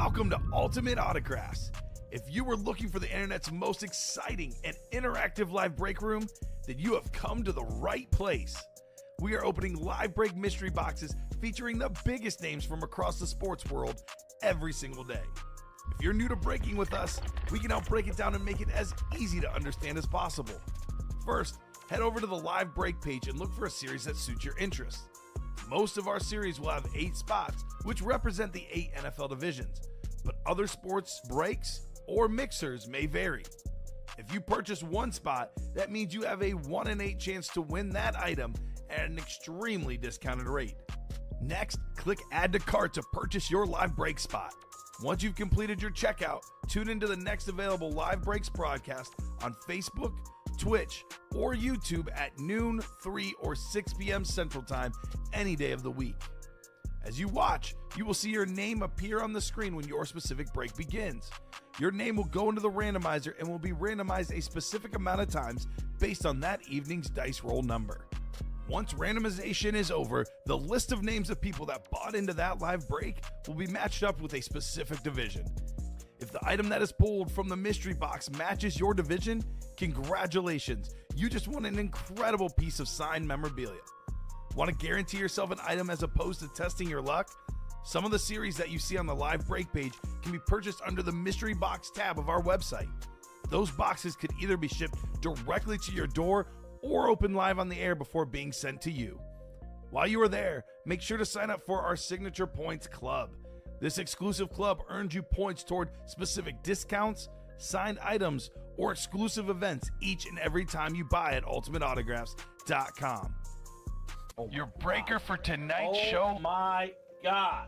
Welcome to Ultimate Autographs. If you were looking for the internet's most exciting and interactive live break room, then you have come to the right place. We are opening live break mystery boxes featuring the biggest names from across the sports world every single day. If you're new to breaking with us, we can help break it down and make it as easy to understand as possible. First, head over to the live break page and look for a series that suits your interests. Most of our series will have 8 spots, which represent the 8 NFL divisions, but other sports breaks or mixers may vary. If you purchase one spot, that means you have a 1 in 8 chance to win that item at an extremely discounted rate. Next, click Add to Cart to purchase your live break spot. Once you've completed your checkout, tune into the next available live breaks broadcast on Facebook, Twitch, or YouTube at noon, 3, or 6 p.m. Central Time any day of the week. As you watch, you will see your name appear on the screen when your specific break begins. Your name will go into the randomizer and will be randomized a specific amount of times based on that evening's dice roll number. Once randomization is over, the list of names of people that bought into that live break will be matched up with a specific division. If the item that is pulled from the mystery box matches your division, congratulations, you just won an incredible piece of signed memorabilia. Want to guarantee yourself an item as opposed to testing your luck? Some of the series that you see on the live break page can be purchased under the mystery box tab of our website. Those boxes could either be shipped directly to your door or open live on the air before being sent to you. While you are there, make sure to sign up for our Signature Points Club. This exclusive club earns you points toward specific discounts, signed items, or exclusive events each and every time you buy at ultimateautographs.com. Your breaker for tonight's show. Oh my God.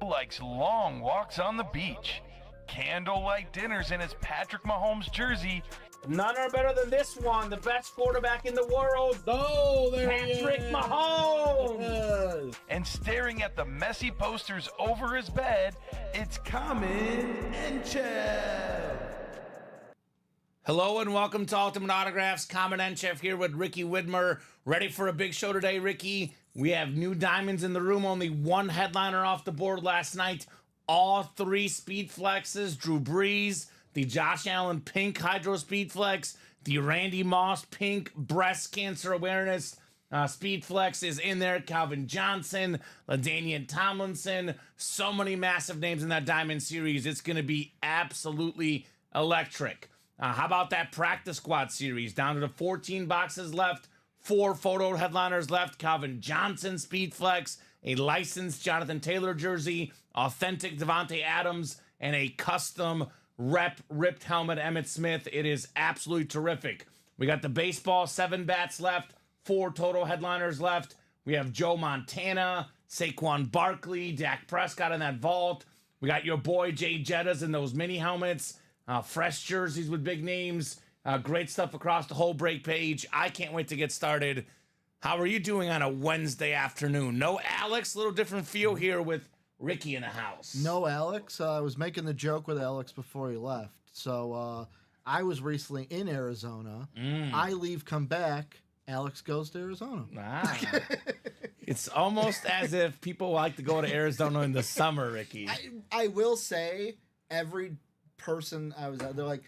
Likes long walks on the beach, candlelight dinners in his Patrick Mahomes jersey, None are better than this one, the best quarterback in the world. Oh, there Patrick he is. Mahomes. and staring at the messy posters over his bed, it's Kamen Entchev. Hello and welcome to Ultimate Autographs. Kamen Entchev here with Ricky Widmer. Ready for a big show today, Ricky? We have new diamonds in the room. Only one headliner off the board last night. All 3 speed flexes. Drew Brees, the Josh Allen pink Hydro Speed Flex, the Randy Moss pink breast cancer awareness Speed Flex is in there. Calvin Johnson, LaDainian Tomlinson, so many massive names in that Diamond Series. It's going to be absolutely electric. How about that Practice Squad Series? Down to the 14 boxes left, 4 photo headliners left. Calvin Johnson Speed Flex, a licensed Jonathan Taylor jersey, authentic Devontae Adams, and a custom rep ripped helmet Emmitt Smith. It is absolutely terrific. We got the baseball 7 bats left, 4 total headliners left. We have Joe Montana, Saquon Barkley, Dak Prescott in that vault. We got your boy Jay Jettas in those mini helmets, fresh jerseys with big names. Great stuff across the whole break page. I can't wait to get started. How are you doing on a Wednesday afternoon? No Alex, a little different feel here with Ricky in the house. No, Alex. I was making the joke with Alex before he left. So I was recently in Arizona. I leave, come back. Alex goes to Arizona. It's almost as if people like to go to Arizona in the summer, Ricky. I will say, every person I was at, they're like,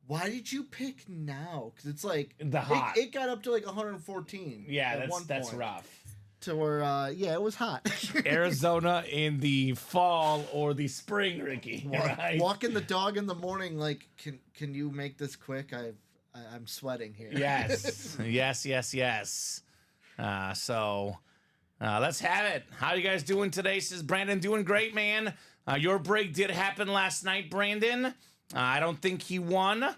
why did you pick now? Because it's like The hot. It got up to like 114. Yeah, at one that's point. rough. To where, it was hot. Arizona in the fall or the spring, Ricky. Right? Walking the dog in the morning, like, can you make this quick? I'm sweating here. Yes, yes. So let's have it. How you guys doing today? Says Brandon. Doing great, man. Your break did happen last night, Brandon. I don't think he won.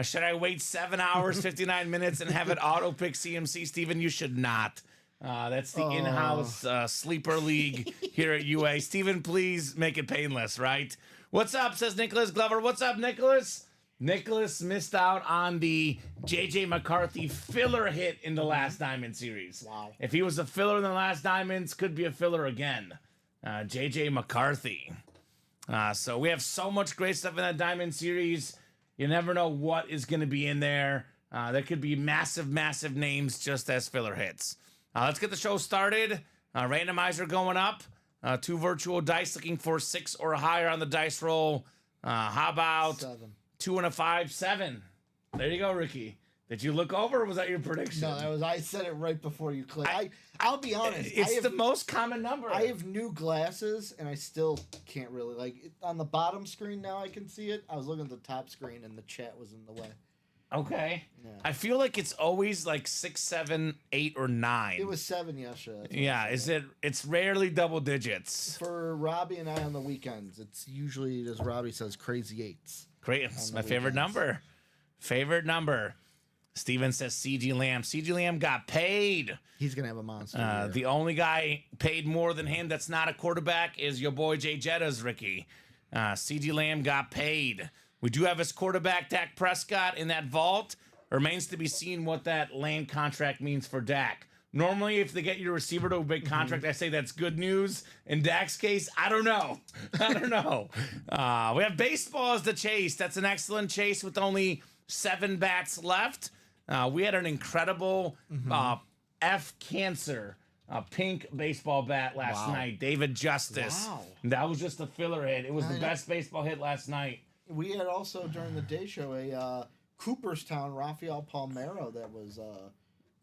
Should I wait 7 hours, 59 minutes, and have it auto pick CMC? Steven, you should not. That's the in-house sleeper league here at UA. Steven, please make it painless, right? What's up, says Nicholas Glover. What's up, Nicholas? Nicholas missed out on the J.J. McCarthy filler hit in the last Diamond Series. Wow. If he was a filler in the last Diamonds, could be a filler again. J.J. McCarthy. So we have so much great stuff in that Diamond Series. You never know what is going to be in there. There could be massive, massive names just as filler hits. Let's get the show started. Randomizer going up. 2 virtual dice, looking for 6 or higher on the dice roll. How about 7. 2 and a 5, 7? There you go, Ricky. Did you look over, or was that your prediction? No, I said it right before you clicked. I'll be honest. It's the most common number. I have new glasses, and I still can't really on the bottom screen now. I can see it. I was looking at the top screen, and the chat was in the way. Okay. Yeah. I feel like it's always like 6, 7, 8, or 9. It was 7 yesterday. Yeah. It's rarely double digits. For Robbie and I on the weekends? It's usually, as Robbie says, crazy 8s. Great. It's On my the favorite weekends. number. Favorite number. Steven says CG Lamb. CG Lamb got paid. He's gonna have a monster year. The only guy paid more than him that's not a quarterback is your boy Jay Jetta's Ricky. CG Lamb got paid. We do have his quarterback, Dak Prescott, in that vault. Remains to be seen what that land contract means for Dak. Normally, if they get your receiver to a big contract, I say that's good news. In Dak's case, I don't know. I don't know. We have baseball as the chase. That's an excellent chase with only 7 bats left. We had an incredible F Cancer pink baseball bat last night. David Justice. Wow. That was just a filler hit. It was the best baseball hit last night. We had also during the day show a Cooperstown Rafael Palmeiro that was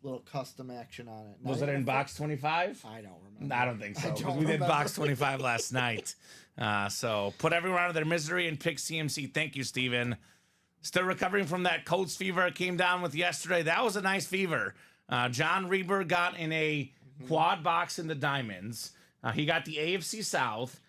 little custom action on it. Was it in box 25? I don't remember. I don't think so. I 'Cause don't we did remember. box 25 last night. So put everyone out of their misery and pick CMC. Thank you, Steven. Still recovering from that Colts fever I came down with yesterday. That was a nice fever. John Reber got in a quad box in the Diamonds. He got the AFC South.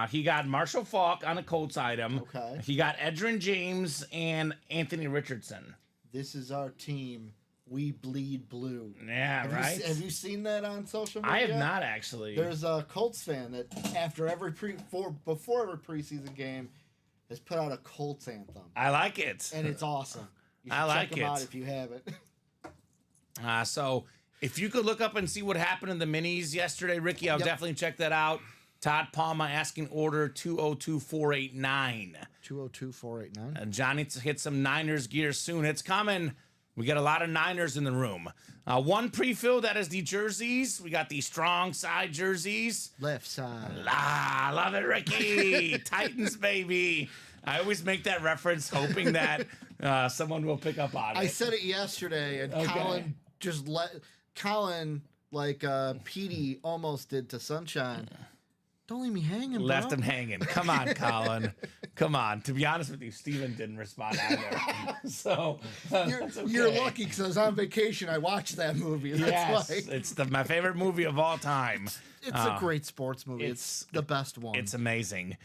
He got Marshall Faulk on a Colts item. Okay. He got Edgerrin James and Anthony Richardson. This is our team. We bleed blue. Yeah, right? Have you seen that on social media? I have not actually. There's a Colts fan that after every before every preseason game has put out a Colts anthem, I like it. and it's awesome. You should I like check them it. out if you haven't. So if you could look up and see what happened in the minis yesterday, Ricky, I'll Yep. definitely check that out. Todd Palma asking order 202489. 202-489. And Johnny to hit some Niners gear soon. It's coming. We got a lot of Niners in the room. One pre-fill, that is the jerseys. We got the strong side jerseys. Left side. Ah, love it, Ricky. Titans, baby. I always make that reference hoping that someone will pick up on it. I said it yesterday, and Okay. Colin, like Petey almost did to Sunshine. Don't leave me hanging, Left bro. him hanging. Come on, Colin. Come on. To be honest with you, Steven didn't respond either. So that's okay. You're lucky because I was on vacation. I watched that movie. That's Yes, why. it's my favorite movie of all time. It's a great sports movie. It's the best one. It's amazing.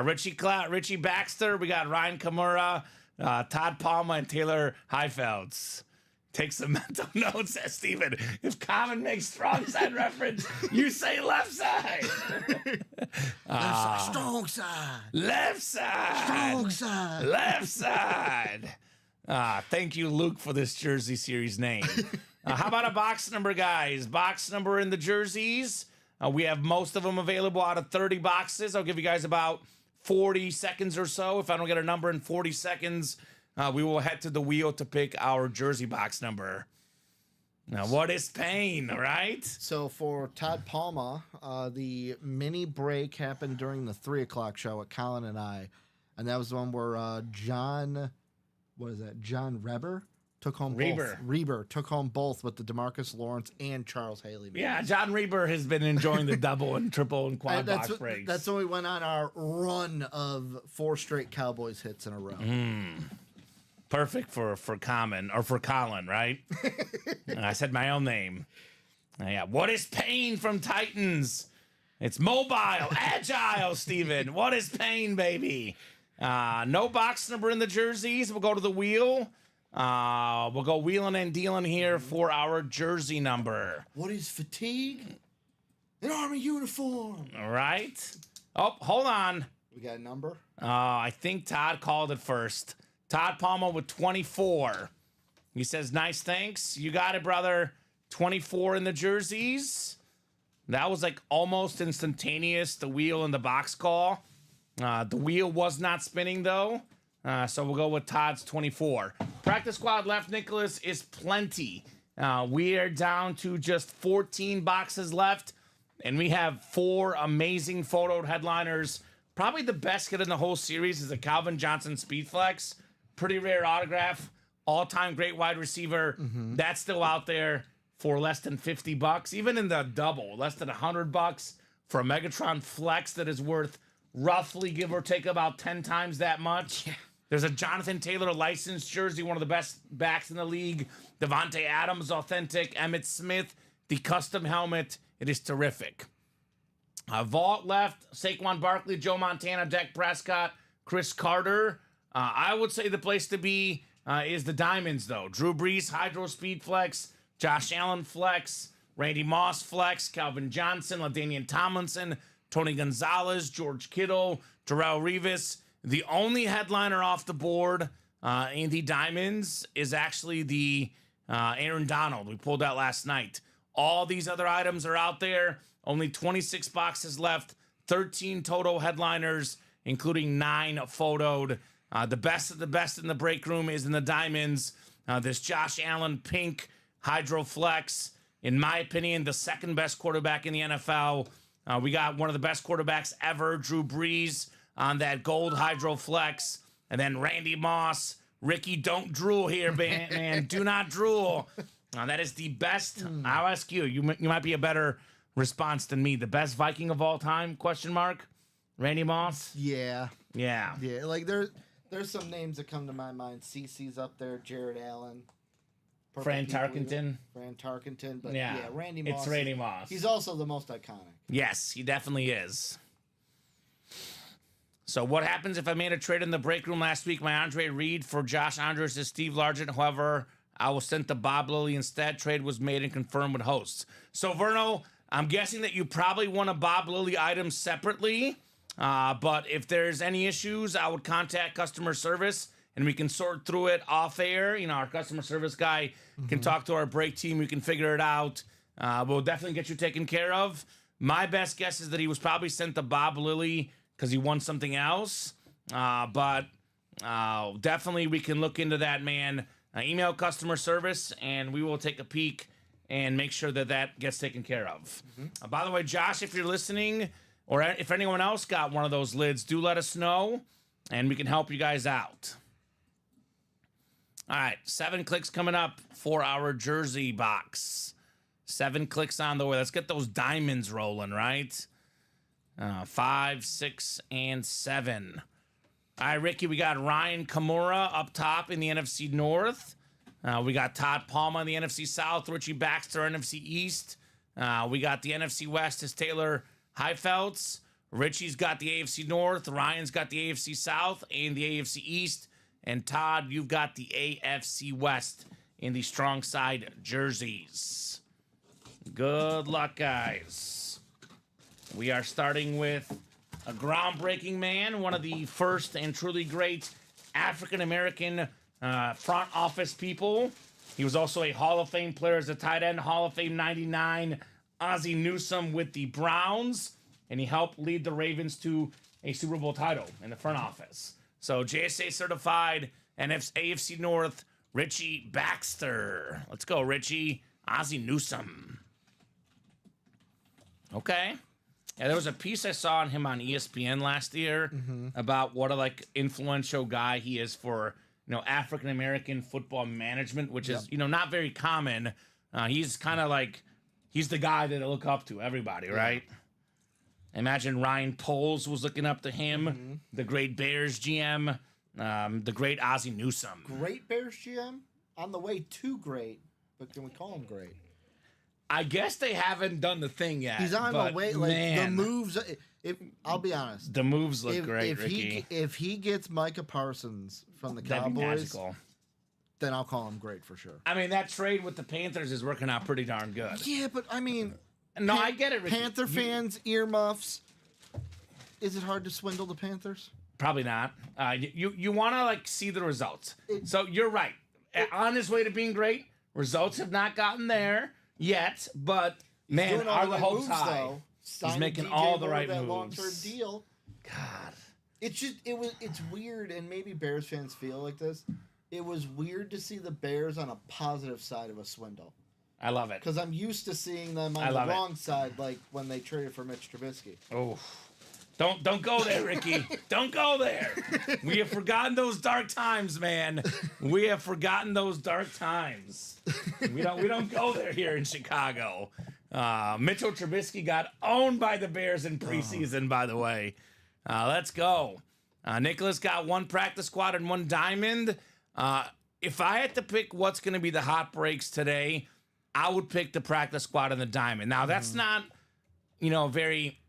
Richie Baxter. We got Ryan Kamura, Todd Palma, and Taylor Heifelds. Take some mental notes, says Steven. If Kamen makes strong side reference, you say left side. Strong side. Left side. Strong side. Left side. Thank you, Luke, for this jersey series name. How about a box number, guys? Box number in the jerseys. We have most of them available out of 30 boxes. I'll give you guys about 40 seconds or so. If I don't get a number in 40 seconds, we will head to the wheel to pick our jersey box number. Now, what is pain, right? So for Todd Palma, the mini break happened during the 3 o'clock show with Colin and I. And that was the one where John Reber took home Reber. both. Reber took home both with the DeMarcus Lawrence and Charles Haley. Yeah, John Reber has been enjoying the double and triple and quad box breaks. That's when we went on our run of 4 straight Cowboys hits in a row. Perfect for Kamen, or for Colin, right? I said my own name. Yeah. What is pain from Titans? It's mobile, agile, Steven. What is pain, baby? No box number in the jerseys. We'll go to the wheel. We'll go wheeling and dealing here for our jersey number. What is fatigue? An Army uniform. All right. Oh, hold on. We got a number? I think Todd called it first. Todd Palma with 24. He says, nice, thanks. You got it, brother. 24 in the jerseys. That was like almost instantaneous, the wheel and the box call. The wheel was not spinning, though. So we'll go with Todd's 24. Practice squad left, Nicholas, is plenty. We are down to just 14 boxes left. And we have 4 amazing photoed headliners. Probably the best hit in the whole series is a Calvin Johnson Speedflex. Pretty rare autograph. All-time great wide receiver. That's still out there for less than $50. Even in the double, less than $100 for a Megatron Flex that is worth roughly, give or take, about 10 times that much. Yeah. There's a Jonathan Taylor licensed jersey, one of the best backs in the league. Devontae Adams, authentic. Emmitt Smith, the custom helmet. It is terrific. Vault left, Saquon Barkley, Joe Montana, Dak Prescott, Chris Carter. I would say the place to be is the Diamonds, though. Drew Brees, Hydro Speed Flex, Josh Allen Flex, Randy Moss Flex, Calvin Johnson, LaDainian Tomlinson, Tony Gonzalez, George Kittle, Darrelle Revis. The only headliner off the board in the Diamonds is actually the Aaron Donald. We pulled that last night. All these other items are out there. Only 26 boxes left. 13 total headliners, including 9 photoed. The best of the best in the break room is in the Diamonds. This Josh Allen pink Hydro Flex. In my opinion, the second best quarterback in the NFL. We got one of the best quarterbacks ever, Drew Brees, on that gold Hydro Flex. And then Randy Moss. Ricky, don't drool here, man. Do not drool. That is the best. I'll ask you. You might be a better response than me. The best Viking of all time? Question mark. Randy Moss. Yeah. Yeah. Like there's some names that come to my mind. CeCe's up there. Jared Allen. Fran Tarkenton. But yeah, Randy Moss. It's Randy Moss. He's also the most iconic. Yes, he definitely is. So what happens if I made a trade in the break room last week? My Andre Reed for Josh Andrews to Steve Largent. However, I was sent to Bob Lilly instead. Trade was made and confirmed with hosts. So, Verno, I'm guessing that you probably want a Bob Lilly item separately. But if there's any issues, I would contact customer service and we can sort through it off air. You know, our customer service guy can talk to our break team. We can figure it out. We'll definitely get you taken care of. My best guess is that he was probably sent to Bob Lilly because he won something else. But definitely we can look into that, man. Email customer service and we will take a peek and make sure that that gets taken care of. By the way, Josh, if you're listening or if anyone else got one of those lids, do let us know and we can help you guys out. All right, 7 clicks coming up for our jersey box. 7 clicks on the way. Let's get those diamonds rolling, right? 5, 6, and 7. All right, Ricky, we got Ryan Kamura up top in the NFC North. We got Todd Palma in the NFC South, Richie Baxter, NFC East. We got the NFC West is Taylor Heifeldts. Richie's got the AFC North. Ryan's got the AFC South and the AFC East. And Todd, you've got the AFC West in the strong side jerseys. Good luck, guys. We are starting with a groundbreaking man, one of the first and truly great African-American front office people. He was also a Hall of Fame player as a tight end, Hall of Fame 99, Ozzie Newsome with the Browns, and he helped lead the Ravens to a Super Bowl title in the front office. So JSA certified AFC North, Richie Baxter. Let's go, Richie. Ozzie Newsome. Okay. Yeah, there was a piece I saw on him on ESPN last year about what a influential guy he is for African American football management, which is not very common. He's kind of he's the guy that I look up to. Everybody, right? Imagine Ryan Poles was looking up to him, the great Bears GM, the great Ozzie Newsome. Great Bears GM? On the way to great, but can we call him great? I guess they haven't done the thing yet. He's on the way. The moves. I'll be honest. The moves look great, Ricky. If he gets Micah Parsons from the Cowboys, then I'll call him great for sure. I mean, that trade with the Panthers is working out pretty darn good. Yeah, but I mean... No, I get it, Ricky. Panther fans, earmuffs. Is it hard to swindle the Panthers? Probably not. You want to see the results. So you're right. On his way to being great, results have not gotten there yet. But man, are the hopes high? He's making all the right moves. Long-term deal. God, it's weird, and maybe Bears fans feel like this. It was weird to see the Bears on a positive side of a swindle. I love it. Because I'm used to seeing them I on the love it. wrong side, like when they traded for Mitch Trubisky. Oh, don't go there, Ricky. Don't go there. We have forgotten those dark times, man. We have forgotten those dark times. We don't go there here in Chicago. Mitchell Trubisky got owned by the Bears in preseason, by the way. Let's go. Nicholas got one practice squad and one diamond. If I had to pick what's going to be the hot breaks today, I would pick the practice squad and the diamond. Now, that's not,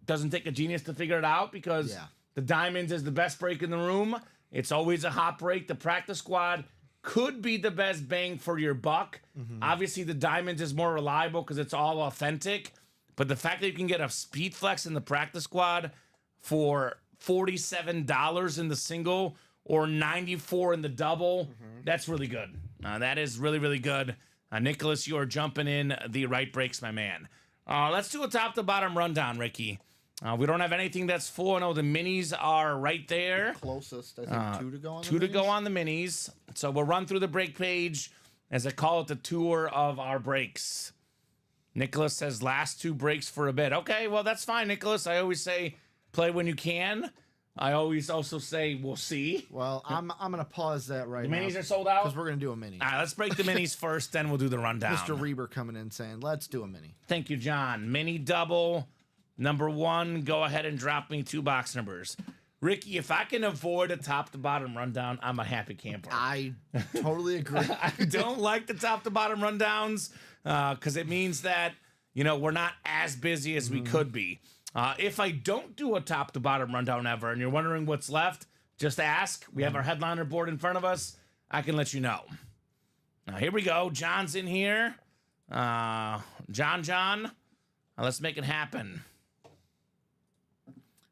doesn't take a genius to figure it out because the diamonds is the best break in the room. It's always a hot break. The practice squad could be the best bang for your buck. Obviously, the diamonds is more reliable because it's all authentic. But the fact that you can get a speed flex in the practice squad for $47 in the single or $94 in the double, that's really good. That is really, really good. Nicholas, you are jumping in the right breaks, my man. Let's do a top to bottom rundown, Ricky. We don't have anything that's full. I know the minis are right there. Closest, I think, two to go on. Two to go on the minis. So we'll run through the break page as I call it the tour of our breaks. Nicholas says last two breaks for a bit. Okay, well, that's fine, Nicholas. I always say play when you can. I always also say we'll see. Well, I'm gonna pause that right The now. minis are sold out? Because we're gonna do a mini. All right, let's break the minis first, then we'll do the rundown. Mr. Reber coming in saying, let's do a mini. Thank you, John. Mini double. Number one, go ahead and drop me 2 box numbers. Ricky, if I can avoid a top to bottom rundown, I'm a happy camper. I totally agree. I don't like the top to bottom rundowns because it means that, we're not as busy as we could be. If I don't do a top to bottom rundown ever and you're wondering what's left, just ask. We have our headliner board in front of us. I can let you know. Here we go. John's in here. John. Let's make it happen.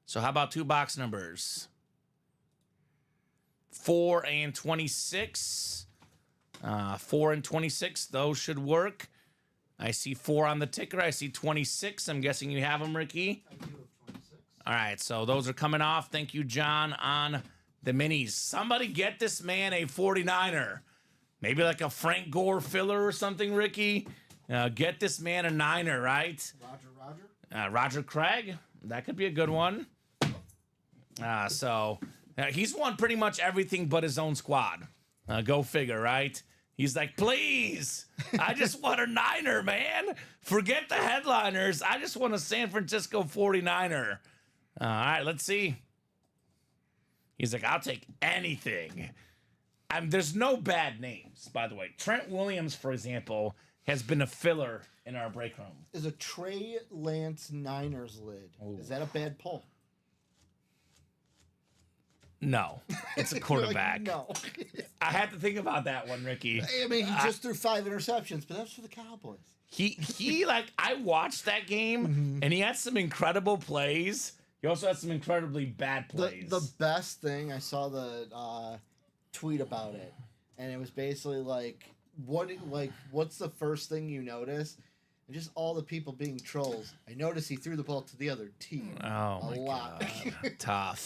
So how about 2 box numbers? 4 and 26. 4 and 26, those should work. I see 4 on the ticker. I see 26. I'm guessing you have them, Ricky. I do have 26. All right, so those are coming off. Thank you, John, on the minis. Somebody get this man a 49er. Maybe like a Frank Gore filler or something, Ricky. Get this man a 9er, right? Roger. Roger Craig. That could be a good one. So he's won pretty much everything but his own squad. Go figure, right? He's like, please, I just want a 9er, man. Forget the headliners. I just want a San Francisco 49er. All right, let's see. He's like, I'll take anything. There's no bad names, by the way. Trent Williams, for example, has been a filler in our break room. Is a Trey Lance Niners lid. Ooh. Is that a bad pull? No, it's a quarterback. No. I had to think about that one, Ricky. I mean, he just threw 5 interceptions, but that's for the Cowboys. He I watched that game, and he had some incredible plays. He also had some incredibly bad plays. The best thing, I saw the tweet about it, and it was basically what's the first thing you notice? And just all the people being trolls. I noticed he threw the ball to the other team. Oh, my lot. God.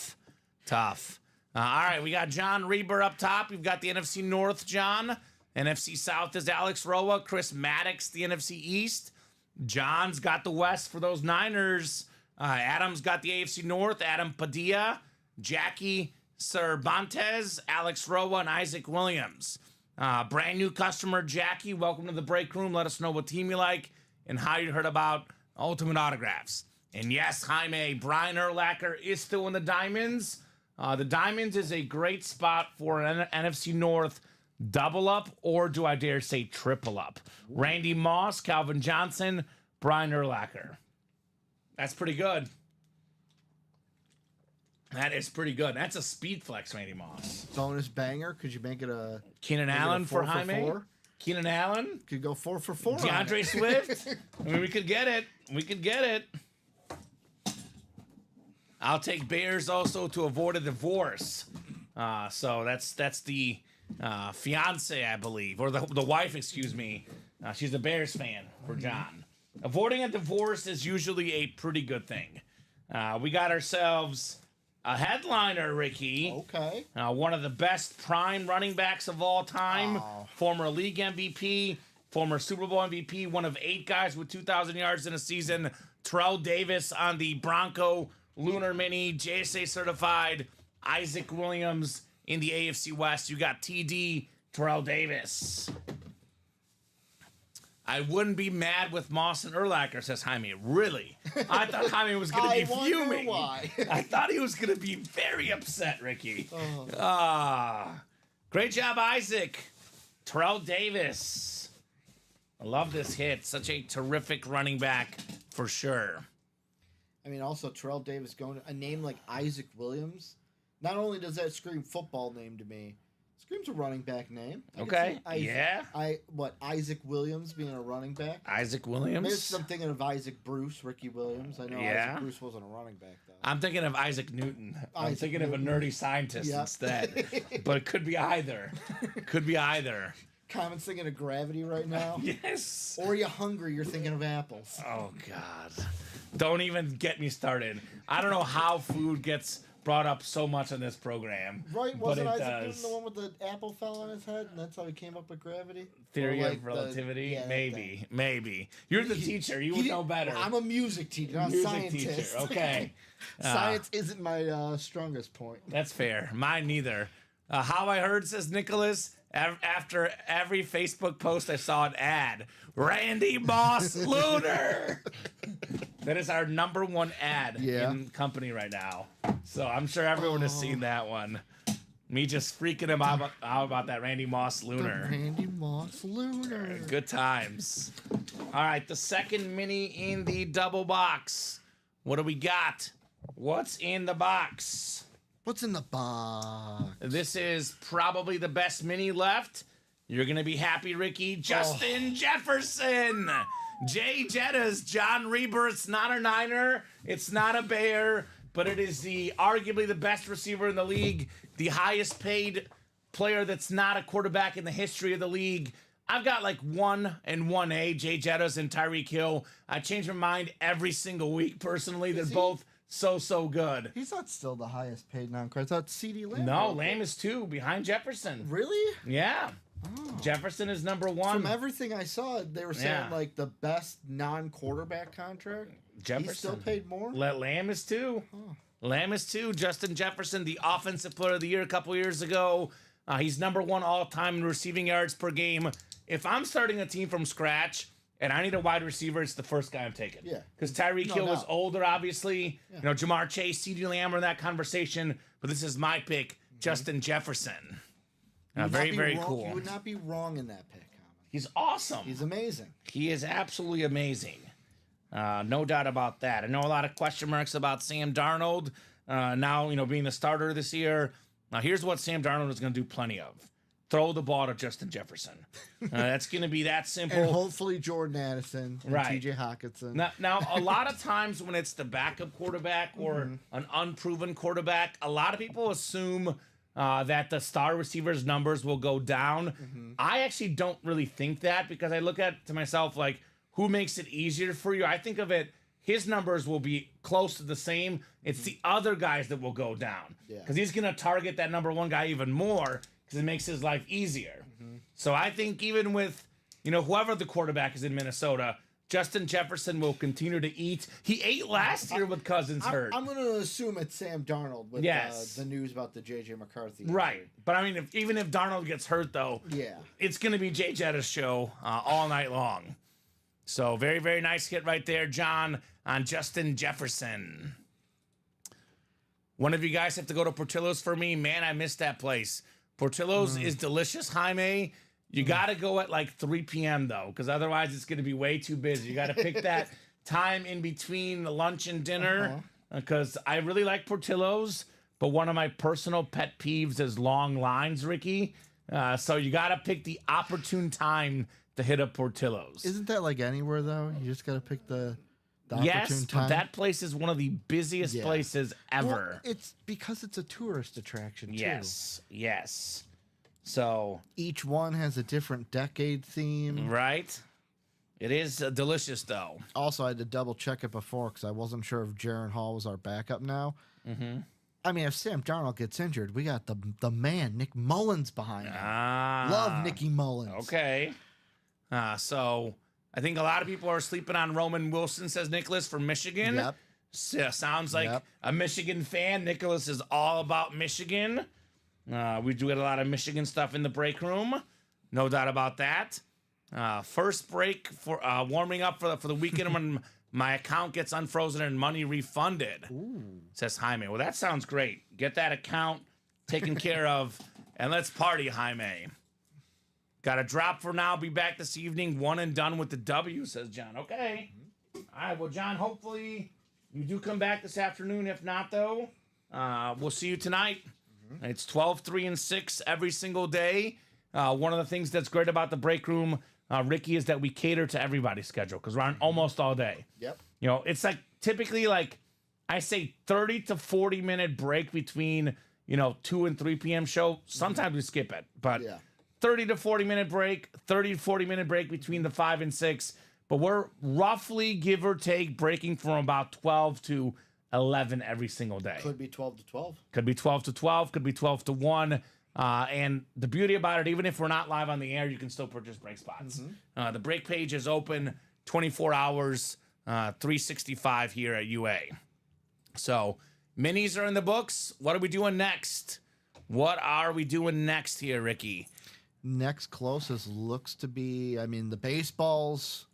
Tough. All right, we got John Reber up top. We've got the NFC North, John. NFC South is Alex Roa. Chris Maddox, the NFC East. John's got the West for those Niners. Adam's got the AFC North. Adam Padilla, Jackie Cervantes, Alex Roa, and Isaac Williams. Brand new customer, Jackie. Welcome to the break room. Let us know what team you like and how you heard about Ultimate Autographs. And yes, Jaime, Brian Urlacher is still in the Diamonds. The Diamonds is a great spot for an NFC North double up, or do I dare say triple up? Randy Moss, Calvin Johnson, Brian Urlacher. That's pretty good. That is pretty good. That's a speed flex, Randy Moss. Bonus banger. Could you make it a Keenan Allen for Jaime? 4? Keenan Allen? Could go 4 for 4. DeAndre Swift? I mean, we could get it. I'll take Bears also to avoid a divorce. So that's the fiance, I believe, or the wife, excuse me. She's a Bears fan for John. Avoiding a divorce is usually a pretty good thing. We got ourselves a headliner, Ricky. Okay. One of the best prime running backs of all time. Oh. Former league MVP. former Super Bowl MVP, one of 8 guys with 2,000 yards in a season. Terrell Davis on the Bronco Lunar Mini, JSA certified. Isaac Williams in the AFC West. You got TD, Terrell Davis. I wouldn't be mad with Moss and Urlacher, says Jaime. Really? I thought Jaime was going to be fuming. Why. I thought he was going to be very upset, Ricky. Great job, Isaac. Terrell Davis. I love this hit. Such a terrific running back for sure. I mean, also Terrell Davis going a name like Isaac Williams. Not only does that scream football name to me, it screams a running back name. Okay. Yeah. Isaac Williams being a running back? Isaac Maybe Williams. I'm thinking of Isaac Bruce, Ricky Williams. I know Yeah. Isaac Bruce wasn't a running back though. I'm thinking of Isaac Newton. I'm Isaac thinking Newton. of a nerdy scientist Yep. instead. But it could be either. Could be either. Common's thinking of Gravity right now. Yes. Or are you hungry? You're thinking of apples. Oh, God. Don't even get me started. I don't know how food gets brought up so much on this program. Right? but Wasn't it Isaac does. Newton the one with the apple fell on his head, and that's how he came up with gravity? Theory Or of like the- relativity? yeah, that thing. Maybe. You're the teacher. You would know better. I'm a music teacher, not a Music scientist. teacher. Okay. Science isn't my strongest point. That's fair. Mine neither. How I heard, says Nicholas, after every Facebook post I saw an ad. Randy Moss Lunar. That is our number 1 ad in company right now. So I'm sure everyone has seen that one. Me just freaking him out about that Randy Moss Lunar. Randy Moss Lunar. Good times. All right, the second mini in the double box. What do we got? What's in the box? What's in the box? This is probably the best mini left. You're going to be happy, Ricky. Justin Jefferson. Jay Jetta's John Reber. It's not a Niner. It's not a Bear. But it is arguably the best receiver in the league. The highest paid player that's not a quarterback in the history of the league. I've got like 1 and 1A. Jay Jetta's and Tyreek Hill. I change my mind every single week, personally. They're both so good. He's not still the highest paid non-credit. I thought CD Lamb. No, Lamb is 2 behind Jefferson. Really? Yeah. Jefferson is number 1. From everything I saw, they were saying like the best non-quarterback contract. Jefferson. He still paid more? Lamb is 2. Lamb is 2. Justin Jefferson, the offensive player of the year a couple years ago. He's number 1 all-time in receiving yards per game. If I'm starting a team from scratch and I need a wide receiver, it's the first guy I'm taking. Yeah. Because Tyreek Hill was doubt. older, obviously. Yeah. You know, Jamar Chase, CeeDee Lamb are in that conversation. But this is my pick, Justin Jefferson. Very cool. You would not be wrong in that pick, Common. He's awesome. He's amazing. He is absolutely amazing. No doubt about that. I know a lot of question marks about Sam Darnold now, being the starter this year. Now, here's what Sam Darnold is going to do plenty of. Throw the ball to Justin Jefferson. That's going to be that simple. And hopefully Jordan Addison and TJ Hawkinson. Now, a lot of times when it's the backup quarterback or an unproven quarterback, a lot of people assume that the star receiver's numbers will go down. I actually don't really think that, because I look at to myself like, who makes it easier for you? I think of it, his numbers will be close to the same. It's the other guys that will go down. Because he's going to target that number 1 guy even more, because it makes his life easier. So I think even with, whoever the quarterback is in Minnesota, Justin Jefferson will continue to eat. He ate last year with Cousins hurt. I'm going to assume it's Sam Darnold with the news about the J.J. McCarthy. Right. But I mean, even if Darnold gets hurt, though, it's going to be Jay Jetta's show all night long. So very, very nice hit right there, John, on Justin Jefferson. One of you guys have to go to Portillo's for me. Man, I missed that place. Portillo's is delicious, Jaime. You got to go at like 3 p.m. though, because otherwise it's going to be way too busy. You got to pick that time in between the lunch and dinner, because I really like Portillo's, but one of my personal pet peeves is long lines, Ricky. So you got to pick the opportune time to hit up Portillo's. Isn't that like anywhere though? You just got to pick the yes, opportune time. But that place is one of the busiest places ever. Well, it's because it's a tourist attraction too. Yes. So each one has a different decade theme. Right. It is delicious though. Also, I had to double check it before because I wasn't sure if Jaron Hall was our backup now. I mean, if Sam Darnold gets injured, we got the man, Nick Mullins, behind him. Love Nicky Mullins. Okay. So I think a lot of people are sleeping on Roman Wilson, says Nicholas from Michigan. Yep. Sounds like Yep. a Michigan fan. Nicholas is all about Michigan. We do get a lot of Michigan stuff in the break room. No doubt about that. First break for warming up for the weekend when my account gets unfrozen and money refunded. Ooh. Says Jaime. Well, that sounds great. Get that account taken care of, and let's party, Jaime. Got a drop for now. Be back this evening. One and done with the W, says John. Okay. All right. Well, John, hopefully you do come back this afternoon. If not, though, we'll see you tonight. It's 12, 3, and 6 every single day. One of the things that's great about the break room, Ricky, is that we cater to everybody's schedule because we're on almost all day. Yep. You know, it's like typically like I say 30 to 40 minute break between, 2 and 3 p.m. show. Sometimes we skip it, but 30 to 40 minute break, 30 to 40 minute break between the 5 and 6. But we're roughly, give or take, breaking from about 12 to 11 every single day. Could be 12 to 12. Could be 12 to 12. Could be 12 to 1. And the beauty about it, even if we're not live on the air, you can still purchase break spots. The break page is open 24 hours, 365 here at UA. So minis are in the books. What are we doing next? What are we doing next here, Ricky? Next closest looks to be, the baseballs,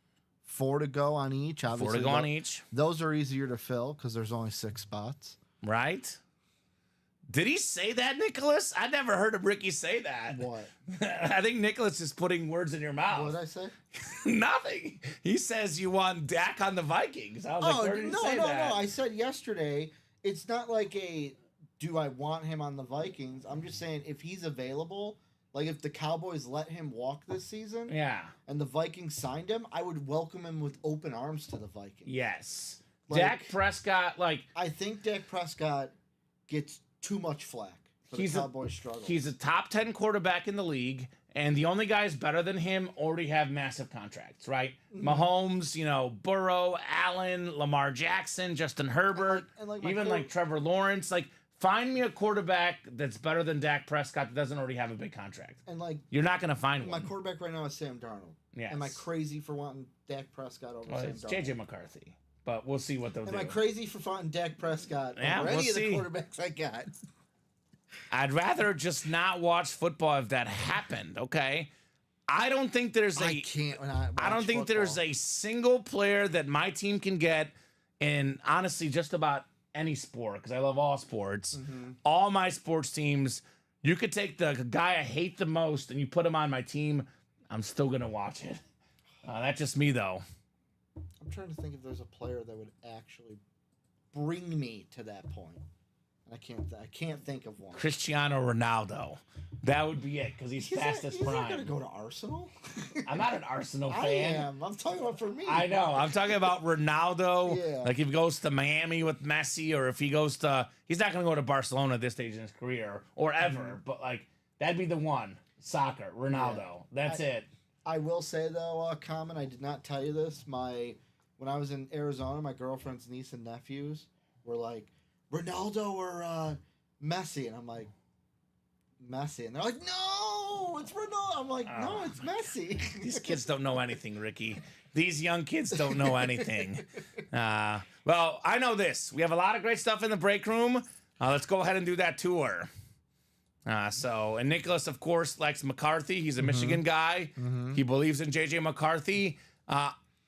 4 to go on each. Obviously, 4 to go on each. Those are easier to fill because there's only 6 spots. Right? Did he say that, Nicholas? I never heard of Ricky say that. What? I think Nicholas is putting words in your mouth. What did I say? Nothing. He says you want Dak on the Vikings. I was like, where did he say that? No. I said yesterday, it's not like do I want him on the Vikings? I'm just saying if he's available, like if the Cowboys let him walk this season, and the Vikings signed him, I would welcome him with open arms to the Vikings. Yes. Like, Dak Prescott, I think Dak Prescott gets too much flack for the Cowboys' struggle. He's a top 10 quarterback in the league, and the only guys better than him already have massive contracts, right? Mahomes, Burrow, Allen, Lamar Jackson, Justin Herbert, even Trevor Lawrence. Find me a quarterback that's better than Dak Prescott that doesn't already have a big contract. And you're not going to find my one. quarterback right now is Sam Darnold. Yes. Am I crazy for wanting Dak Prescott over Sam It's Darnold? JJ McCarthy, but we'll see what they'll do. Am I crazy for wanting Dak Prescott over we'll any see. of the quarterbacks I got? I'd rather just not watch football if that happened, okay? I don't think there's I can't not watch I don't think football. there's a single player that my team can get in, honestly, just about any sport, because I love all sports. All my sports teams, you could take the guy I hate the most and you put him on my team, I'm still going to watch it. That's just me, though. I'm trying to think if there's a player that would actually bring me to that point. I can't think of one. Cristiano Ronaldo. That would be it, because he's past his prime. He's not going to go to Arsenal? I'm not an Arsenal fan. I am. I'm talking about for me. I know. I'm talking about Ronaldo. Yeah. Like if he goes to Miami with Messi, or if he goes to, he's not going to go to Barcelona at this stage in his career or ever. But that'd be the one. Soccer, Ronaldo. Yeah. That's it. I will say though, Kamen, I did not tell you this. When I was in Arizona, my girlfriend's niece and nephews were like, Ronaldo or Messi, and I'm like, Messi, and they're like, no, it's Ronaldo. I'm like, no, it's Messi. These kids don't know anything, Ricky. These young kids don't know anything. Well, I know this. We have a lot of great stuff in the break room. Let's go ahead and do that tour. And Nicholas, of course, likes McCarthy. He's a Michigan guy. He believes in JJ McCarthy.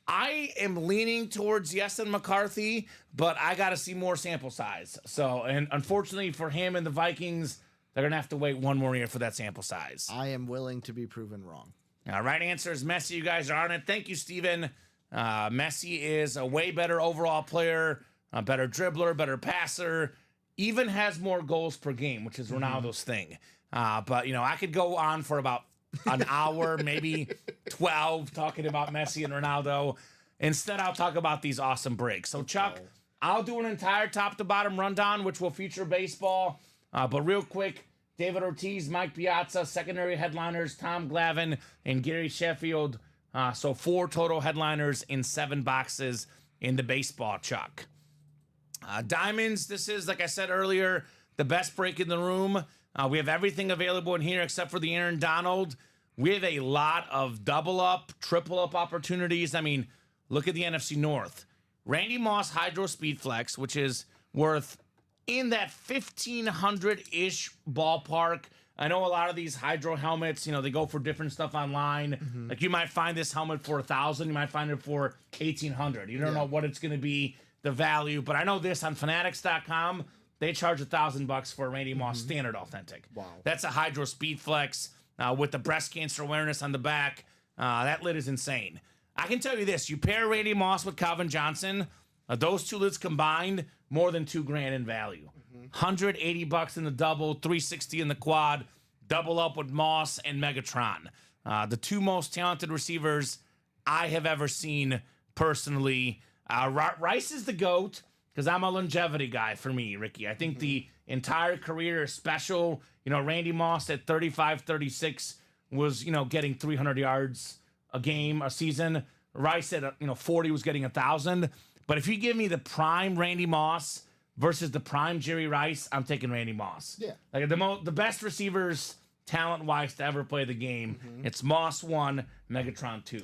I am leaning towards yes and McCarthy, but I got to see more sample size. So, and unfortunately for him and the Vikings, they're going to have to wait one more year for that sample size. I am willing to be proven wrong. Right answer is Messi. You guys are on it. Thank you, Steven. Messi is a way better overall player, a better dribbler, better passer, even has more goals per game, which is Ronaldo's thing. But, I could go on for about an hour, maybe 12, talking about Messi and Ronaldo. Instead, I'll talk about these awesome breaks. So, Chuck, I'll do an entire top-to-bottom rundown, which will feature baseball. But real quick, David Ortiz, Mike Piazza, secondary headliners, Tom Glavine, and Gary Sheffield. So 4 total headliners in 7 boxes in the baseball, Chuck. Diamonds, this is, like I said earlier, the best break in the room. We have everything available in here except for the Aaron Donald. we have a lot of double up, triple up opportunities. I mean, look at the NFC North. Randy Moss Hydro Speed Flex, which is worth in that 1,500-ish ballpark. I know a lot of these Hydro helmets, they go for different stuff online. Like you might find this helmet for $1,000, you might find it for $1,800. You don't know what it's going to be, the value. But I know this on Fanatics.com, they charge $1,000 for a Randy Moss standard authentic. Wow. That's a Hydro Speed Flex with the breast cancer awareness on the back. That lid is insane. I can tell you this: you pair Randy Moss with Calvin Johnson, those two lids combined, more than $2,000 in value. $180 in the double, $360 in the quad, double up with Moss and Megatron. The two most talented receivers I have ever seen personally. Rice is the GOAT because I'm a longevity guy for me, Ricky. I think the entire career is special. Randy Moss at 35, 36 was, getting 300 yards a game, a season. Rice at 40 was getting 1,000. But if you give me the prime Randy Moss versus the prime Jerry Rice, I'm taking Randy Moss. Yeah. Like the best receivers talent-wise to ever play the game. It's Moss 1, Megatron 2.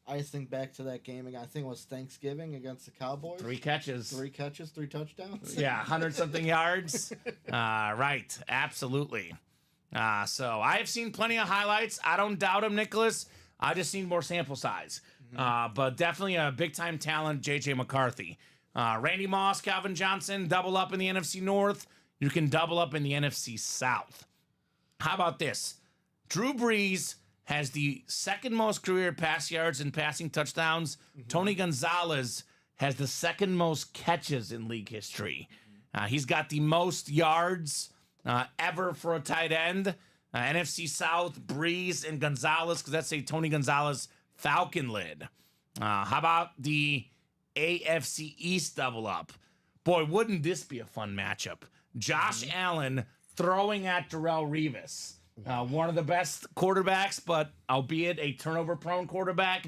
I just think back to that game again. I think it was Thanksgiving against the Cowboys. 3 catches. 3 catches, 3 touchdowns. Yeah, 100-something yards. Right, absolutely. So I have seen plenty of highlights. I don't doubt him, Nicholas. I just need more sample size. But definitely a big-time talent, J.J. McCarthy. Randy Moss, Calvin Johnson, double up in the NFC North. You can double up in the NFC South. How about this? Drew Brees has the second most career pass yards and passing touchdowns. Tony Gonzalez has the second most catches in league history. He's got the most yards ever for a tight end. NFC South, Brees and Gonzalez, because that's a Tony Gonzalez Falcon lid. How about the AFC East double up? Boy, wouldn't this be a fun matchup? Josh Allen throwing at Darrelle Revis. One of the best quarterbacks, but albeit a turnover-prone quarterback,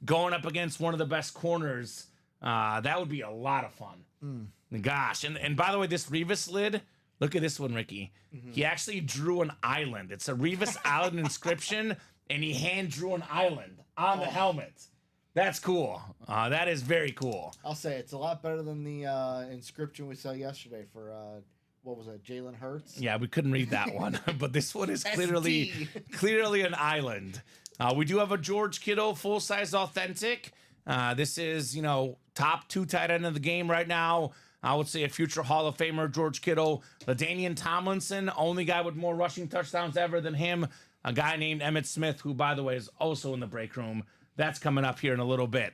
going up against one of the best corners. That would be a lot of fun. Gosh, and by the way, this Revis lid, look at this one, Ricky. He actually drew an island. It's a Revis Island inscription, and he hand drew an island on the helmet. That's cool. That is very cool. I'll say it's a lot better than the inscription we saw yesterday for what was that, Jalen Hurts? Yeah, we couldn't read that one, but this one is clearly an island. We do have a George Kittle full-size authentic. This is, top 2 tight end of the game right now. I would say a future Hall of Famer, George Kittle. LaDainian Tomlinson, only guy with more rushing touchdowns ever than him. A guy named Emmitt Smith, who, by the way, is also in the break room. That's coming up here in a little bit.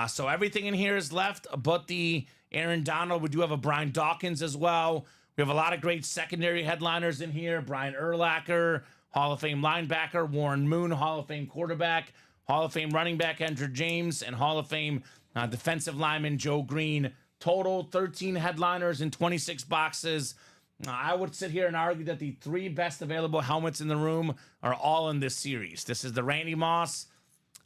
So everything in here is left but the Aaron Donald. We do have a Brian Dawkins as well. We have a lot of great secondary headliners in here. Brian Urlacher, Hall of Fame linebacker. Warren Moon, Hall of Fame quarterback. Hall of Fame running back Andrew James. And Hall of Fame defensive lineman Joe Green. Total 13 headliners in 26 boxes. I would sit here and argue that the 3 best available helmets in the room are all in this series. This is the Randy Moss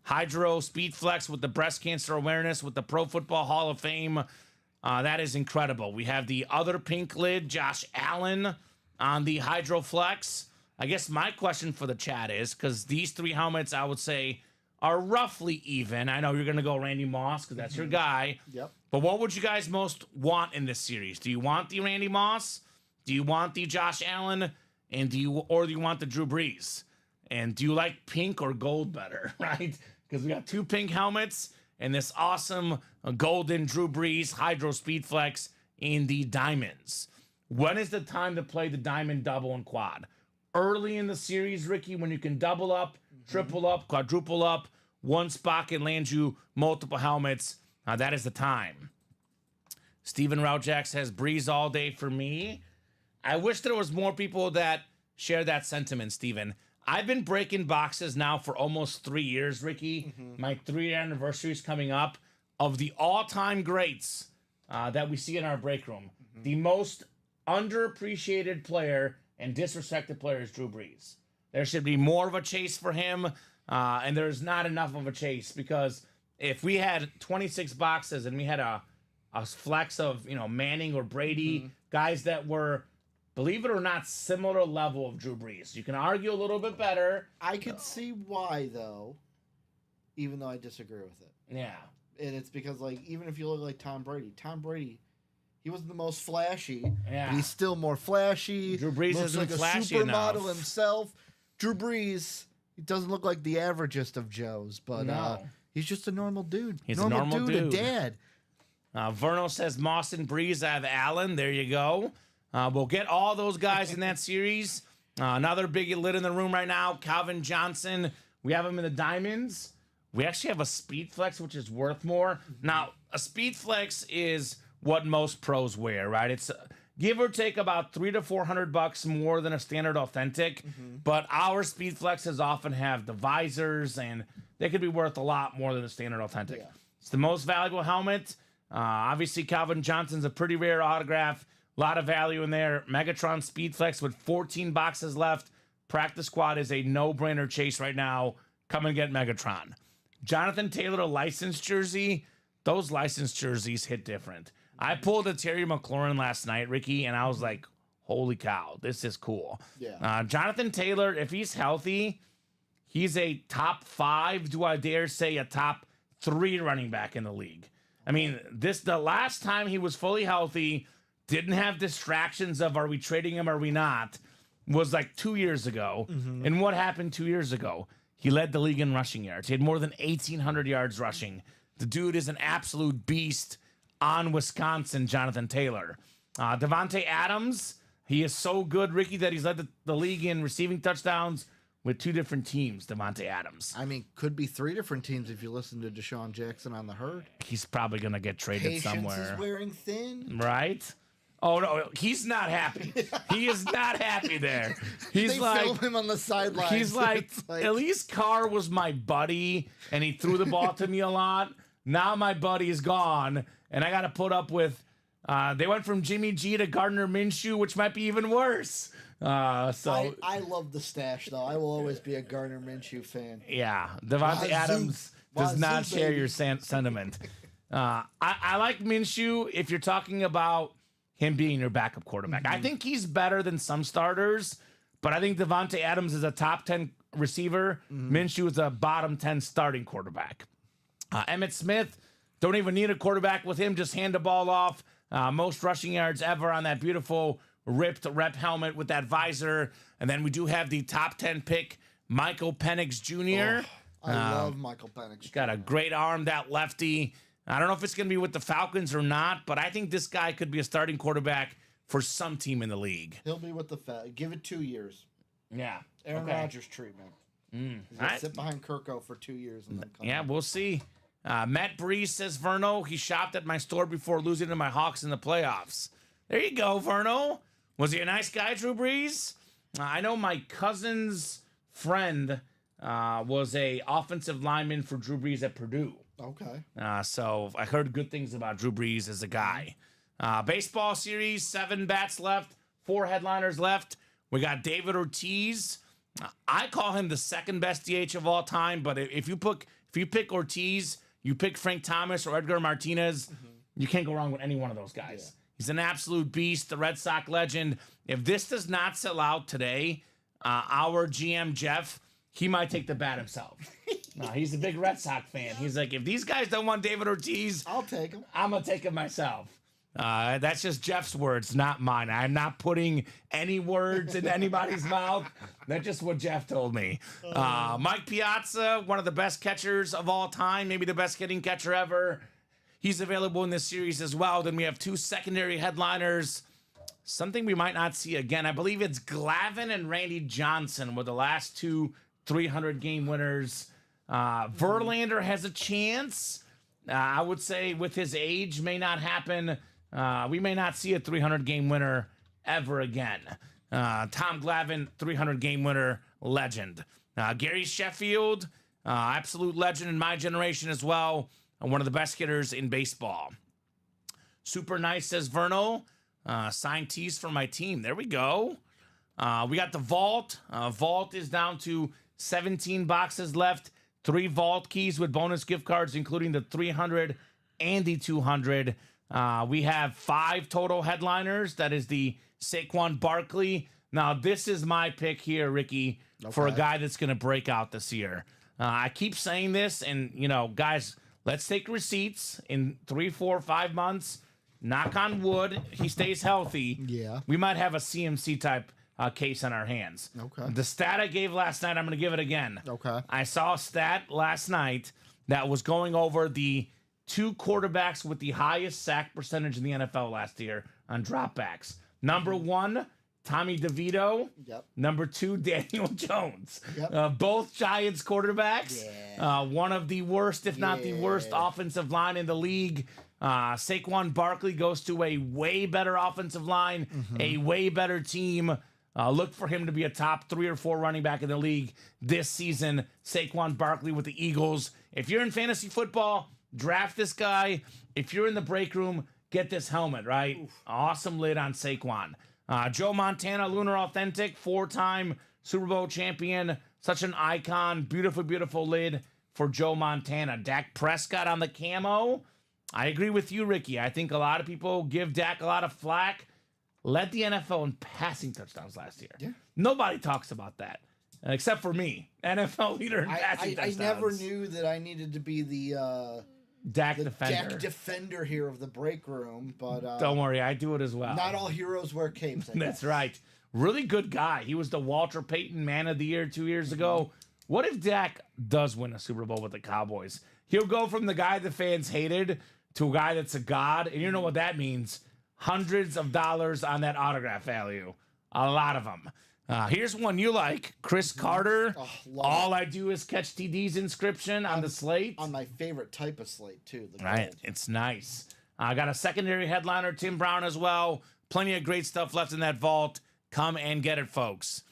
Hydro Speed Flex with the breast cancer awareness with the Pro Football Hall of Fame. That is incredible. We have the other pink lid, Josh Allen, on the Hydro Flex. I guess my question for the chat is, because these 3 helmets, I would say, are roughly even. I know you're going to go Randy Moss because that's your guy. Yep. But what would you guys most want in this series? Do you want the Randy Moss? Do you want the Josh Allen? And do you want the Drew Brees? And do you like pink or gold better, right? Because we got 2 pink helmets and this awesome golden Drew Brees Hydro Speed Flex in the diamonds. When is the time to play the diamond double and quad? Early in the series, Ricky, when you can double up, triple up, quadruple up, one spot can land you multiple helmets. That is the time. Steven Raujack says Breeze all day for me. I wish there was more people that share that sentiment, Steven. I've been breaking boxes now for almost 3 years, Ricky. My 3-year anniversary is coming up of the all-time greats that we see in our break room. The most underappreciated player and disrespected player is Drew Brees. There should be more of a chase for him, and there's not enough of a chase because if we had 26 boxes and we had a flex of Manning or Brady, guys that were believe it or not, similar level of Drew Brees. You can argue a little bit better. I could see why, though, even though I disagree with it. Yeah. And it's because, like, even if you look like Tom Brady, he wasn't the most flashy. Yeah. But he's still more flashy. Drew Brees looks isn't like flashy a enough. supermodel himself. Drew Brees, he doesn't look like the averagest of Joes, but No. he's just a normal dude. He's a normal dude. a dad. Verno says Moss and Breeze. I have Allen. There you go. We'll get all those guys in that series. Another big lid in the room right now, Calvin Johnson. We have him in the diamonds. We actually have a speed flex, which is worth more. Now, a speed flex is what most pros wear, right? It's give or take about $300 to $400 more than a standard authentic. But our speed flexes often have the visors, and they could be worth a lot more than a standard authentic. Yeah. It's the most valuable helmet. Obviously, Calvin Johnson's a pretty rare autograph. A lot of value in there. Megatron Speed Flex with 14 boxes left. Practice Squad is a no-brainer chase right now. Come and get Megatron. Jonathan Taylor, a licensed jersey. Those licensed jerseys hit different. I pulled a Terry McLaurin last night, Ricky, and I was like, holy cow, this is cool. Yeah. Jonathan Taylor, if he's healthy, he's a top 5, do I dare say a top 3 running back in the league. I mean, the last time he was fully healthy, didn't have distractions of are we trading him or are we not, was like 2 years ago. And what happened 2 years ago? He led the league in rushing yards. He had more than 1,800 yards rushing. The dude is an absolute beast on Wisconsin, Jonathan Taylor. Devontae Adams, he is so good, Ricky, that he's led the league in receiving touchdowns with 2 different teams, Devontae Adams. I mean, could be 3 different teams if you listen to Deshaun Jackson on the herd. He's probably going to get traded Patience somewhere. is wearing thin. Right? Oh, no, he's not happy. He is not happy there. He's They like, film him on the sidelines. he's like, It's like, at least Carr was my buddy, and he threw the ball to me a lot. Now my buddy is gone, and I got to put up with, they went from Jimmy G to Gardner Minshew, which might be even worse. I love the stash, though. I will always be a Gardner Minshew fan. Yeah, Devontae Wazoo. Adams does Wazoo, not share baby. your sentiment. I like Minshew if you're talking about him being your backup quarterback. I think he's better than some starters, but I think Devontae Adams is a top 10 receiver. Minshew is a bottom 10 starting quarterback. Emmitt Smith, don't even need a quarterback with him. Just hand the ball off. Most rushing yards ever on that beautiful ripped rep helmet with that visor. And then we do have the top 10 pick, Michael Penix Jr. I love Michael Penix. Got a great arm, that lefty. I don't know if it's going to be with the Falcons or not, but I think this guy could be a starting quarterback for some team in the league. He'll be with the Give it 2 years. Yeah. Aaron Okay. Rodgers treatment. He's going to Alright. sit behind Kirko for 2 years and then come Yeah, back. we'll see. Matt Breeze says, Verno, he shopped at my store before losing to my Hawks in the playoffs. There you go, Verno. Was he a nice guy, Drew Brees? I know my cousin's friend was a offensive lineman for Drew Brees at Purdue. Okay. So I heard good things about Drew Brees as a guy. Baseball series, 7 bats left, 4 headliners left. We got David Ortiz. I call him the second best DH of all time, but if you pick Ortiz, you pick Frank Thomas or Edgar Martinez, you can't go wrong with any one of those guys. Yeah. He's an absolute beast, the Red Sox legend. If this does not sell out today, our GM Jeff, he might take the bat himself. He's a big Red Sox fan. He's like, if these guys don't want David Ortiz, I'll take him. I'm going to take him myself. That's just Jeff's words, not mine. I'm not putting any words in anybody's mouth. That's just what Jeff told me. Mike Piazza, one of the best catchers of all time, maybe the best hitting catcher ever. He's available in this series as well. Then we have 2 secondary headliners. Something we might not see again. I believe it's Glavin and Randy Johnson were the last 2 300-game winners. Verlander has a chance. I would say with his age, may not happen. We may not see a 300-game winner ever again. Tom Glavine, 300-game winner, legend. Gary Sheffield, absolute legend in my generation as well. One of the best hitters in baseball. Super nice, says Verno. Signed tees for my team. There we go. We got the vault. Vault is down to 17 boxes left. 3 vault keys with bonus gift cards, including the 300 and the 200. We have 5 total headliners. That is the Saquon Barkley. Now, this is my pick here, Ricky, for a guy that's going to break out this year. I keep saying this, and, guys, let's take receipts in 3, 4, 5 months. Knock on wood, he stays healthy. Yeah. We might have a CMC type case on our hands. Okay. The stat I gave last night, I'm going to give it again. Okay. I saw a stat last night that was going over the 2 quarterbacks with the highest sack percentage in the NFL last year on dropbacks. Number 1, Tommy DeVito. Yep. Number 2, Daniel Jones. Yep. Both Giants quarterbacks. Yeah. One of the worst, if not the worst, offensive line in the league. Saquon Barkley goes to a way better offensive line, a way better team. Look for him to be a top 3 or 4 running back in the league this season. Saquon Barkley with the Eagles. If you're in fantasy football, draft this guy. If you're in the break room, get this helmet, right? Oof. Awesome lid on Saquon. Joe Montana, Lunar Authentic, 4-time Super Bowl champion. Such an icon. Beautiful, beautiful lid for Joe Montana. Dak Prescott on the camo. I agree with you, Ricky. I think a lot of people give Dak a lot of flack. Led the NFL in passing touchdowns last year. Yeah. Nobody talks about that, except for me, NFL leader in passing touchdowns. I never knew that I needed to be the Dak defender. Dak defender here of the break room, but don't worry, I do it as well. Not all heroes wear capes. That's right. Really good guy. He was the Walter Payton Man of the Year 2 years ago. What if Dak does win a Super Bowl with the Cowboys? He'll go from the guy the fans hated to a guy that's a god, and you know what that means. Hundreds of dollars on that autograph value. A lot of them. Here's one you like. Chris Carter. Oh, All I do is catch TD's inscription on the slate. On my favorite type of slate, too. The Right. gold. It's nice. I got a secondary headliner, Tim Brown, as well. Plenty of great stuff left in that vault. Come and get it, folks.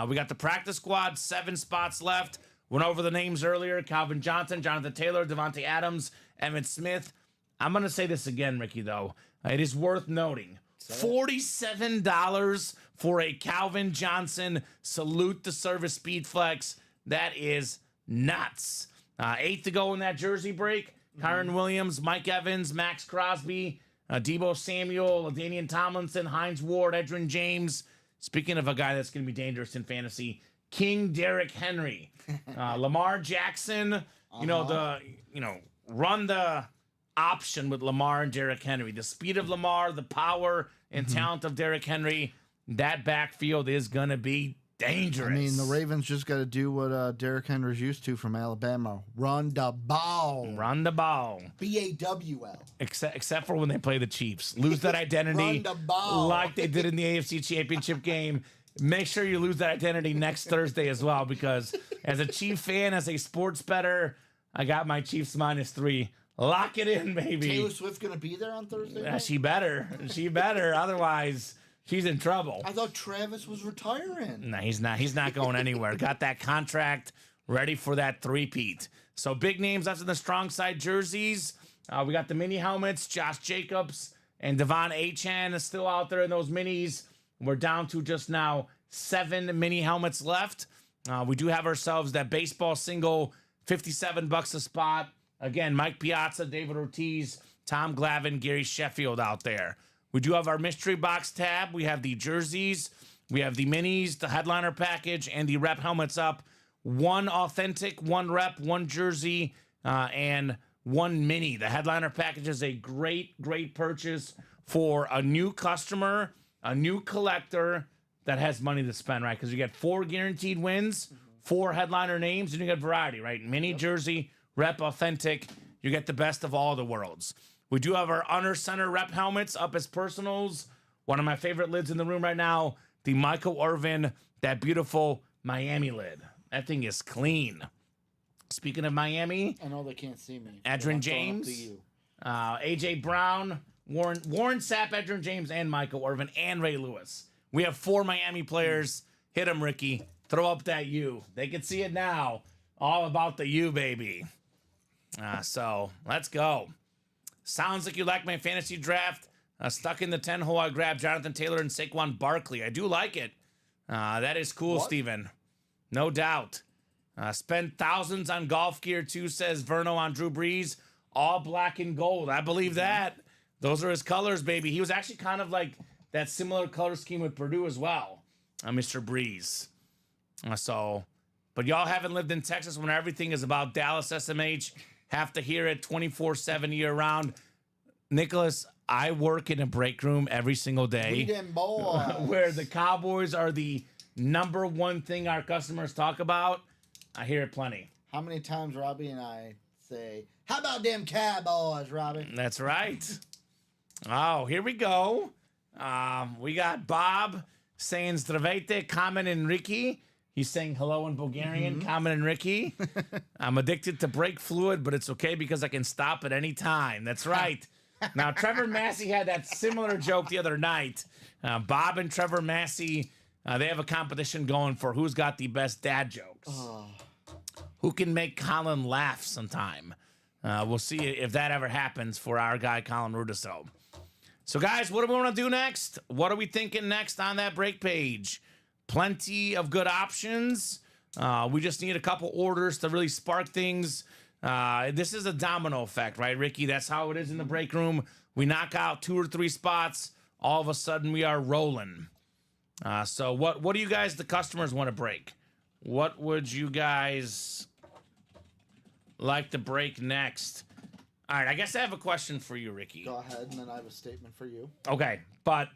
We got the practice squad, 7 spots left. Went over the names earlier. Calvin Johnson, Jonathan Taylor, Devontae Adams, Emmitt Smith. I'm going to say this again, Ricky, though. It is worth noting. $47 for a Calvin Johnson Salute the Service Speed Flex. That is nuts. 8 to go in that jersey break. Kyron Williams, Mike Evans, Max Crosby, Debo Samuel, Danian Tomlinson, Hines Ward, Edgerrin James. Speaking of a guy that's going to be dangerous in fantasy, King Derrick Henry, Lamar Jackson. Run the option with Lamar and Derrick Henry. The speed of Lamar, the power and talent of Derrick Henry. That backfield is going to be dangerous. I mean, the Ravens just got to do what Derrick Henry's used to from Alabama. Run the ball. Run the ball. B-A-W-L. Except for when they play the Chiefs. Lose that identity. Run the ball. Like they did in the AFC Championship game. Make sure you lose that identity next Thursday as well, because as a Chief fan, as a sports bettor, I got my Chiefs -3. Lock it in, baby. Taylor Swift going to be there on Thursday night? She better. She better. Otherwise, she's in trouble. I thought Travis was retiring. No, he's not. He's not going anywhere. Got that contract ready for that three-peat. So big names left in the strong side jerseys. We got the mini helmets. Josh Jacobs and Devon Achane is still out there in those minis. We're down to just now 7 mini helmets left. We do have ourselves that baseball single, $57 a spot. Again, Mike Piazza, David Ortiz, Tom Glavine, Gary Sheffield out there. We do have our mystery box tab. We have the jerseys. We have the minis, the headliner package, and the rep helmets up. 1 authentic, 1 rep, 1 jersey, and 1 mini. The headliner package is a great, great purchase for a new customer, a new collector that has money to spend, right? Because you get 4 guaranteed wins, 4 headliner names, and you get variety, right? Mini, jersey, rep, authentic. You get the best of all the worlds. We do have our Honor Center rep helmets up as personals. One of my favorite lids in the room right now, the Michael Irvin, that beautiful Miami lid. That thing is clean. Speaking of Miami, I know they can't see me. Edgerrin James, A.J. Brown, Warren Sapp, Edgerrin James, and Michael Irvin, and Ray Lewis. We have 4 Miami players. Hit them, Ricky. Throw up that U. They can see it now. All about the U, baby. So let's go. Sounds like you like my fantasy draft. Stuck in the 10 hole, I grabbed Jonathan Taylor and Saquon Barkley. I do like it. That is cool, Steven. No doubt. Spend thousands on golf gear too, says Verno on Drew Brees. All black and gold. I believe that. Those are his colors, baby. He was actually kind of like that similar color scheme with Purdue as well, Mr. Breeze. But y'all haven't lived in Texas when everything is about Dallas SMH. Have to hear it 24/7 year round. Nicholas, I work in a break room every single day. We them boys. Where the Cowboys are the number one thing our customers talk about. I hear it plenty. How many times Robbie and I say, how about them Cowboys, Robbie? That's right. Oh, here we go. We got Bob saying Zdravete, Kamen and Ricky. He's saying hello in Bulgarian, Kamen and Ricky. I'm addicted to brake fluid, but it's okay because I can stop at any time. That's right. Now, Trevor Massey had that similar joke the other night. Bob and Trevor Massey, they have a competition going for who's got the best dad jokes. Who can make Colin laugh sometime. We'll see if that ever happens for our guy, Colin Rudiso. So, guys, what do we want to do next? What are we thinking next on that break page? Plenty of good options. We just need a couple orders to really spark things. This is a domino effect, right, Ricky? That's how it is in the break room. We knock out 2 or 3 spots. All of a sudden, we are rolling. So what do you guys, the customers, want to break? What would you guys like to break next? All right, I guess I have a question for you, Ricky. Go ahead, and then I have a statement for you. Okay, but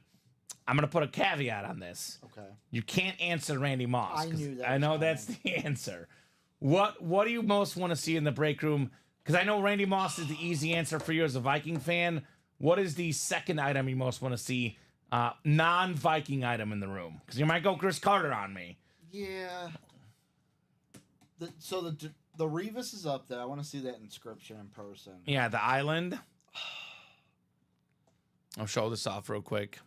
I'm going to put a caveat on this. Okay. You can't answer Randy Moss. I knew that I was know coming. that's the answer. What do you most want to see in the break room? Because I know Randy Moss is the easy answer for you as a Viking fan. What is the second item you most want to see, non-Viking item in the room? Because you might go Chris Carter on me. Yeah. So the Revis is up there. I want to see that inscription in person. Yeah, the island. I'll show this off real quick.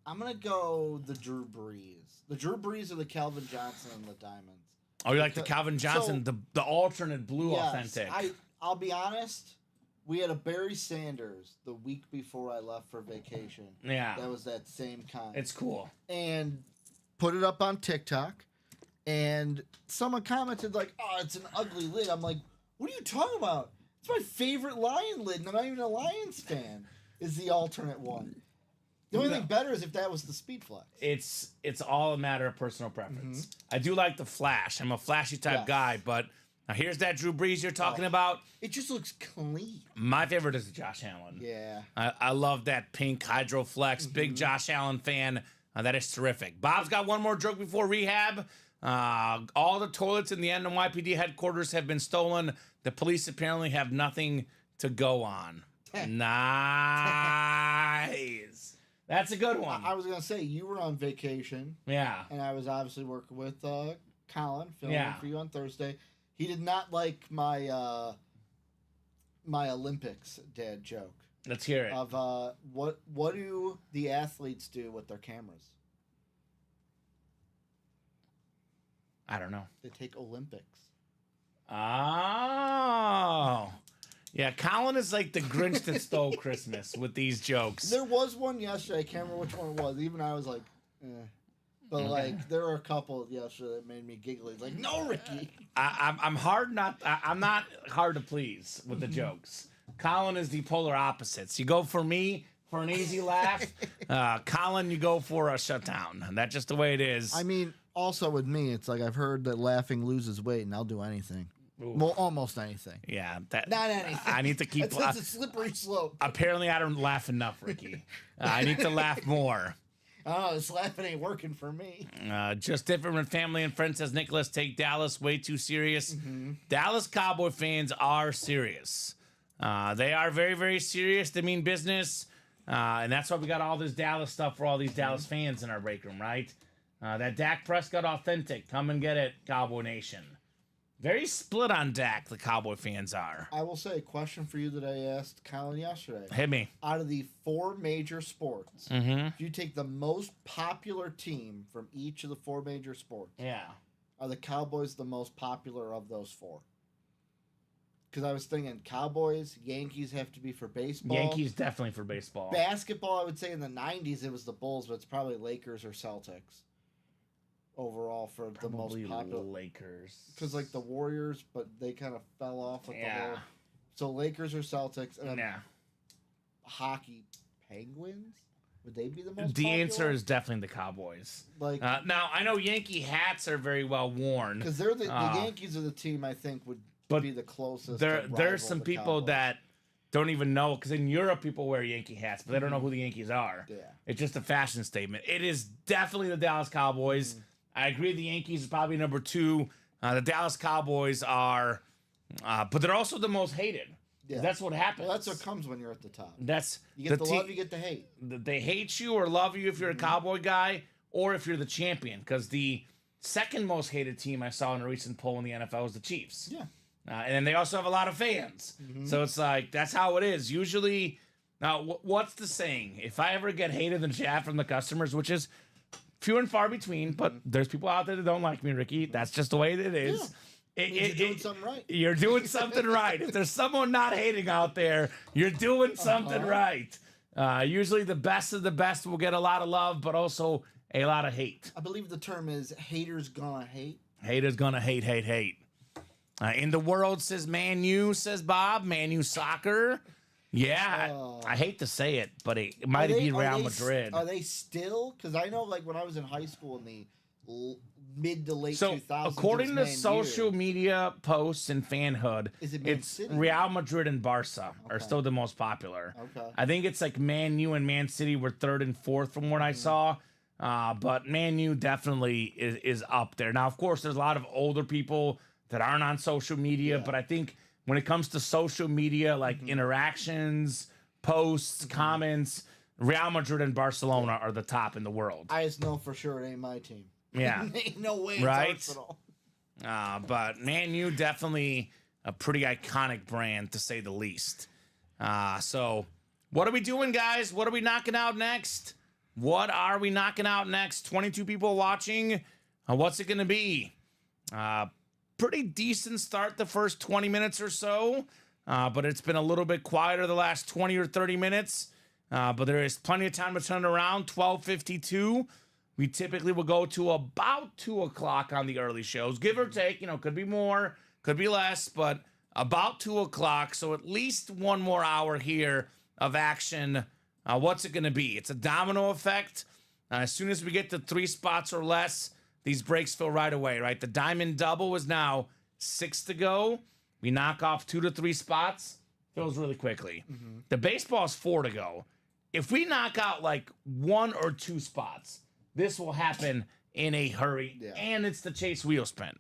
I'm going to go the Drew Brees. The Drew Brees or the Calvin Johnson and the Diamonds. Oh, you like the Calvin Johnson, the alternate blue authentic. I'll be honest. We had a Barry Sanders the week before I left for vacation. Yeah. That was that same kind. It's cool. And put it up on TikTok. And someone commented like, oh, it's an ugly lid. I'm like, what are you talking about? It's my favorite Lion lid, and I'm not even a Lions fan, is the alternate one. The only thing better is if that was the Speed Flex. It's all a matter of personal preference. I do like the flash. I'm a flashy type guy, but now here's that Drew Brees you're talking about. It just looks clean. My favorite is Josh Allen. Yeah. I love that pink Hydro Flex. Big Josh Allen fan. That is terrific. Bob's got one more joke before rehab. All the toilets in the NYPD headquarters have been stolen. The police apparently have nothing to go on. Nice. That's a good one. I was going to say, you were on vacation. Yeah. And I was obviously working with Colin, filming for you on Thursday. He did not like my my Olympics dad joke. Let's hear it. Of what do the athletes do with their cameras? I don't know. They take Olympics. Oh. Yeah, Colin is like the Grinch that stole Christmas with these jokes. There was one yesterday. I can't remember which one it was. Even I was like, eh. But like, there were a couple yesterday that made me giggly. Like, no, Ricky. I'm not hard to please with the jokes. Colin is the polar opposites. You go for me for an easy laugh. Colin, you go for a shutdown. And that's just the way it is. I mean, also with me, it's like I've heard that laughing loses weight, and I'll do anything. Ooh. Well, almost anything. Yeah, Not anything. I need to keep. That's a slippery slope. Apparently, I don't laugh enough, Ricky. I need to laugh more. Oh, this laughing ain't working for me. Just different when family and friends, says Nicholas, take Dallas way too serious. Dallas Cowboy fans are serious. They are very, very serious. They mean business. And that's why we got all this Dallas stuff for all these Dallas fans in our break room, right? That Dak Prescott authentic. Come and get it, Cowboy Nation. Very split on Dak, the Cowboy fans are. I will say, a question for you that I asked Colin yesterday. Hit me. Out of the 4 major sports, if you take the most popular team from each of the 4 major sports, are the Cowboys the most popular of those 4? Because I was thinking Cowboys, Yankees have to be for baseball. Yankees definitely for baseball. Basketball, I would say in the 90s it was the Bulls, but it's probably Lakers or Celtics. Overall for Probably the most popular. Lakers. Because like the Warriors, but they kind of fell off with the whole. So Lakers or Celtics. And hockey Penguins? Would they be the most The answer popular? is definitely the Cowboys. Like, Now, I know Yankee hats are very well worn. because they're the Yankees are the team I think would but be the closest. There's some people that don't even know, because in Europe people wear Yankee hats, but they don't know who the Yankees are. Yeah. It's just a fashion statement. It is definitely the Dallas Cowboys. I agree the Yankees is probably number 2. The Dallas Cowboys are, but they're also the most hated. Yeah. That's what happens. Well, that's what comes when you're at the top. That's You get the love, you get the hate. They hate you or love you if you're a Cowboy guy, or if you're the champion. Because the second most hated team I saw in a recent poll in the NFL was the Chiefs. Yeah. And then they also have a lot of fans. So it's like, that's how it is. Usually, now, what's the saying? If I ever get hated and chaff from the customers, which is few and far between, but there's people out there that don't like me, Ricky. That's just the way it is. Yeah. You're doing something right. You're doing something right. If there's someone not hating out there, you're doing something right. Usually the best of the best will get a lot of love, but also a lot of hate. I believe the term is haters gonna hate. Haters gonna hate. In the world, says Man U, says Bob. Man U soccer. Yeah, I hate to say it, but it might be Real Madrid. Are they still? Because I know, like, when I was in high school in the mid to late 2000s. According to Man social U. media posts and fanhood, Is it Man it's City? Real Madrid and Barca are still the most popular. Okay. I think it's like Man U and Man City were 3rd and 4th from what I saw. But Man U definitely is up there. Now, of course, there's a lot of older people that aren't on social media, but I think when it comes to social media, like interactions, posts, comments, Real Madrid and Barcelona are the top in the world. I just know for sure it ain't my team. Yeah. Ain't no way it's Right? Arsenal. But Man U definitely a pretty iconic brand, to say the least. So what are we doing, guys? What are we knocking out next? 22 people watching. What's it going to be? Pretty decent start the first 20 minutes or so, but it's been a little bit quieter the last 20 or 30 minutes. But there is plenty of time to turn it around. 12:52. We typically will go to about 2 o'clock on the early shows, give or take. Could be more, could be less, but about 2 o'clock. So at least one more hour here of action. What's it going to be? It's a domino effect. As soon as we get to 3 spots or less, these breaks fill right away, right? The diamond double is now 6 to go. We knock off 2 to 3 spots, fills really quickly. The baseball is 4 to go. If we knock out like 1 or 2 spots, this will happen in a hurry, and it's the chase wheel spin.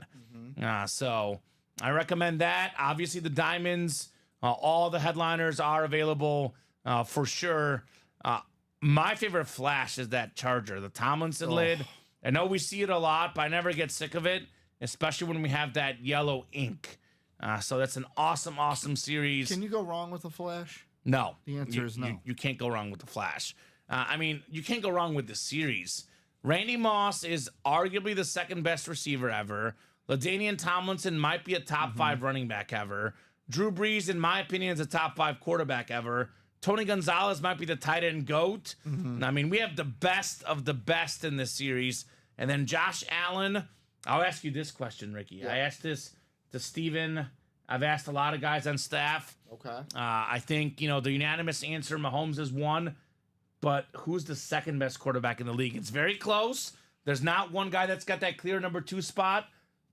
So I recommend that. Obviously, the diamonds, all the headliners are available for sure. My favorite flash is that Charger, the Tomlinson lid. I know we see it a lot, but I never get sick of it, especially when we have that yellow ink. So that's an awesome, awesome series. Can you go wrong with a flash? No. The answer is no. You can't go wrong with the Flash. You can't go wrong with the series. Randy Moss is arguably the second best receiver ever. LaDainian Tomlinson might be a top 5 running back ever. Drew Brees, in my opinion, is a top 5 quarterback ever. Tony Gonzalez might be the tight end GOAT. We have the best of the best in this series. And then Josh Allen. I'll ask you this question, Ricky. Yeah. I asked this to Steven. I've asked a lot of guys on staff. Okay. I think, the unanimous answer, Mahomes is 1. But who's the second best quarterback in the league? It's very close. There's not one guy that's got that clear number 2 spot.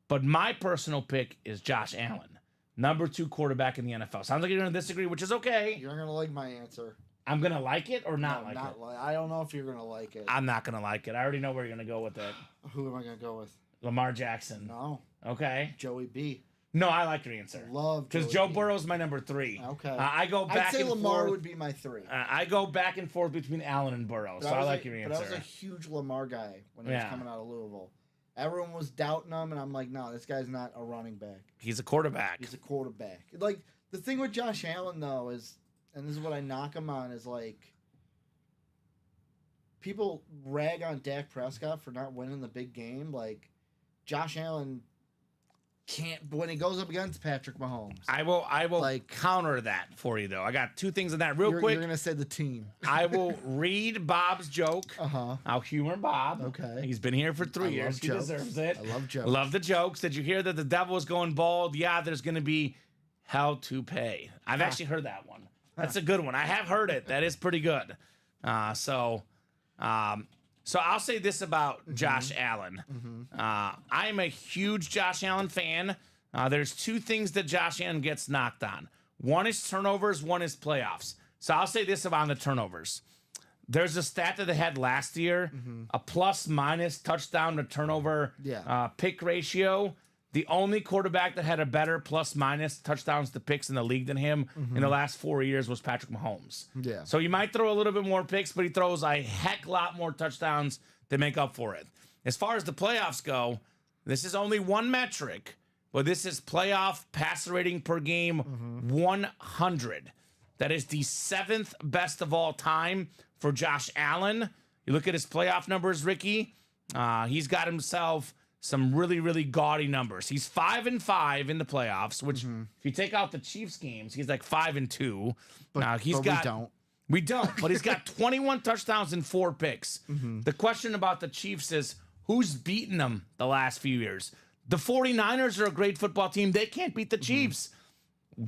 But my personal pick is Josh Allen, number 2 quarterback in the NFL. Sounds like you're going to disagree, which is okay. You're going to like my answer. I'm going to like it or not No, like it? I don't know if you're going to like it. I'm not going to like it. I already know where you're going to go with it. Who am I going to go with? Lamar Jackson. No. Okay. Joey B. No, I like your answer. Love Because Joey Joe B. Burrow's my number 3. Okay. I go back I'd say and Lamar forth. would be my 3. I go back and forth between Allen and Burrow, so I like your answer. But I was a huge Lamar guy when he was coming out of Louisville. Everyone was doubting him, and I'm like, no, this guy's not a running back. He's a quarterback. He's a quarterback. Like, the thing with Josh Allen, though, is, and this is what I knock him on, is like, people rag on Dak Prescott for not winning the big game. Like, Josh Allen can't, when he goes up against Patrick Mahomes. I will counter that for you, though. I got 2 things on that real quick. You're going to say the team. I will read Bob's joke. I'll humor Bob. Okay. He's been here for 3 I years. love He jokes. deserves it. I love jokes. Love the jokes. Did you hear that the devil is going bald? Yeah, there's going to be hell to pay. I've actually heard that one. That's a good one. I have heard it. That is pretty good. So I'll say this about Josh Allen. I'm a huge Josh Allen fan. There's two things that Josh Allen gets knocked on. One is turnovers, one is playoffs. So I'll say this about the turnovers. There's a stat that they had last year, a plus-minus touchdown to turnover pick ratio. The only quarterback that had a better plus-minus touchdowns to picks in the league than him in the last 4 years was Patrick Mahomes. Yeah. So you might throw a little bit more picks, but he throws a heck lot more touchdowns to make up for it. As far as the playoffs go, this is only one metric, but this is playoff passer rating per game 100. That is the 7th best of all time for Josh Allen. You look at his playoff numbers, Ricky. He's got himself some really, really gaudy numbers. He's 5-5 in the playoffs, which if you take out the Chiefs games, he's like 5-2. But we don't. But he's got 21 touchdowns and 4 picks. The question about the Chiefs is who's beaten them the last few years? The 49ers are a great football team. They can't beat the Chiefs.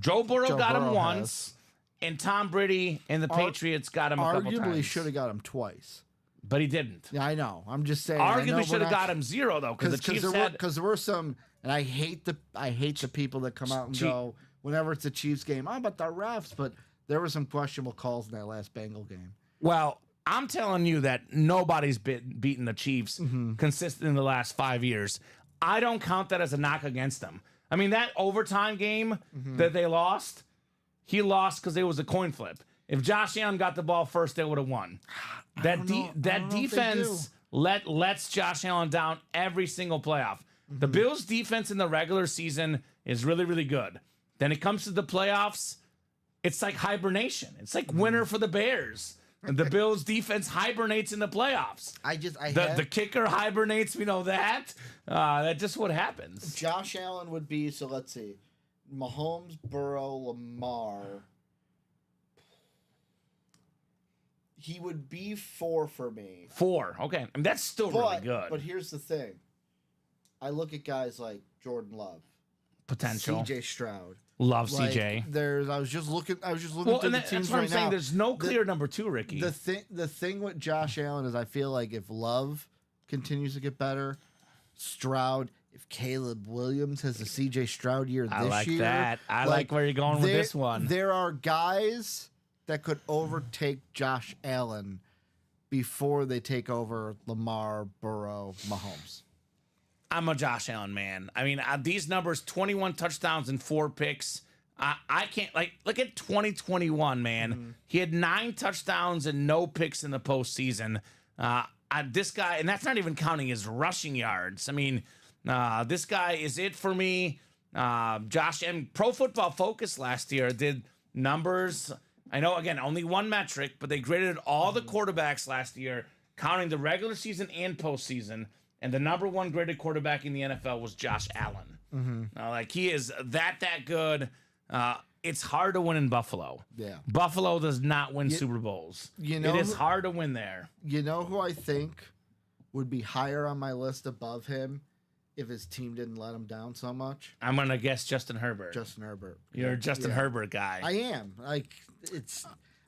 Joe Burrow got him once, and Tom Brady and the Patriots got him a couple times. Arguably should have got him twice. But he didn't. Yeah, I know. I'm just saying. Arguably should have got him 0 though, because the Chiefs because there were some, and I hate the people that come out and go whenever it's a Chiefs game. But the refs. But there were some questionable calls in that last Bengal game. Well, I'm telling you that nobody's beaten the Chiefs consistent in the last 5 years. I don't count that as a knock against them. I mean, that overtime game that they lost, he lost because it was a coin flip. If Josh Allen got the ball first, they would have won. That defense lets Josh Allen down every single playoff. The Bills' defense in the regular season is really, really good. Then it comes to the playoffs, it's like hibernation. It's like winter for the Bears. The Bills' defense hibernates in the playoffs. The kicker hibernates. We know that. That's just what happens. Josh Allen would be, so let's see, Mahomes, Burrow, Lamar. He would be 4 for me. 4, okay. I mean, that's still really good. But here's the thing. I look at guys like Jordan Love. Potential. CJ Stroud. Love CJ. I was just looking through the teams that's what right I'm saying. now. There's no clear number 2, Ricky. The thing with Josh Allen is I feel like if Love continues to get better, Stroud, if Caleb Williams has a CJ Stroud year this year. I like that. I like where you're going with this one. There are guys that could overtake Josh Allen before they take over Lamar, Burrow, Mahomes. I'm a Josh Allen man. I mean, these numbers, 21 touchdowns and 4 picks. I can't, look at 2021, man. He had 9 touchdowns and no picks in the postseason. This guy, and that's not even counting his rushing yards. I mean, this guy is it for me. Josh, and Pro Football Focus last year did numbers. I know, again, only one metric, but they graded all the quarterbacks last year, counting the regular season and postseason. And the number 1 graded quarterback in the NFL was Josh Allen. He is that good. It's hard to win in Buffalo. Yeah. Buffalo does not win Super Bowls. It is hard to win there. You know who I think would be higher on my list above him if his team didn't let him down so much? I'm going to guess Justin Herbert. Justin Herbert. You're a Justin Herbert guy. I am.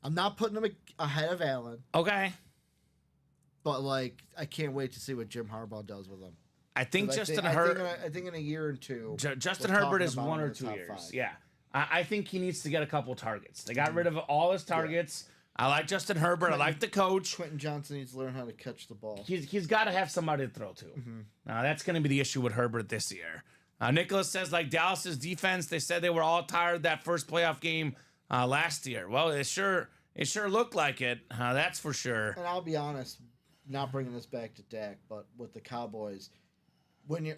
I'm not putting him ahead of Allen. Okay. But, I can't wait to see what Jim Harbaugh does with him. I think Justin Herbert... I think in a year or two... Justin Herbert is 1 or 2 years. 5. Yeah. I think he needs to get a couple targets. They got rid of all his targets. I like Justin Herbert. I like the coach. Quentin Johnson needs to learn how to catch the ball. He's got to have somebody to throw to. That's going to be the issue with Herbert this year. Nicholas says, Dallas's defense, they said they were all tired that first playoff game last year. Well, it sure looked like it. That's for sure. And I'll be honest, not bringing this back to Dak, but with the Cowboys,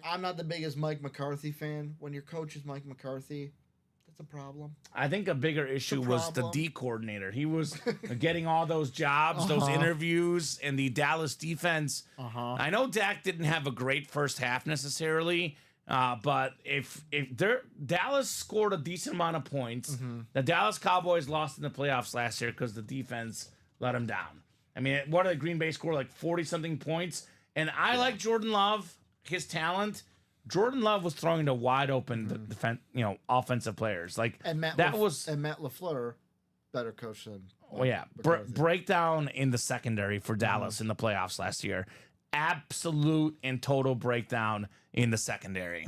I'm not the biggest Mike McCarthy fan. When your coach is Mike McCarthy, that's a problem. I think a bigger issue was the D coordinator. He was getting all those jobs, those interviews, and the Dallas defense. I know Dak didn't have a great first half necessarily, but if Dallas scored a decent amount of points, the Dallas Cowboys lost in the playoffs last year because the defense let them down. I mean, what did Green Bay score? 40-something points. And I like Jordan Love, his talent. Jordan Love was throwing to wide open offensive players. And Matt LaFleur better coach than. Well, yeah, breakdown in the secondary for Dallas in the playoffs last year. Absolute and total breakdown in the secondary.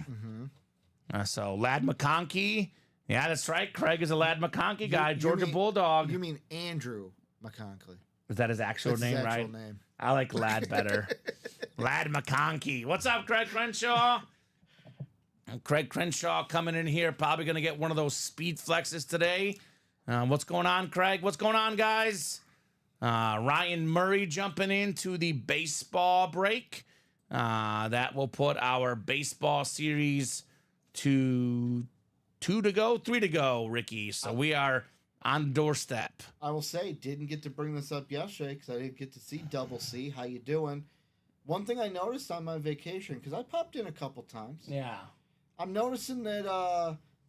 So Lad McConkey, yeah, that's right. Craig is a Lad McConkey guy, Georgia Bulldog. You mean Andrew McConkey? Is that his actual That's name, his actual right? name. I like Lad better. Lad McConkey. What's up, Craig Crenshaw? Craig Crenshaw coming in here, probably going to get one of those speed flexes today. What's going on, Craig? What's going on, guys? Ryan Murray jumping into the baseball break. That will put our baseball series to 3 to go, Ricky. So we are on the doorstep. I will say, didn't get to bring this up yesterday because I didn't get to see Double C. How you doing? One thing I noticed on my vacation, because I popped in a couple times. Yeah. I'm noticing that,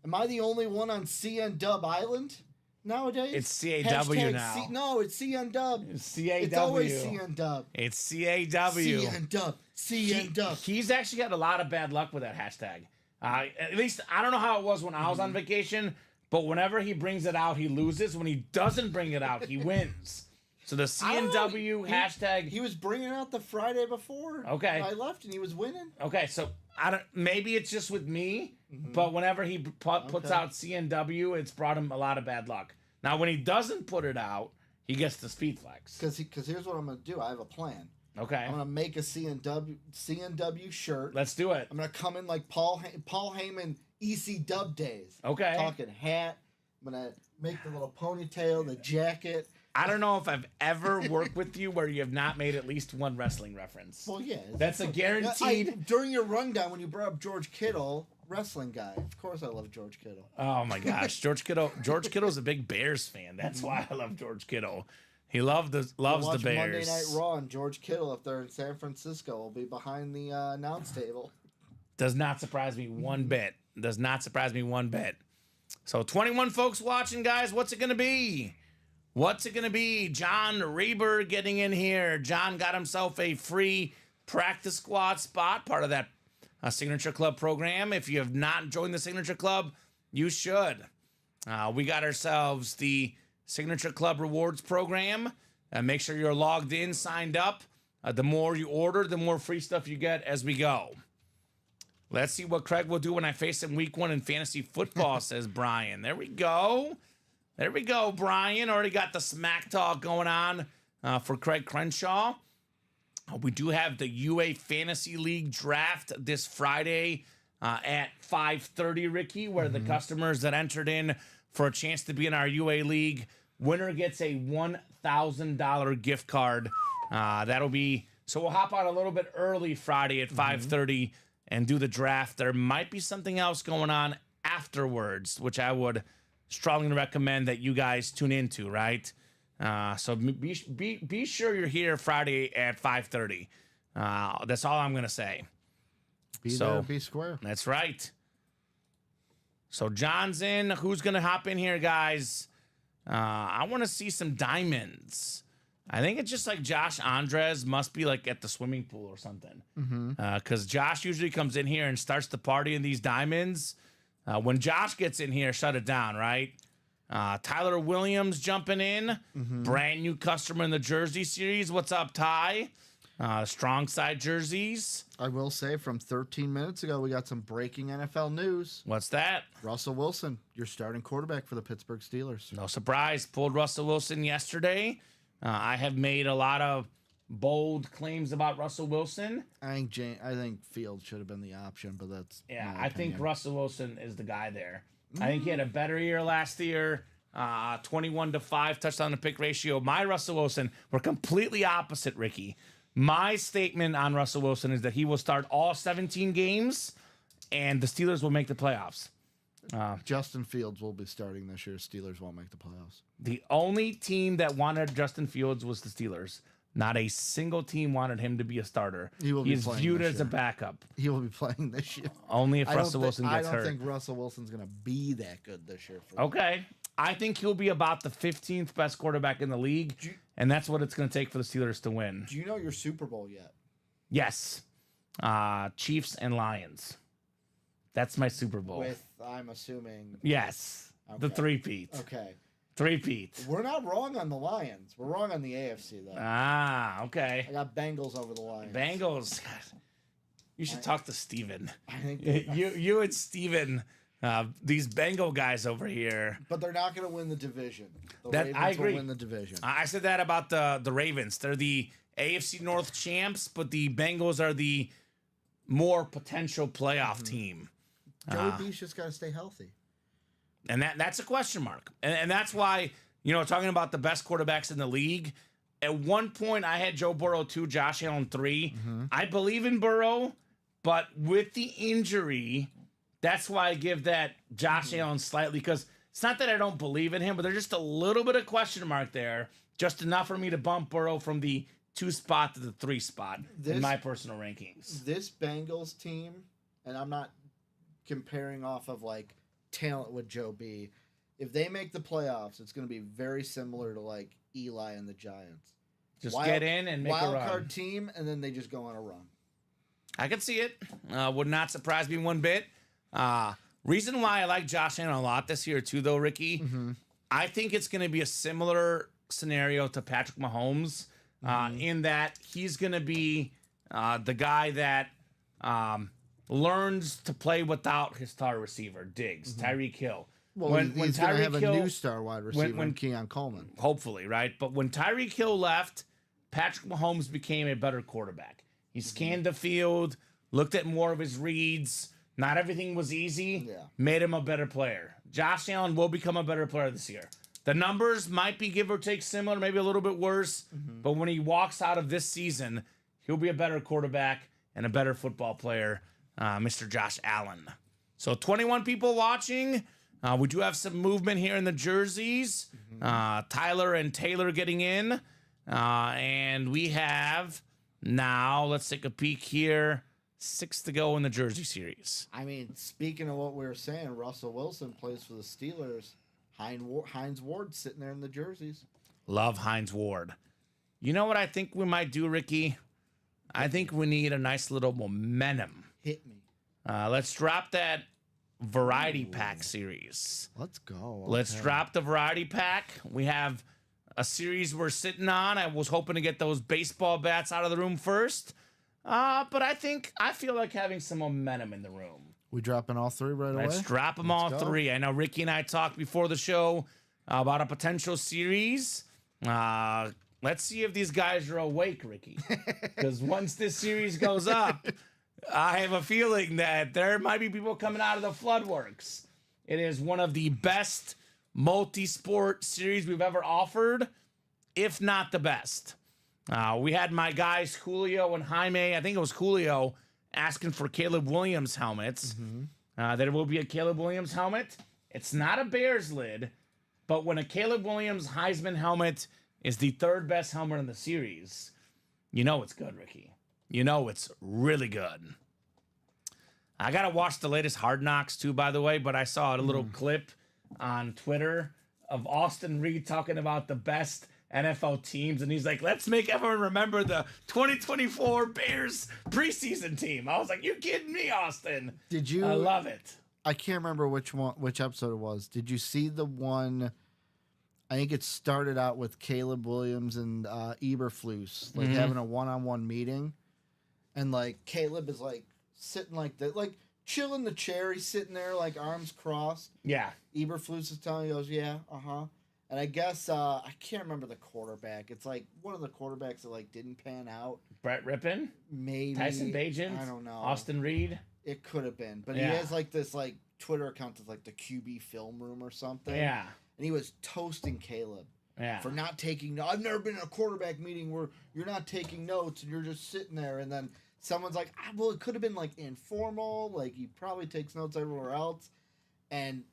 am I the only one on CN Dub Island nowadays? It's CAW Hashtag now. No, it's CN Dub. It's CAW. It's always CN Dub. It's CAW. CN Dub. CN Dub. He's actually got a lot of bad luck with that hashtag. At least, I don't know how it was when I was on vacation, but whenever he brings it out, he loses. When he doesn't bring it out, he wins. So the CNW hashtag. He was bringing out the Friday before. Okay. I left and he was winning. Okay, so I don't. Maybe it's just with me, but whenever he puts out CNW, it's brought him a lot of bad luck. Now, when he doesn't put it out, he gets the speed flex. Because here's what I'm going to do. I have a plan. Okay. I'm going to make a CNW shirt. Let's do it. I'm going to come in like Paul Heyman EC Dub days. Okay. Talking hat. I'm going to make the little ponytail, the jacket. I don't know if I've ever worked with you where you have not made at least one wrestling reference. Well, yeah. That's a guaranteed. During your rundown, when you brought up George Kittle, wrestling guy. Of course I love George Kittle. Oh, my gosh. George Kittle's a big Bears fan. That's why I love George Kittle. He loves the Bears. Monday Night Raw and George Kittle, if they're in San Francisco, will be behind the announce table. Does not surprise me one bit. Does not surprise me one bit. So 21 folks watching, guys. What's it going to be? What's it going to be? John Reber getting in here. John got himself a free practice squad spot, part of that Signature Club program. If you have not joined the Signature Club, you should. We got ourselves the Signature Club Rewards program. Make sure you're logged in, signed up. The more you order, the more free stuff you get as we go. Let's see what Craig will do when I face him week 1 in fantasy football, says Brian. There we go. There we go, Brian. Already got the smack talk going on for Craig Crenshaw. We do have the UA Fantasy League draft this Friday at 5:30, Ricky, where the customers that entered in for a chance to be in our UA League, winner gets a $1,000 gift card. That'll be, so we'll hop on a little bit early Friday at 5:30 and do the draft. There might be something else going on afterwards, which I would strongly recommend that you guys tune into, right? So be sure you're here Friday at 5:30. That's all I'm gonna say. Be there, be square. That's right. So John's in. Who's gonna hop in here, guys? I want to see some diamonds. I think it's just like Josh Andres must be like at the swimming pool or something. Because Josh usually comes in here and starts the party in these diamonds. When Josh gets in here, shut it down, right? Tyler Williams jumping in. Brand new customer in the Jersey series. What's up, Ty? Strong side jerseys. I will say from 13 minutes ago, we got some breaking NFL news. What's that? Russell Wilson, your starting quarterback for the Pittsburgh Steelers. No surprise. Pulled Russell Wilson yesterday. I have made a lot of bold claims about Russell Wilson. I think Fields should have been the option, but that's I think Russell Wilson is the guy there. I think he had a better year last year. 21-5 touchdown to pick ratio. My Russell Wilson, we're completely opposite, Ricky. My statement on Russell Wilson is that he will start all 17 games, and the Steelers will make the playoffs. Justin Fields will be starting this year. Steelers won't make the playoffs. The only team that wanted Justin Fields was the Steelers. Not a single team wanted him to be a starter. He's viewed as a backup. He will be playing this year. Only if Russell Wilson gets hurt. I don't think Russell Wilson's going to be that good this year. Okay. I think he'll be about the 15th best quarterback in the league, and that's what it's going to take for the Steelers to win. Do you know your Super Bowl yet? Yes. Chiefs and Lions. That's my Super Bowl. With, I'm assuming... Yes. Okay. The three-peat. Okay. Three-peat. We're not wrong on the Lions. We're wrong on the AFC, though. Ah, okay. I got Bengals over the Lions. Bengals. God, you should talk to Steven. I think You and Steven, these Bengal guys over here. but they're not going to win the division. The That- Ravens I agree. will win the division. I said that about the Ravens. They're the AFC North champs, but the Bengals are the more potential playoff team. Joey B's just got to stay healthy. And that's a question mark. And that's why, talking about the best quarterbacks in the league, at one point I had Joe Burrow 2, Josh Allen 3. I believe in Burrow, but with the injury, that's why I give that Josh Allen slightly, because it's not that I don't believe in him, but there's just a little bit of question mark there, just enough for me to bump Burrow from the 2 spot to the 3 spot in my personal rankings. This Bengals team, and I'm not comparing off of like talent with Joe B. If they make the playoffs, it's going to be very similar to like Eli and the Giants. Just get in and make a wild run. card team, and then they just go on a run. I can see it. Would not surprise me one bit. Reason why I like Josh Allen a lot this year too, though, Ricky, I think it's going to be a similar scenario to Patrick Mahomes in that he's going to be the guy that learns to play without his star receiver, Diggs, Tyreek Hill. Well, he's going to have a new star wide receiver, when Keon Coleman. Hopefully, right? But when Tyreek Hill left, Patrick Mahomes became a better quarterback. He scanned the field, looked at more of his reads. Not everything was easy. Made him a better player. Josh Allen will become a better player this year. The numbers might be give or take similar, maybe a little bit worse. But when he walks out of this season, he'll be a better quarterback and a better football player, Mr. Josh Allen. So 21 people watching. We do have some movement here in the jerseys. Tyler and Taylor getting in. And we have now, let's take a peek here. 6 to go in the jersey series. I mean, speaking of what we were saying, Russell Wilson plays for the Steelers. Hines Ward sitting there in the jerseys. Love Hines Ward. You know what I think we might do, Ricky? I think we need a nice little momentum. Hit me. Let's drop that variety pack series. Let's go. Let's drop the variety pack. We have a series we're sitting on. I was hoping to get those baseball bats out of the room first. But I feel like having some momentum in the room. We dropping all 3 right away? Let's drop them all 3. I know Ricky and I talked before the show about a potential series. Let's see if these guys are awake, Ricky. Because once this series goes up, I have a feeling that there might be people coming out of the floodworks. It is one of the best multi-sport series we've ever offered, if not the best. We had my guys Julio and Jaime, I think it was Julio, asking for Caleb Williams helmets. There will be a Caleb Williams helmet. It's not a Bears lid, but when a Caleb Williams Heisman helmet is the 3rd best helmet in the series, you know it's good, Ricky. You know it's really good. I got to watch the latest Hard Knocks too, by the way, but I saw a little clip on Twitter of Austin Reed talking about the best NFL teams, and he's like, let's make everyone remember the 2024 Bears preseason team. I was like, you kidding me, Austin? Did you? I love it. I can't remember which episode it was. Did you see the one? I think it started out with Caleb Williams and Eberflus like having a one-on-one meeting, and like Caleb is like sitting like that, like chill in the chair. He's sitting there like arms crossed. Yeah. Eberflus is telling, he goes, yeah, And I guess I can't remember the quarterback. It's like one of the quarterbacks that like didn't pan out. Brett Rippon? Maybe Tyson Bagent? I don't know. Austin Reed? It could have been, but he has like this like Twitter account that's like the QB film room or something. Yeah. And he was toasting Caleb for not taking. I've never been in a quarterback meeting where you're not taking notes and you're just sitting there, and then someone's like, well, it could have been like informal. Like he probably takes notes everywhere else, and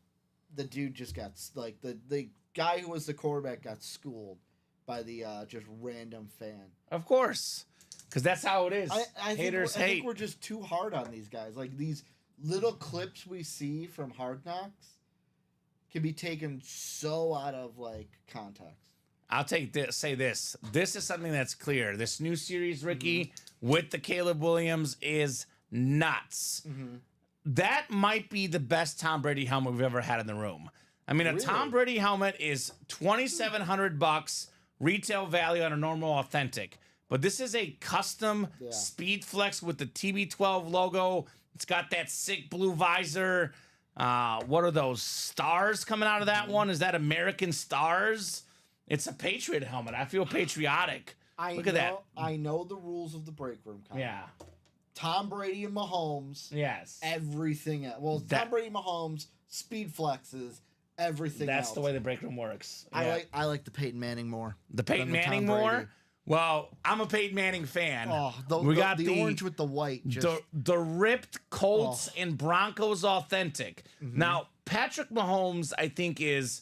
the dude just got like the guy who was the quarterback got schooled by the just random fan. Of course. Because that's how it is. I Haters think hate. we're just too hard on these guys. Like these little clips we see from Hard Knocks can be taken so out of like context. I'll say this. This is something that's clear. This new series, Ricky, with the Caleb Williams is nuts. That might be the best Tom Brady helmet we've ever had in the room. I mean, a Really? Tom Brady helmet is $2,700 retail value on a normal authentic. But this is a custom Speed Flex with the TB12 logo. It's got that sick blue visor. What are those stars coming out of that one? Is that American stars? It's a Patriot helmet. I feel patriotic. Look at that. I know the rules of the break room. Colin. Yeah. Tom Brady and Mahomes. Yes. Everything else. Well, Tom Brady, Mahomes, Speed Flexes, everything else. That's the way the break room works. I like the Peyton Manning more. The Peyton Manning Tom more? Brady. Well, I'm a Peyton Manning fan. Oh, we got the orange with the white. Just, the ripped Colts and Broncos authentic. Now, Patrick Mahomes, I think, is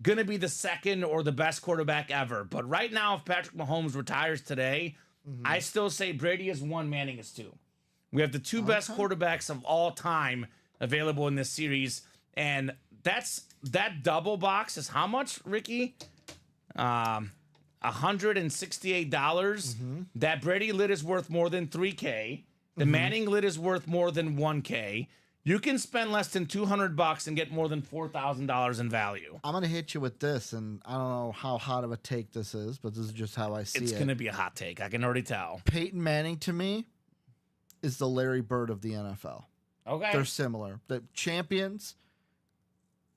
going to be the second or the best quarterback ever. But right now, if Patrick Mahomes retires today, I still say Brady is 1, Manning is 2. We have the 2 best quarterbacks of all time available in this series. And that double box is how much, Ricky? $168. That Brady lid is worth more than $3K. The Manning lid is worth more than $1K. You can spend less than $200 and get more than $4,000 in value. I'm gonna hit you with this, and I don't know how hot of a take this is, but this is just how I see it. It's gonna be a hot take. I can already tell. Peyton Manning to me is the Larry Bird of the NFL. Okay. They're similar. The champions,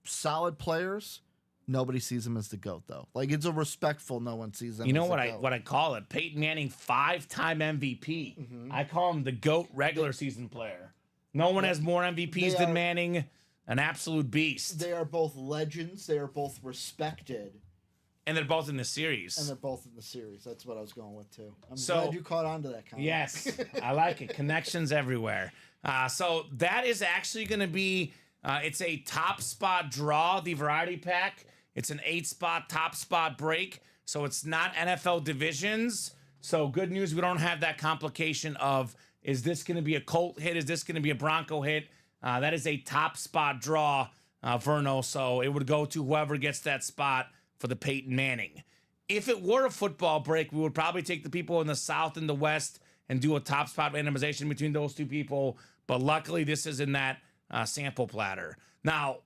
solid players. Nobody sees him as the GOAT, though. Like, it's a respectful no one sees him You know as what the GOAT. what I call it? Peyton Manning, 5-time MVP. I call him the GOAT regular season player. No one has more MVPs than Manning. An absolute beast. They are both legends. They are both respected. And they're both in the series. And they're both in the series. That's what I was going with, too. I'm So- glad you caught on to that comment. Yes, I like it. Connections everywhere. So that is actually going to be, it's a top spot draw, the variety pack. It's an 8-spot top spot break. So it's not NFL divisions. So good news, we don't have that complication of, is this going to be a Colt hit? Is this going to be a Bronco hit? That is a top spot draw, Verno. So it would go to whoever gets that spot for the Peyton Manning. If it were a football break, we would probably take the people in the South and the West and do a top spot randomization between those two people. But luckily, this is in that sample platter. Now,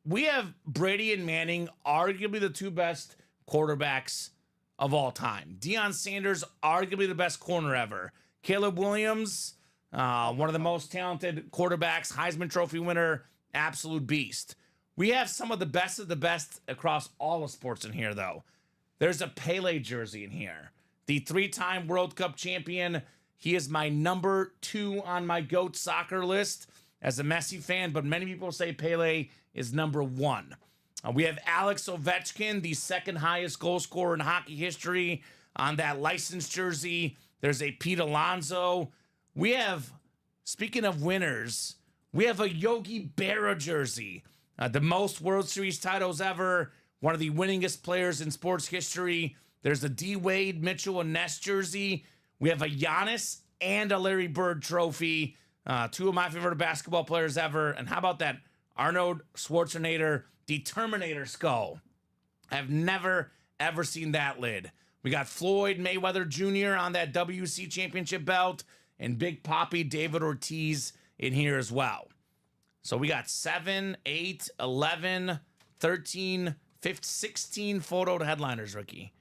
we have Brady and Manning, arguably the 2 best quarterbacks of all time. Deion Sanders, arguably the best corner ever. Caleb Williams, one of the most talented quarterbacks, Heisman Trophy winner, absolute beast. We have some of the best across all of sports in here, though. There's a Pele jersey in here. The 3-time World Cup champion. He is my number 2 on my GOAT soccer list as a Messi fan, but many people say Pele is number 1. We have Alex Ovechkin, the 2nd highest goal scorer in hockey history, on that licensed jersey. There's a Pete Alonso. We have, speaking of winners, we have a Yogi Berra jersey. The most World Series titles ever. One of the winningest players in sports history. There's a D. Wade, Mitchell, and Ness jersey. We have a Giannis and a Larry Bird trophy. 2 of my favorite basketball players ever. And how about that Arnold Schwarzenegger, the Terminator skull? I've never, ever seen that lid. We got Floyd Mayweather Jr. on that WC championship belt, and Big Papi David Ortiz in here as well. So we got 7, 8, 11, 13, 15, 16 photoed headliners, Ricky.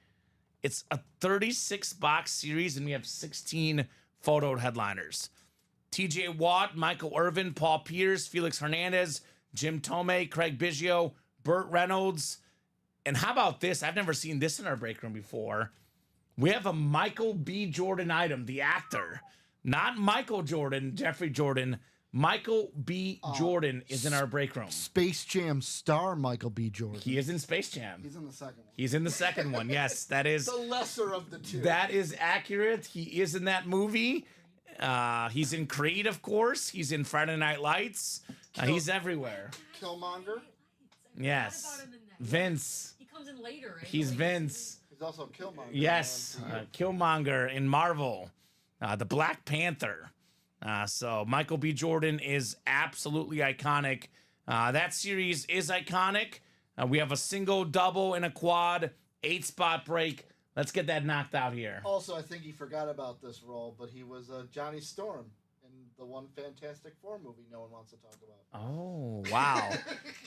It's a 36-box series, and we have 16 photoed headliners. TJ Watt, Michael Irvin, Paul Pierce, Felix Hernandez, Jim Tomei, Craig Biggio, Burt Reynolds. And how about this? I've never seen this in our break room before. We have a Michael B. Jordan item, the actor. Not Michael Jordan, Jeffrey Jordan. Michael B. Jordan is in our break room. Space Jam star Michael B. Jordan. He is in Space Jam. He's in the second one. He's in the second one. Yes, that is. The lesser of the 2. That is accurate. He is in that movie. He's in Creed, of course. He's in Friday Night Lights. He's everywhere. Killmonger. Yes. Vince. He comes in later, right? He's Vince. He's also Killmonger. Yes. Killmonger in Marvel. The Black Panther. So Michael B. Jordan is absolutely iconic. That series is iconic. We have a single, double, and a quad, 8-spot break. Let's get that knocked out here. Also, I think he forgot about this role, but he was Johnny Storm in the one Fantastic Four movie no one wants to talk about. Oh, wow.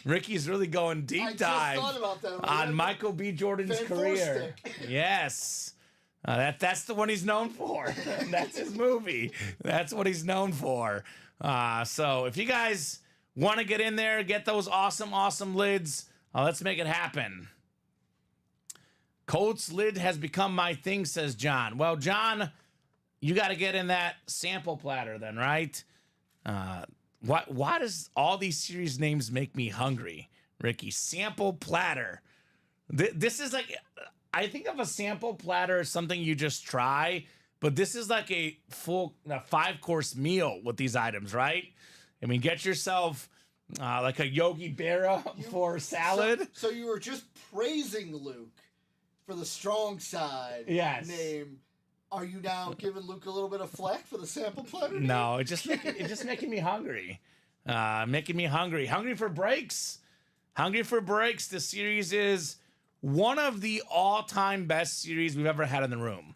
Ricky's really going deep dive just thought about that on Michael B. Jordan's Fan Four career. Yes. That's the one he's known for. That's his movie. That's what he's known for. So if you guys want to get in there, get those awesome lids, let's make it happen. Colt's lid has become my thing, says John. Well, John, you got to get in that sample platter then, right? Why does all these series names make me hungry, Ricky? Sample platter. This is like, I think of a sample platter as something you just try, but this is like a full 5-course meal with these items, right? I mean, get yourself like a Yogi Berra for salad. So you were just praising Luke for the strong side name. Are you now giving Luke a little bit of flack for the sample platter? No, it's just making me hungry. Making me hungry. Hungry for breaks. Hungry for breaks. The series is one of the all-time best series we've ever had in the room.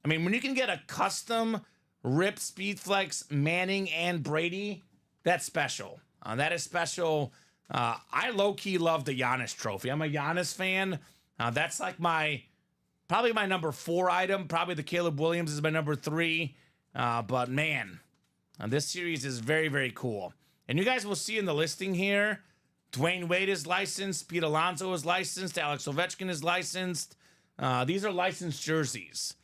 I mean, when you can get a custom Rip Speedflex Manning and Brady, that's special. That is special. I low-key love the Giannis trophy. I'm a Giannis fan. That's like probably my number 4 item. Probably the Caleb Williams is my number 3. But man, this series is very, very cool. And you guys will see in the listing here, Dwayne Wade is licensed, Pete Alonso is licensed, Alex Ovechkin is licensed. These are licensed jerseys.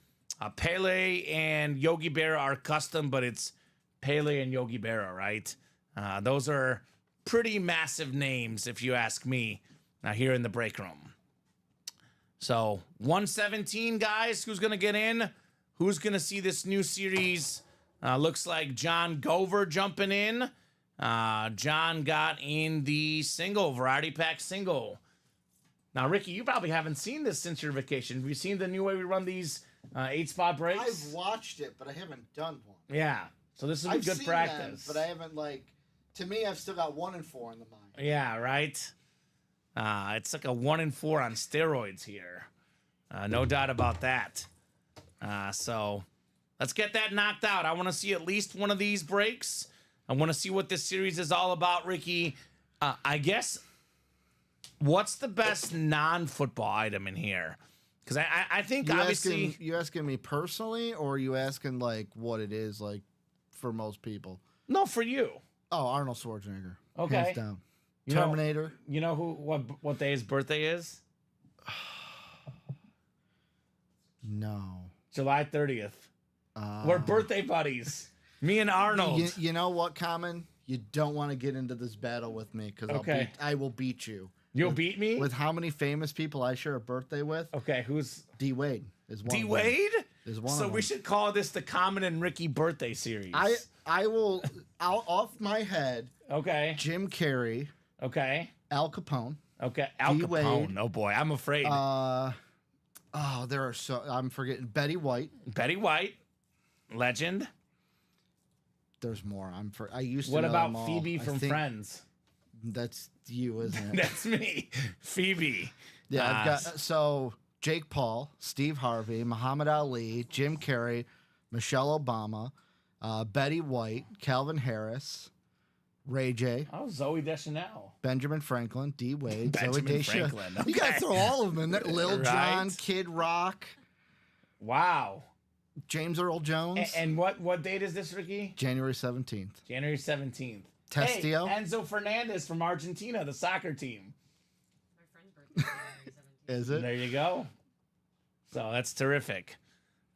Pele and Yogi Berra are custom, but it's Pele and Yogi Berra, right? Those are pretty massive names, if you ask me, here in the break room. So 117, guys, who's going to get in? Who's going to see this new series? Looks like John Gover jumping in. John got in the single, variety pack single. Now, Ricky, you probably haven't seen this since your vacation. Have you seen the new way we run these 8-spot breaks? I've watched it, but I haven't done one. Yeah. So this is I've good seen practice. Them, but I haven't, to me, I've still got 1 and 4 in the mind. Yeah, right? It's like a 1 and 4 on steroids here. No doubt about that. So let's get that knocked out. I want to see at least one of these breaks. I want to see what this series is all about, Ricky. I guess, what's the best non-football item in here? Because I think obviously... You asking me personally, or are you asking, what it is, for most people? No, for you. Oh, Arnold Schwarzenegger. Okay. Hands down. You Terminator. You know what day his birthday is? No. July 30th. We're birthday buddies. Me and Arnold. You know what, Kamen? You don't want to get into this battle with me because I will beat you. You'll beat me? With how many famous people I share a birthday with? Okay, who's... D. Wade is one. D. Wade? Is one. So we should call this the Kamen and Ricky birthday series. I will, off my head, Okay. Jim Carrey. Okay. Al Capone. Okay. Al D. Wade. Capone. Oh, boy. I'm afraid. There are I'm forgetting. Betty White. Betty White. Legend. There's more. I used to What know about them all. Phoebe from Friends? That's you, isn't it? That's me. Phoebe. Yeah, I've got Jake Paul, Steve Harvey, Muhammad Ali, Jim Carrey, Michelle Obama, Betty White, Calvin Harris, Ray J. Oh, Zoe Deschanel. Benjamin Franklin, D. Wade, Benjamin Zoe Deschanel. Franklin. You got to Okay. throw all of them in there. Lil Jon, Right. Kid Rock, Wow. James Earl Jones. And what date is this, Ricky? January 17th. January 17th. Testio. Hey, Enzo Fernandez from Argentina, the soccer team. My friend's birthday is January 17th. Is it? There you go. So that's terrific.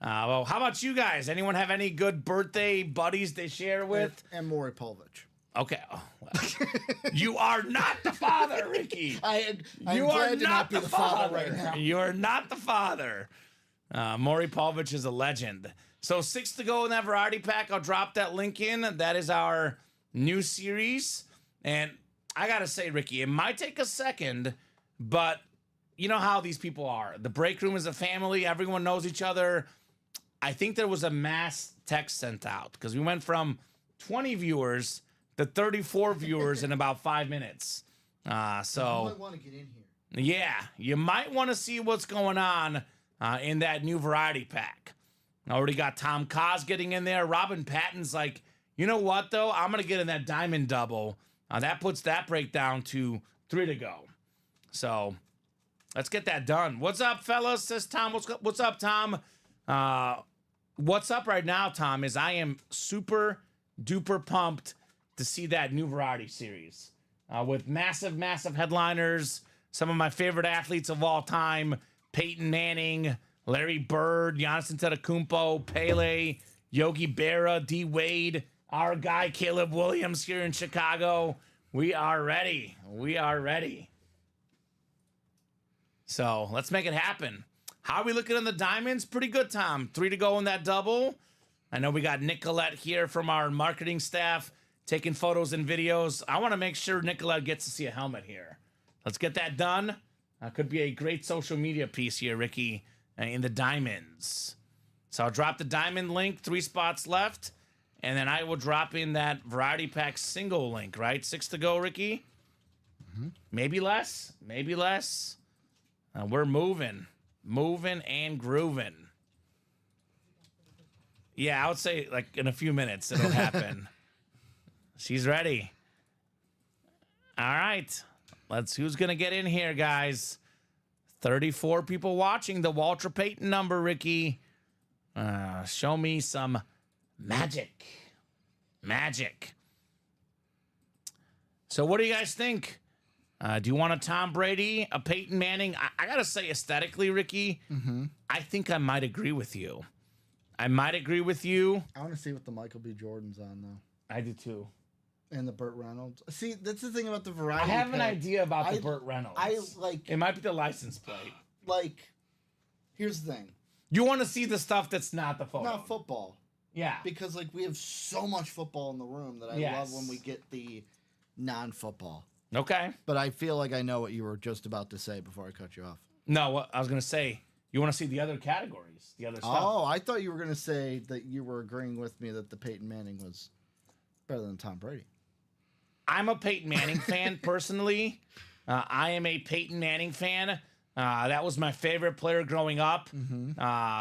Well, how about you guys? Anyone have any good birthday buddies they share with? And Maury Povich. Okay. Oh, well. You are not the father, Ricky. I'm You are glad to not be the father right now. You are not the father. Maury Povich is a legend. So 6 to go in that variety pack. I'll drop that link in. That is our new series. And I got to say, Ricky, it might take a second, but you know how these people are. The break room is a family. Everyone knows each other. I think there was a mass text sent out because we went from 20 viewers to 34 viewers in about 5 minutes. You So might want to get in here. yeah, you might want to see what's going on in that new variety pack. I already got Tom Kaz getting in there. Robin Patton's You know what, though? I'm going to get in that diamond double. That puts that break down to 3 to go. So let's get that done. What's up, fellas? Says Tom. What's up, Tom? What's up right now, Tom, is I am super duper pumped to see that new variety series with massive headliners. Some of my favorite athletes of all time: Peyton Manning, Larry Bird, Giannis Antetokounmpo, Pele, Yogi Berra, D Wade, our guy Caleb Williams here in Chicago. We are ready. We are ready. So let's make it happen. How are we looking in the diamonds? Pretty good, Tom. 3 to go in that double. I know we got Nicolette here from our marketing staff taking photos and videos. I want to make sure Nicolette gets to see a helmet here. Let's get that done. Could be a great social media piece here, Ricky, in the diamonds. So I'll drop the diamond link, 3 spots left, and then I will drop in that variety pack single link, right? 6 to go, Ricky? Mm-hmm. Maybe less. Maybe less. We're moving and grooving. Yeah, I would say like in a few minutes it'll happen. She's ready. All right. Who's going to get in here, guys? 34 people watching. The Walter Payton number, Ricky. Show me some magic. Magic. So what do you guys think? Do you want a Tom Brady, a Peyton Manning? I got to say, aesthetically, Ricky, I think I might agree with you. I want to see what the Michael B. Jordan's on, though. I do, too. And the Burt Reynolds. See, that's the thing about the variety. I have an pack. idea about the Burt Reynolds. It might be the license plate. Here's the thing. You want to see the stuff that's not the photo. Not football. Yeah. Because, we have so much football in the room that I love when we get the non-football. Okay. But I feel like I know what you were just about to say before I cut you off. No, what I was going to say, you want to see the other categories, the other stuff. Oh, I thought you were going to say that you were agreeing with me that the Peyton Manning was better than Tom Brady. I'm a Peyton Manning fan, personally. I am a Peyton Manning fan. That was my favorite player growing up.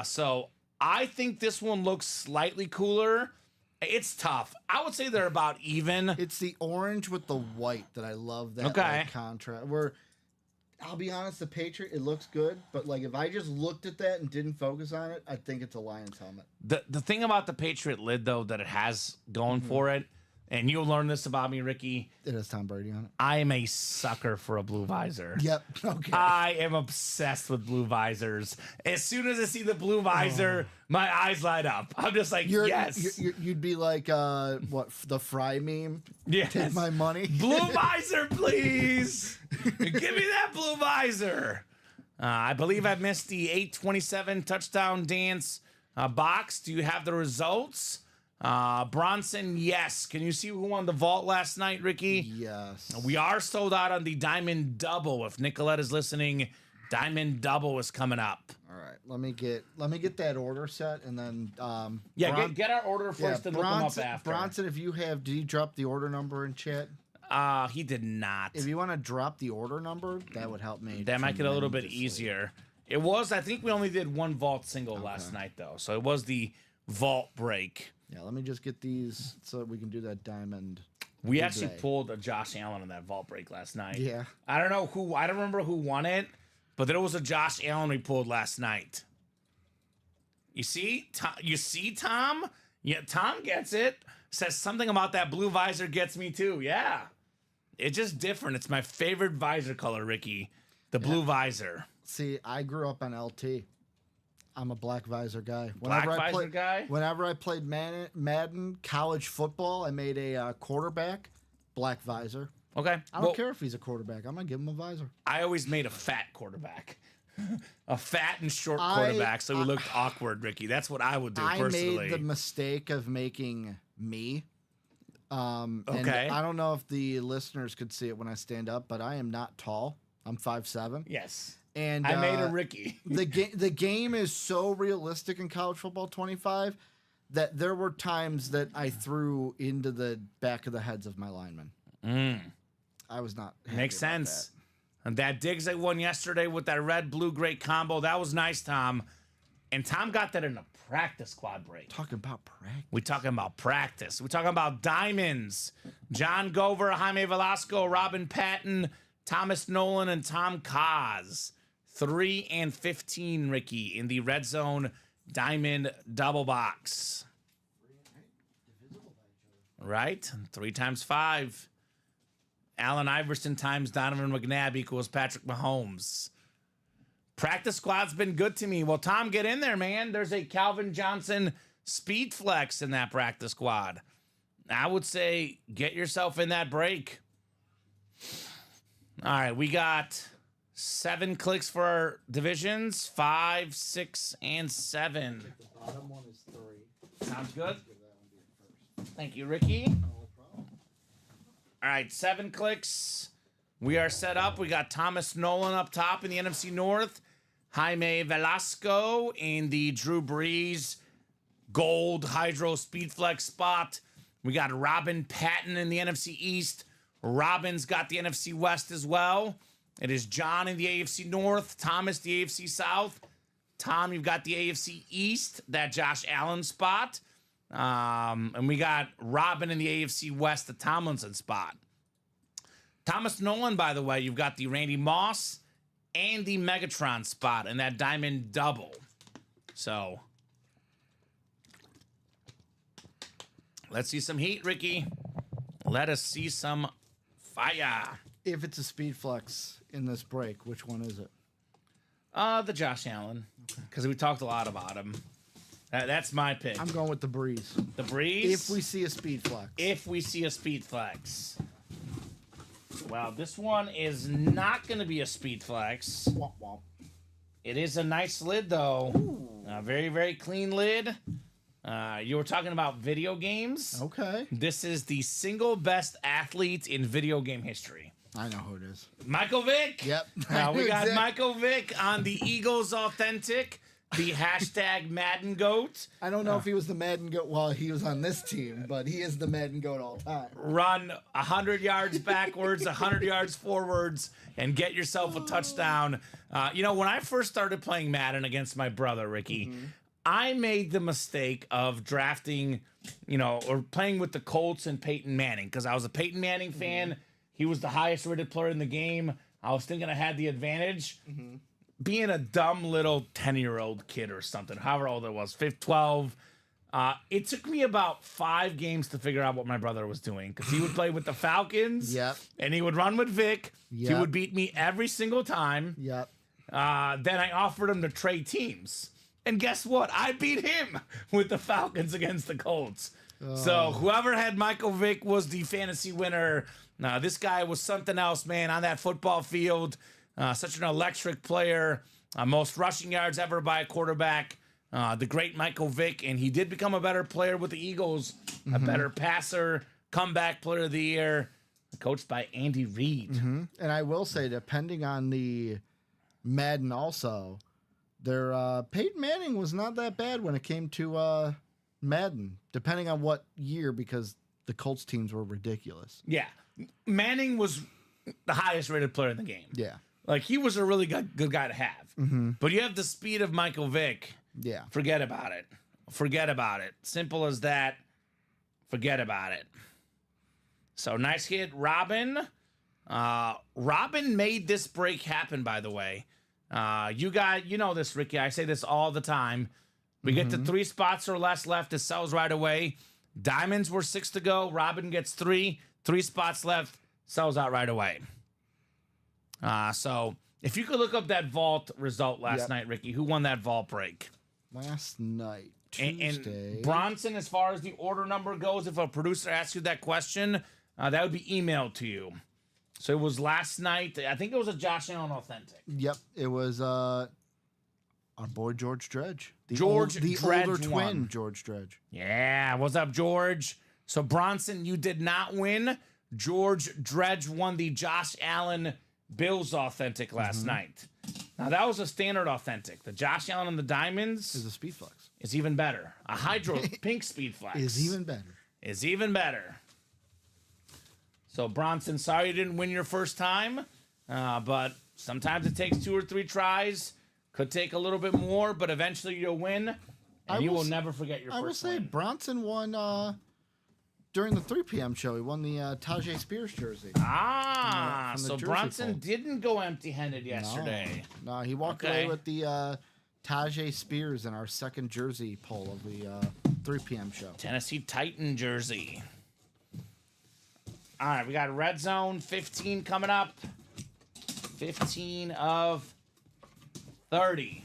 So I think this one looks slightly cooler. It's tough. I would say they're about even. It's the orange with the white that I love, that contrast. Where, I'll be honest, the Patriot, it looks good, but if I just looked at that and didn't focus on it, I think it's a Lions helmet. The thing about the Patriot lid, though, that it has going for it, and you'll learn this about me, Ricky. It has Tom Brady on it. I am a sucker for a blue visor. Yep. Okay. I am obsessed with blue visors. As soon as I see the blue visor, my eyes light up. I'm just like, yes. You'd be like, the Fry meme? Yes. Take my money. Blue visor, please. Give me that blue visor. I believe I missed the 827 touchdown dance box. Do you have the results? Bronson, yes. Can you see who won the vault last night, Ricky? Yes. We are sold out on the Diamond Double. If Nicolette is listening, Diamond Double is coming up. All right, let me get that order set, and then get our order first and look them up after. Bronson, if you have, did you drop the order number in chat? He did not. If you want to drop the order number, that would help me. That might get a little bit easier. It was, I think we only did one vault single last night, though. So it was the vault break. Yeah, let me just get these so that we can do that diamond. We actually pulled a Josh Allen on that vault break last night. Yeah. I don't remember who won it, but there was a Josh Allen we pulled last night. You see, Tom? Yeah, Tom gets it. Says something about that blue visor gets me too. Yeah. It's just different. It's my favorite visor color, Ricky. The blue visor. See, I grew up on LT. I'm a black visor guy. Whenever I played Madden college football, I made a quarterback, black visor. Okay. I don't care if he's a quarterback. I'm going to give him a visor. I always made a fat quarterback. A fat and short quarterback, so he looked awkward, Ricky. That's what I would do personally. I made the mistake of making me. Okay. And I don't know if the listeners could see it when I stand up, but I am not tall. I'm 5'7". Yes. And I made a Ricky. the game is so realistic in college football 25 that there were times that I threw into the back of the heads of my linemen. I was not happy Makes about sense. And that Diggs I won yesterday with that red, blue, gray combo, that was nice, Tom. And Tom got that in a practice quad break. Talking about practice. We talking about practice. We talking about diamonds. John Gover, Jaime Velasco, Robin Patton, Thomas Nolan, and Tom Kaz. 3 and 15, Ricky, in the red zone diamond double box. Right? 3 times 5. Allen Iverson times Donovan McNabb equals Patrick Mahomes. Practice squad's been good to me. Well, Tom, get in there, man. There's a Calvin Johnson speed flex in that practice squad. I would say get yourself in that break. All right, we got 7 clicks for our divisions, 5, 6, and 7. The bottom one is 3. Sounds good. Give that one to you first. Thank you, Ricky. No problem. All right, 7 clicks. We are set up. We got Thomas Nolan up top in the NFC North. Jaime Velasco in the Drew Brees Gold Hydro Speedflex spot. We got Robin Patton in the NFC East. Robin's got the NFC West as well. It is John in the AFC North. Thomas, the AFC South. Tom, you've got the AFC East, that Josh Allen spot. And we got Robin in the AFC West, the Tomlinson spot. Thomas Nolan, by the way, you've got the Randy Moss and the Megatron spot in that diamond double. So, let's see some heat, Ricky. Let us see some fire. If it's a speed flex in this break, which one is it? The Josh Allen, because we talked a lot about him. That's my pick. I'm going with the Breeze. The Breeze. If we see a speed flex. If we see a speed flex. Well, this one is not going to be a speed flex. Womp womp. It is a nice lid, though. A very, very clean lid. You were talking about video games. Okay. This is the single best athlete in video game history. I know who it is. Michael Vick. Yep. We got Michael Vick on the Eagles Authentic, the hashtag Madden Goat. I don't know if he was the Madden Goat while he was on this team, but he is the Madden Goat all time. Run 100 yards backwards, 100 yards forwards, and get yourself a touchdown. When I first started playing Madden against my brother, Ricky, I made the mistake of drafting, or playing with the Colts and Peyton Manning, because I was a Peyton Manning fan. He was the highest rated player in the game. I was thinking I had the advantage. Being a dumb little 10-year-old kid or something, however old I was, 12, it took me about 5 games to figure out what my brother was doing, because he would play with the Falcons, and he would run with Vic. He would beat me every single time. Then I offered him to trade teams. And guess what? I beat him with the Falcons against the Colts. So whoever had Michael Vick was the fantasy winner. This guy was something else, man, on that football field. Such an electric player. Most rushing yards ever by a quarterback. The great Michael Vick. And he did become a better player with the Eagles. A better passer. Comeback player of the year. Coached by Andy Reid. And I will say, depending on the Madden also, Peyton Manning was not that bad when it came to Madden. Depending on what year, because the Colts teams were ridiculous. Yeah. Manning was the highest rated player in the game. Yeah. Like, he was a really good guy to have. But you have the speed of Michael Vick. Yeah. Forget about it. Forget about it. Simple as that. Forget about it. So, nice hit, Robin. Robin made this break happen, by the way. You know this, Ricky. I say this all the time. We get to 3 spots or less left. It sells right away. Diamonds were 6 to go. Robin gets 3. 3 spots left. Sells out right away. So if you could look up that vault result last night, Ricky, who won that vault break? Last night, Tuesday. And Bronson, as far as the order number goes, if a producer asks you that question, that would be emailed to you. So it was last night. I think it was a Josh Allen Authentic. Yep, it was our boy George Dredge. The Dredge older won. twin, George Dredge. Yeah, what's up, George? So Bronson, you did not win. George Dredge won the Josh Allen Bills Authentic last night. Now, that was a standard Authentic. The Josh Allen and the Diamonds Is a speed flex. is even better. A Hydro Pink Speed Flex Is even better. is even better. So, Bronson, sorry you didn't win your first time, but sometimes it takes 2 or 3 tries. Could take a little bit more, but eventually you'll win, and you will never forget your first I will say win. Bronson won during the 3 p.m. show. He won the Tajay Spears jersey. Ah, from the so Jersey Bronson poll. didn't go empty-handed yesterday. No, he walked Okay. away with the Tajay Spears in our second jersey poll of the 3 p.m. show. Tennessee Titan jersey. All right, we got Red Zone 15 coming up. 15 of 30.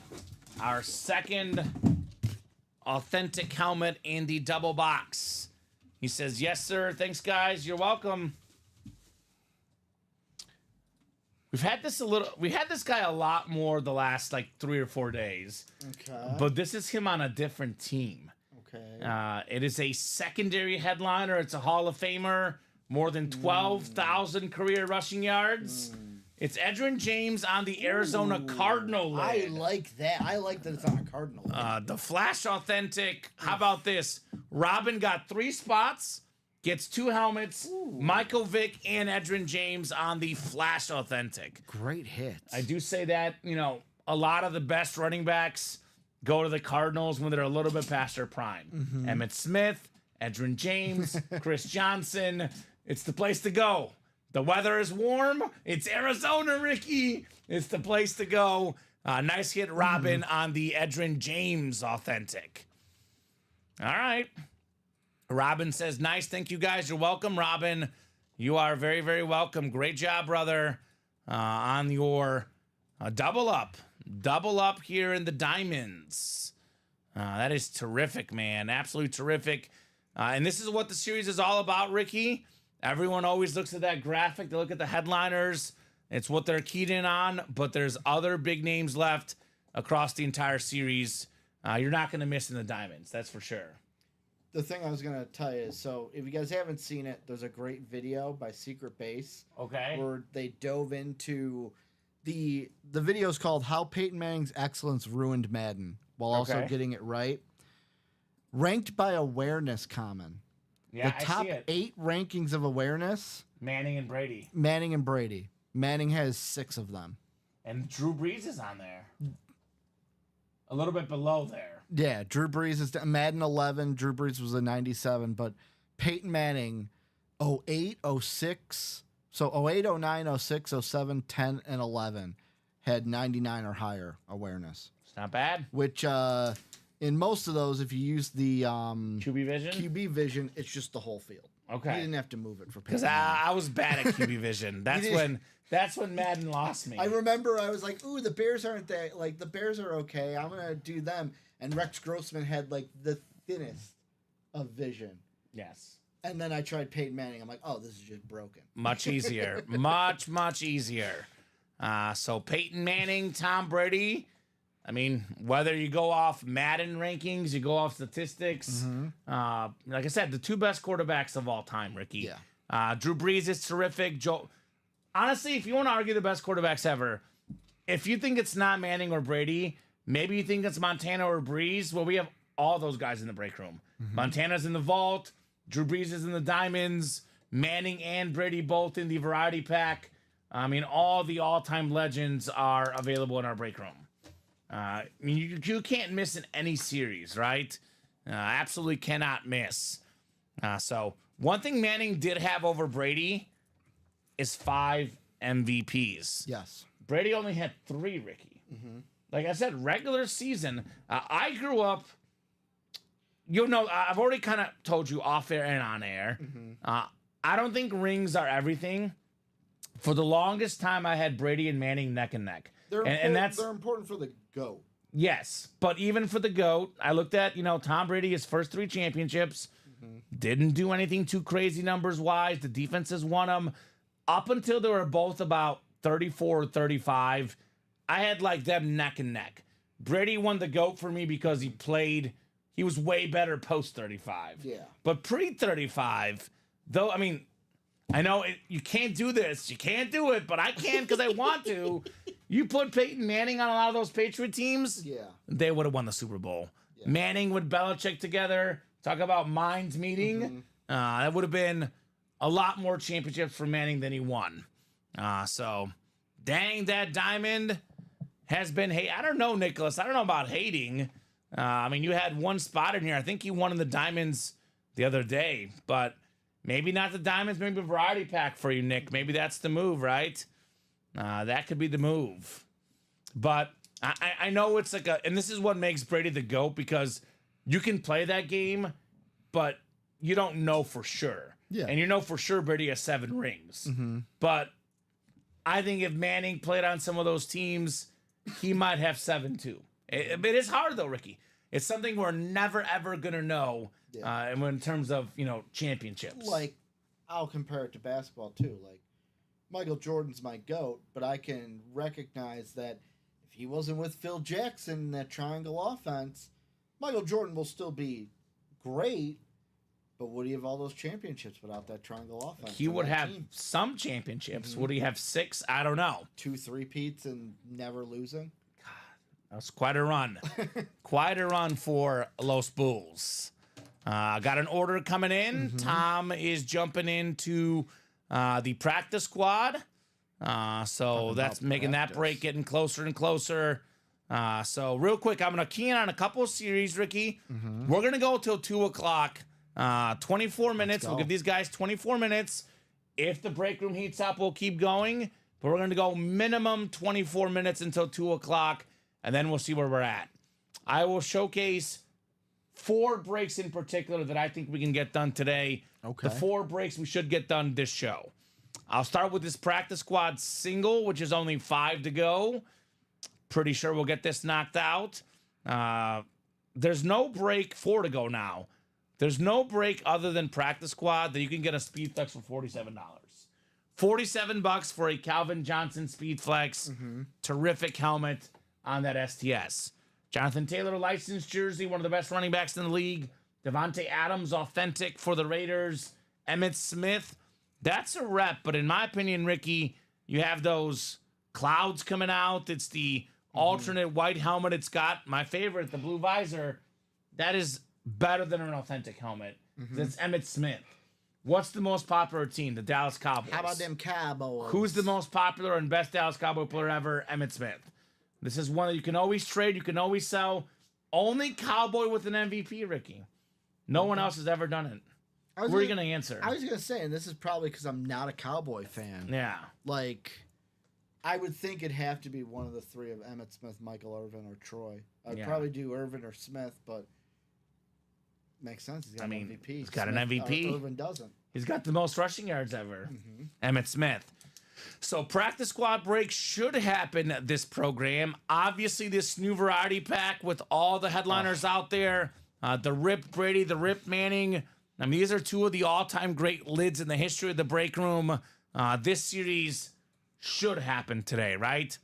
Our second authentic helmet in the double box. He says, yes, sir. Thanks, guys. You're welcome. We had this guy a lot more the last like 3 or 4 days. Okay. But this is him on a different team. Okay. It is a secondary headliner. It's a Hall of Famer. More than 12,000 career rushing yards. It's Edgerrin James on the Arizona Cardinal I lid. like that. I like that it's on a Cardinal. The Flash Authentic. How about this? Robin got 3 spots, gets 2 helmets. Michael Vick and Edgerrin James on the Flash Authentic. Great hits. I do say that, a lot of the best running backs go to the Cardinals when they're a little bit past their prime. Emmitt Smith, Edgerrin James, Chris Johnson. It's the place to go. The weather is warm. It's Arizona, Ricky. It's the place to go. Nice hit, Robin, on the Edgerrin James Authentic. All right. Robin says, nice. Thank you, guys. You're welcome, Robin. You are very, very welcome. Great job, brother, on your double up. Double up here in the Diamonds. That is terrific, man. Absolutely terrific. And this is what the series is all about, Ricky. Everyone always looks at that graphic. They look at the headliners. It's what they're keyed in on, but there's other big names left across the entire series. You're not going to miss in the Diamonds, that's for sure. The thing I was going to tell you is, so if you guys haven't seen it, there's a great video by Secret Base Okay. where they dove into The video is called How Peyton Manning's Excellence Ruined Madden, while also Okay. getting it right. Ranked by awareness, Common. Yeah, The top I see it. 8 rankings of awareness, Manning and Brady. Manning and Brady. Manning has 6 of them. And Drew Brees is on there. A little bit below there. Yeah, Drew Brees is Madden 11. Drew Brees was a 97, but Peyton Manning 08, 06. So 08, 09, 06, 07, 10, and 11 had 99 or higher awareness. It's not bad. Which in most of those, if you use the QB vision? QB vision, it's just the whole field. Okay. You didn't have to move it for Because Peyton Manning. I was bad at QB vision. That's when Madden lost me. I remember I was like, ooh, the Bears aren't that, like, the Bears are okay. I'm going to do them. And Rex Grossman had, like, the thinnest of vision. Yes. And then I tried Peyton Manning. I'm like, oh, this is just broken. Much easier. much easier. So Peyton Manning, Tom Brady. I mean, whether you go off Madden rankings, you go off statistics. Like I said, the 2 best quarterbacks of all time, Ricky. Yeah. Drew Brees is terrific. Honestly, if you want to argue the best quarterbacks ever, if you think it's not Manning or Brady, maybe you think it's Montana or Brees. Well, we have all those guys in the break room. Montana's in the vault. Drew Brees is in the Diamonds. Manning and Brady both in the variety pack. I mean, all the all-time legends are available in our break room. I mean, you can't miss in any series, right? Absolutely cannot miss. So one thing Manning did have over Brady is 5 MVPs. Yes. Brady only had 3, Ricky. Like I said, regular season. I grew up. I've already kind of told you off air and on air. I don't think rings are everything. For the longest time, I had Brady and Manning neck and neck. They're important for the GOAT. Yes, but even for the GOAT, I looked at, Tom Brady, his first 3 championships, didn't do anything too crazy numbers-wise. The defenses won them. Up until they were both about 34 or 35, I had like them neck and neck. Brady won the GOAT for me because he was way better post-35. Yeah. But pre-35, though, I mean, I know you can't do this. You can't do it, but I can because I want to. You put Peyton Manning on a lot of those Patriot teams, Yeah. they would have won the Super Bowl. Manning with Belichick together, talk about minds meeting. That would have been a lot more championships for Manning than he won. So, dang that diamond. has been, hey, I don't know, Nicholas. I don't know about hating. I mean, you had one spot in here. I think you won in the Diamonds the other day, but maybe not the Diamonds, maybe a variety pack for you, Nick. Maybe that's the move, right? That could be the move. But I know it's like and this is what makes Brady the GOAT, because you can play that game, but you don't know for sure. Yeah. And you know for sure Brady has 7 rings. But I think if Manning played on some of those teams, he might have 7 too. It is hard though, Ricky. It's something we're never ever gonna know. In terms of championships. Like, I'll compare it to basketball too. Like, Michael Jordan's my GOAT, but I can recognize that if he wasn't with Phil Jackson in that triangle offense, Michael Jordan will still be great. But would he have all those championships without that triangle offense? He would have some championships. Would he have 6? I don't know. 2 3-peats and never losing. That was quite a run. Quite a run for Los Bulls. Got an order coming in. Tom is jumping into the practice squad. So that's making that break getting closer and closer. So real quick, I'm going to key in on a couple of series, Ricky. We're going to go till 2 o'clock. 24 minutes. We'll give these guys 24 minutes. If the break room heats up, we'll keep going. But we're going to go minimum 24 minutes until 2 o'clock. And then we'll see where we're at. I will showcase 4 breaks in particular that I think we can get done today. Okay. The 4 breaks we should get done this show. I'll start with this practice squad single, which is only 5 to go. Pretty sure we'll get this knocked out. There's no break, 4 to go now. There's no break other than practice squad that you can get a Speed Flex for $47. $47 for a Calvin Johnson Speed Flex. Terrific helmet on that STS. Jonathan Taylor, licensed jersey, one of the best running backs in the league. Devontae Adams, authentic for the Raiders. Emmitt Smith, that's a rep, but in my opinion, Ricky, you have those clouds coming out. It's the alternate white helmet. It's got my favorite, the blue visor. That is better than an authentic helmet. It's Emmitt Smith. What's the most popular team? The Dallas Cowboys. How about them Cowboys? Who's the most popular and best Dallas Cowboy player ever? Emmitt Smith. This is one that you can always trade, you can always sell. Only Cowboy with an MVP, Ricky. No one else has ever done it. Where are you going to answer? I was going to say, and this is probably because I'm not a Cowboy fan. Yeah. Like, I would think it'd have to be one of the 3 of Emmitt Smith, Michael Irvin, or Troy. I'd probably do Irvin or Smith, but makes sense. He's got an MVP. He's got an MVP. Irvin doesn't. He's got the most rushing yards ever. Emmitt Smith. So practice squad break should happen this program. Obviously, this new variety pack with all the headliners out there. The Rip Brady, the Rip Manning. I mean, these are 2 of the all-time great lids in the history of the break room. This series should happen today, right?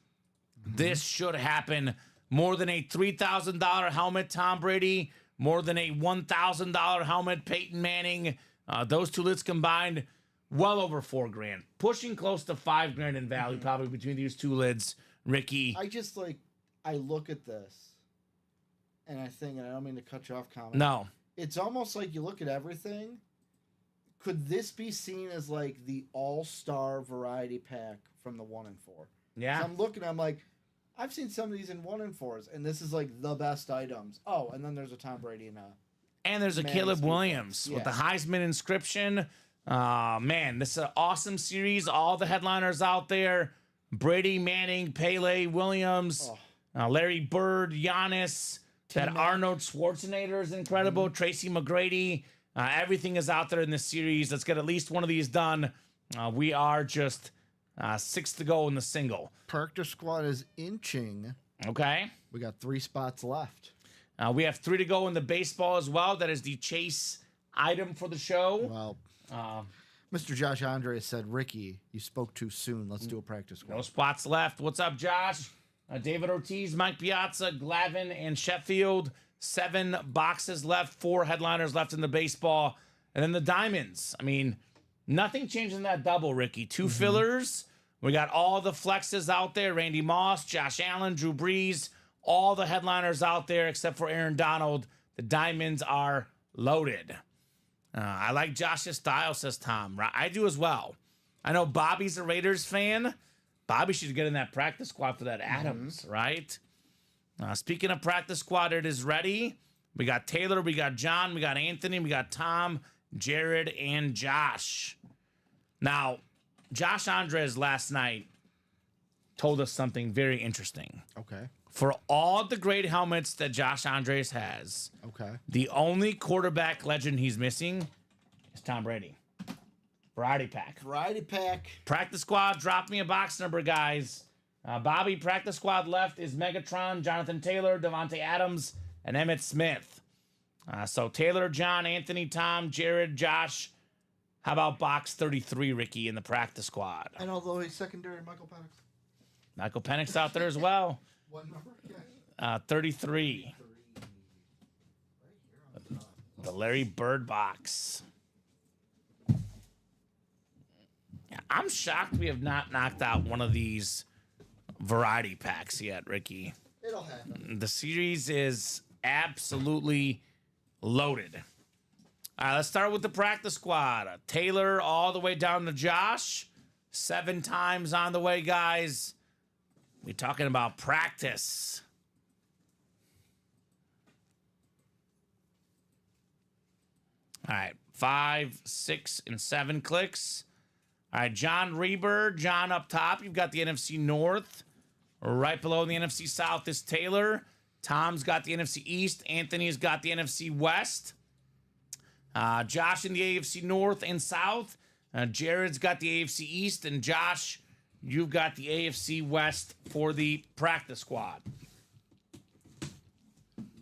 This should happen. More than a $3,000 helmet, Tom Brady. More than a $1,000 helmet, Peyton Manning. Those 2 lids combined, well over $4 grand, pushing close to $5 grand in value, probably between these 2 lids, Ricky. I look at this, and I think, and I don't mean to cut you off, Kamen. No. It's almost like you look at everything. Could this be seen as like the all-star variety pack from the 1 and 4? Yeah. So I'm looking, I'm like, I've seen some of these in 1 and 4s, and this is like the best items. Oh, and then there's a Tom Brady and there's a Manning Caleb Speed Williams Flex. with the Heisman inscription. Man, this is an awesome series. All the headliners out there. Brady, Manning, Pele, Williams, Larry Bird, Giannis. That Arnold Schwarzenegger is incredible. Tracy McGrady. Everything is out there in this series. Let's get at least one of these done. We are just 6 to go in the single. Practice squad is inching. Okay. We got 3 spots left. We have 3 to go in the baseball as well. That is the chase item for the show. Well, Mr. Josh Andres said, Ricky, you spoke too soon. Let's do a practice squad. No spots left. What's up, Josh? David Ortiz, Mike Piazza, Glavin, and Sheffield. 7 boxes left. 4 headliners left in the baseball. And then the Diamonds. I mean, nothing changed in that double, Ricky. 2 fillers. We got all the flexes out there. Randy Moss, Josh Allen, Drew Brees. All the headliners out there except for Aaron Donald. The Diamonds are loaded. I like Josh's style, says Tom. I do as well. I know Bobby's a Raiders fan. Bobby should get in that practice squad for that Adams, right? Speaking of practice squad, it is ready. We got Taylor, we got John, we got Anthony, we got Tom, Jared, and Josh. Now, Josh Andres last night told us something very interesting. Okay. For all the great helmets that Josh Andres has, Okay. the only quarterback legend he's missing is Tom Brady. Variety pack. Variety pack. Practice squad, drop me a box number, guys. Bobby, practice squad left is Megatron, Jonathan Taylor, Devontae Adams, and Emmitt Smith. So Taylor, John, Anthony, Tom, Jared, Josh. How about box 33, Ricky, in the practice squad? And although he's secondary, Michael Penix. Michael Penix out there as well. What number? Yeah. 33. The Larry Bird box. Yeah, I'm shocked we have not knocked out one of these variety packs yet, Ricky. It'll happen. The series is absolutely loaded. All right, let's start with the practice squad. Taylor all the way down to Josh. 7 times on the way, guys. We're talking about practice. All right, 5, 6, and 7 clicks. All right, John Reber, John up top. You've got the NFC North. Right below the NFC South is Taylor. Tom's got the NFC East. Anthony's got the NFC West. Josh in the AFC North and South. Jared's got the AFC East. And Josh, you've got the AFC West for the practice squad.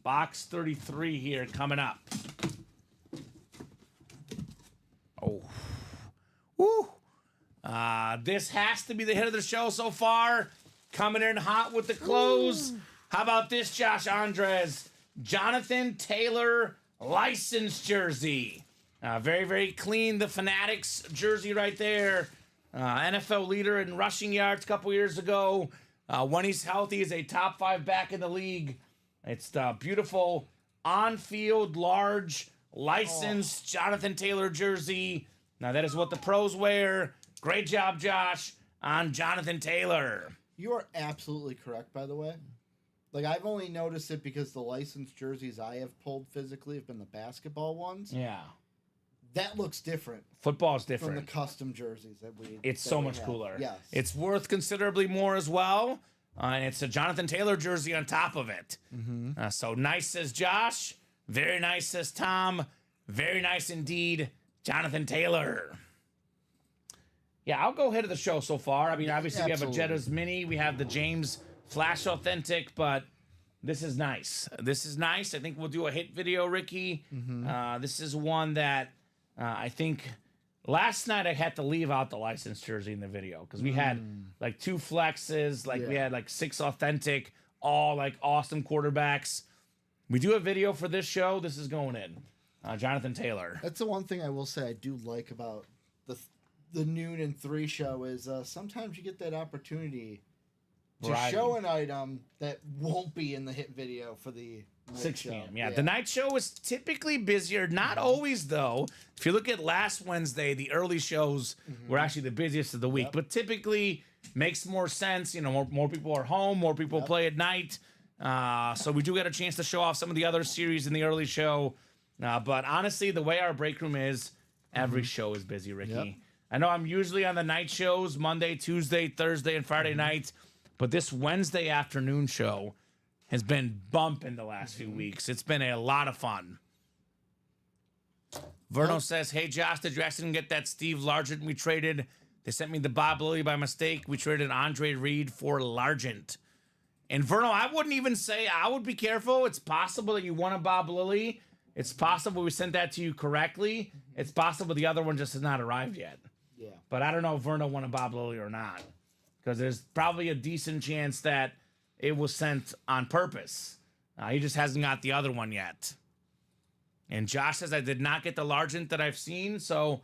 Box 33 here coming up. Oh. Woo. This has to be the hit of the show so far. Coming in hot with the close. How about this, Josh Andres? Jonathan Taylor license jersey. Very, very clean. The Fanatics jersey right there. NFL leader in rushing yards a couple years ago. When he's healthy, is a top 5 back in the league. It's the beautiful on-field, large, licensed Jonathan Taylor jersey. Now, that is what the pros wear. Great job, Josh, on Jonathan Taylor. You are absolutely correct, by the way. Like, I've only noticed it because the licensed jerseys I have pulled physically have been the basketball ones. Yeah. That looks different Football's from different. the custom jerseys that we. It's that so we much have. cooler. Yes. It's worth considerably more as well. And it's a Jonathan Taylor jersey on top of it. So nice, says Josh. Very nice, says Tom. Very nice indeed, Jonathan Taylor. Yeah, I'll go ahead of the show so far. I mean, obviously we have a Jetta's Mini. We have the James Flash Authentic, but this is nice. This is nice. I think we'll do a hit video, Ricky. This is one that I think last night I had to leave out the licensed jersey in the video because we had like 2 flexes, like we had like 6 authentic, all like awesome quarterbacks. We do a video for this show. This is going in. Jonathan Taylor. That's the one thing I will say I do like about the noon and 3 show is sometimes you get that opportunity to show an item that won't be in the hit video for the night 6 show. p.m. Yeah, the night show is typically busier. Not always, though. If you look at last Wednesday, the early shows were actually the busiest of the week. But typically makes more sense. You know, more people are home. More people play at night. So we do get a chance to show off some of the other series in the early show. But honestly, the way our break room is, every show is busy, Ricky. I know I'm usually on the night shows, Monday, Tuesday, Thursday, and Friday nights. But this Wednesday afternoon show has been bumping the last few weeks. It's been a lot of fun. Verno says, hey, Josh, did you actually get that Steve Largent we traded? They sent me the Bob Lilly by mistake. We traded Andre Reed for Largent. And Verno, I wouldn't even say, I would be careful. It's possible that you won a Bob Lilly. It's possible we sent that to you correctly. It's possible the other one just has not arrived yet. Yeah. But I don't know if Verno won a Bob Lilly or not. Because there's probably a decent chance that it was sent on purpose. He just hasn't got the other one yet. And Josh says, I did not get the Largent that I've seen. So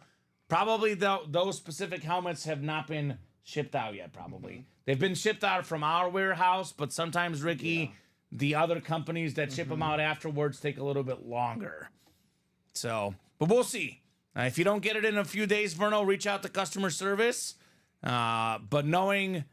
probably those specific helmets have not been shipped out yet, probably. They've been shipped out from our warehouse, but sometimes, Ricky, the other companies that ship them out afterwards take a little bit longer. So, but we'll see. If you don't get it in a few days, Verno, reach out to customer service. But knowing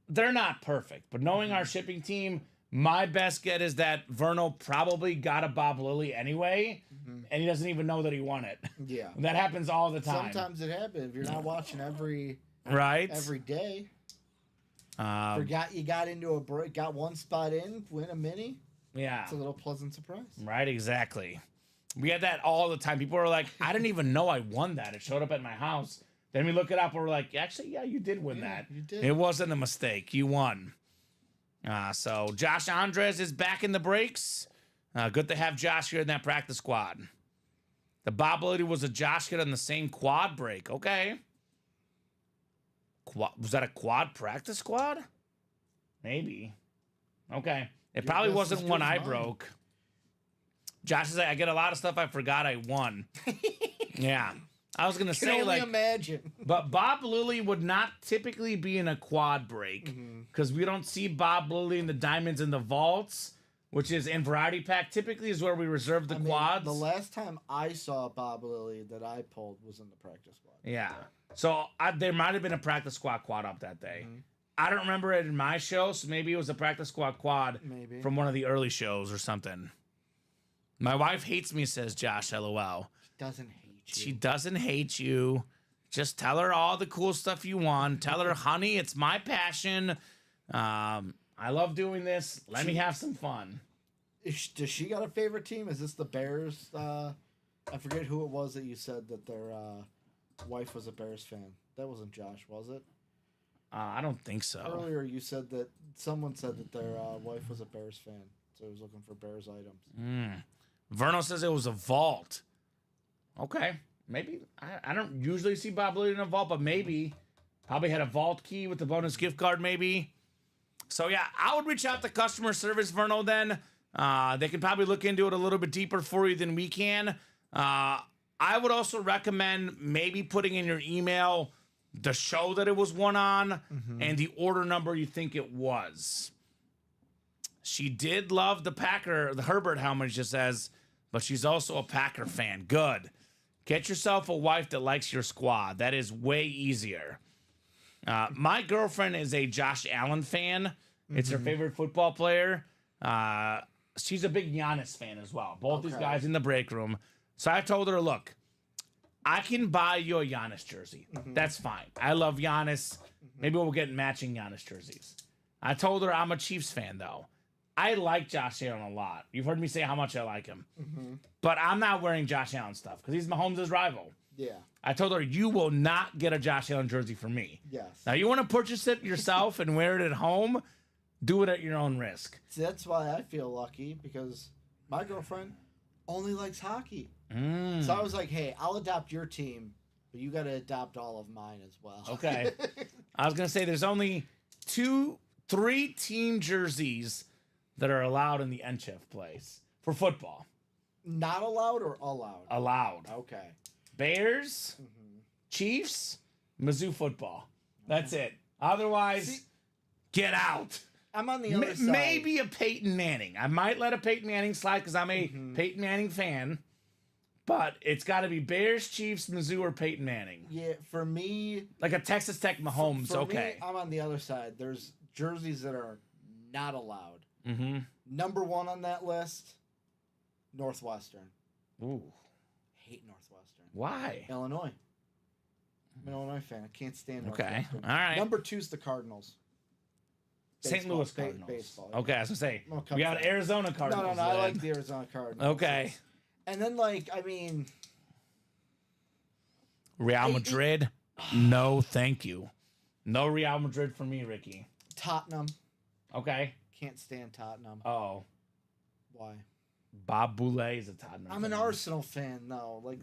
they're not perfect, but knowing our shipping team, my best get is that Verno probably got a Bob Lilly anyway, and he doesn't even know that he won it. Yeah. That happens all the time. Sometimes it happens. If you're not watching every day. Forgot you got into a break, got one spot in, win a mini. Yeah. It's a little pleasant surprise. Right, exactly. We had that all the time. People were like, I didn't even know I won that. It showed up at my house. Then we look it up and we're like, actually, yeah, you did win that. You did. It wasn't a mistake. You won. So Josh Andres is back in the breaks. Good to have Josh here in that practice squad. The Bob Lilly was a Josh hit on the same quad break. Okay. Was that a quad practice squad? Maybe. Okay. It probably wasn't one I broke. Josh is like, I get a lot of stuff I forgot I won. Yeah. I was going to say, only imagine. But Bob Lilly would not typically be in a quad break because we don't see Bob Lilly in the diamonds and the vaults, which is in variety pack. Typically is where we reserve the quads. The last time I saw Bob Lilly that I pulled was in the practice squad. Yeah. So there might have been a practice squad quad up that day. I don't remember it in my show, so maybe it was a practice squad quad from one of the early shows or something. My wife hates me, says Josh, LOL. She doesn't hate you. She doesn't hate you. Just tell her all the cool stuff you want. Tell her, honey, it's my passion. I love doing this. Let me have some fun. Does she got a favorite team? Is this the Bears? I forget who it was that you said that their wife was a Bears fan. That wasn't Josh, was it? I don't think so. Earlier you said that someone said that their wife was a Bears fan, so he was looking for Bears items. Verno says it was a vault. Okay. Maybe. I don't usually see Bob Lilly in a vault, but maybe. Probably had a vault key with the bonus gift card, maybe. So, yeah, I would reach out to customer service, Verno, then. They can probably look into it a little bit deeper for you than we can. I would also recommend maybe putting in your email the show that it was won on and the order number you think it was. She did love the Herbert helmet, she says, but she's also a Packer fan. Good. Get yourself a wife that likes your squad. That is way easier. My girlfriend is a Josh Allen fan. It's her favorite football player. She's a big Giannis fan as well. Both these guys in the break room. So I told her, look, I can buy you a Giannis jersey. That's fine. I love Giannis. Maybe we'll get matching Giannis jerseys. I told her I'm a Chiefs fan, though. I like Josh Allen a lot. You've heard me say how much I like him. But I'm not wearing Josh Allen stuff because he's Mahomes' rival. Yeah. I told her, you will not get a Josh Allen jersey from me. Yes. Now, you want to purchase it yourself and wear it at home? Do it at your own risk. See, that's why I feel lucky, because my girlfriend only likes hockey. So I was like, hey, I'll adopt your team, but you got to adopt all of mine as well. Okay. I was going to say there's only 3 team jerseys that are allowed in the Entchev place for football. Not allowed or allowed? Allowed. Okay. Bears, Chiefs, Mizzou football. That's it. Otherwise, get out. I'm on the other side. Maybe a Peyton Manning. I might let a Peyton Manning slide because I'm a Peyton Manning fan. But it's got to be Bears, Chiefs, Mizzou, or Peyton Manning. Yeah, for me... Like a Texas Tech Mahomes, for okay. me, I'm on the other side. There's jerseys that are not allowed. Number 1 on that list, Northwestern. Ooh. Hate Northwestern. Why? Illinois. I'm an Illinois fan. I can't stand Okay. Northwestern. All right. Number 2's the Cardinals. St. Baseball. Louis Cardinals. Baseball. Okay, I was going to say, I'm a Cubs we got fan. Arizona Cardinals. No, I then. like the Arizona Cardinals. Okay. And then, I mean... Real Madrid? No, thank you. No Real Madrid for me, Ricky. Tottenham. Okay. Can't stand Tottenham. Oh. Why? Bob Boulay is a Tottenham I'm an fan. Arsenal fan, though.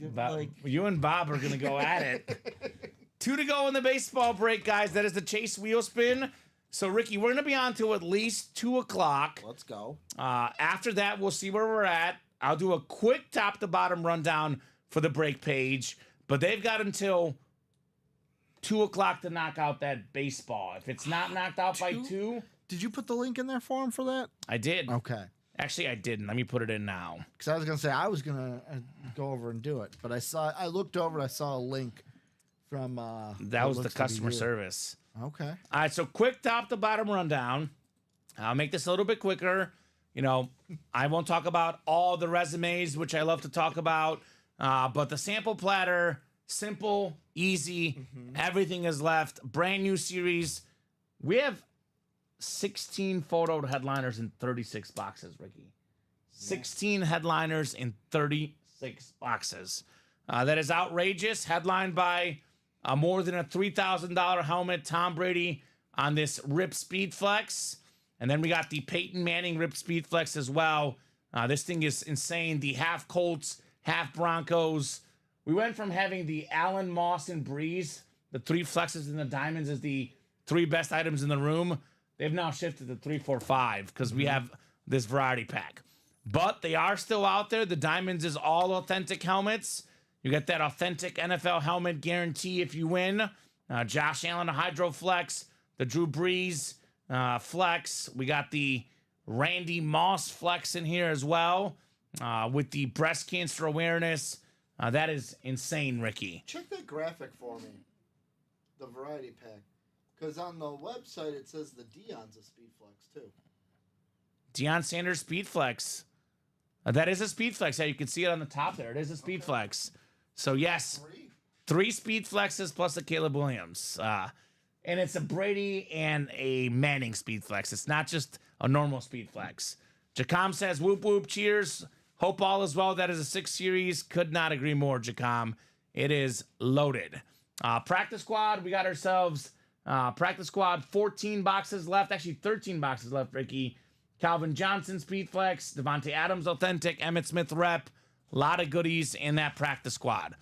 You and Bob are going to go at it. 2 to go in the baseball break, guys. That is the Chase wheel spin. So, Ricky, we're going to be on to at least 2 o'clock. Let's go. After that, we'll see where we're at. I'll do a quick top-to-bottom rundown for the break page. But they've got until 2 o'clock to knock out that baseball. If it's not knocked out by 2... Did you put the link in there for him for that? I did. Okay. Actually, I didn't. Let me put it in now. Because I was gonna say I was gonna go over and do it, but I looked over, I saw a link from. That was the customer service. Okay. All right, so quick top to bottom rundown. I'll make this a little bit quicker. You know, I won't talk about all the resumes, which I love to talk about, but the sample platter, simple, easy, everything is left. Brand new series. We have 16 photoed headliners in 36 boxes, Ricky. 16 headliners in 36 boxes. That is outrageous. Headlined by more than a $3,000 helmet, Tom Brady on this Rip Speed Flex. And then we got the Peyton Manning Rip Speed Flex as well. This thing is insane. The half Colts, half Broncos. We went from having the Allen, Moss, and Breeze, the 3 flexes and the diamonds as the 3 best items in the room. They've now shifted to 3, 4, 5 because we have this variety pack. But they are still out there. The diamonds is all authentic helmets. You get that authentic NFL helmet guarantee if you win. Josh Allen, a Hydro Flex. The Drew Brees Flex. We got the Randy Moss Flex in here as well with the breast cancer awareness. That is insane, Ricky. Check that graphic for me. The variety pack. Because on the website it says the Deion's a Speed Flex too. Deion Sanders Speed Flex. That is a Speed Flex. Yeah, you can see it on the top there. It is a Speed Flex. So, yes, 3 Speed Flexes plus a Caleb Williams. And it's a Brady and a Manning Speed Flex. It's not just a normal Speed Flex. Jacom says, whoop, whoop, cheers. Hope all is well. That is a 6 series. Could not agree more, Jacom. It is loaded. Practice squad, we got ourselves practice squad, 14 boxes left. Actually, 13 boxes left, Ricky. Calvin Johnson, Speed Flex. Devontae Adams, Authentic. Emmitt Smith, Rep. A lot of goodies in that practice squad.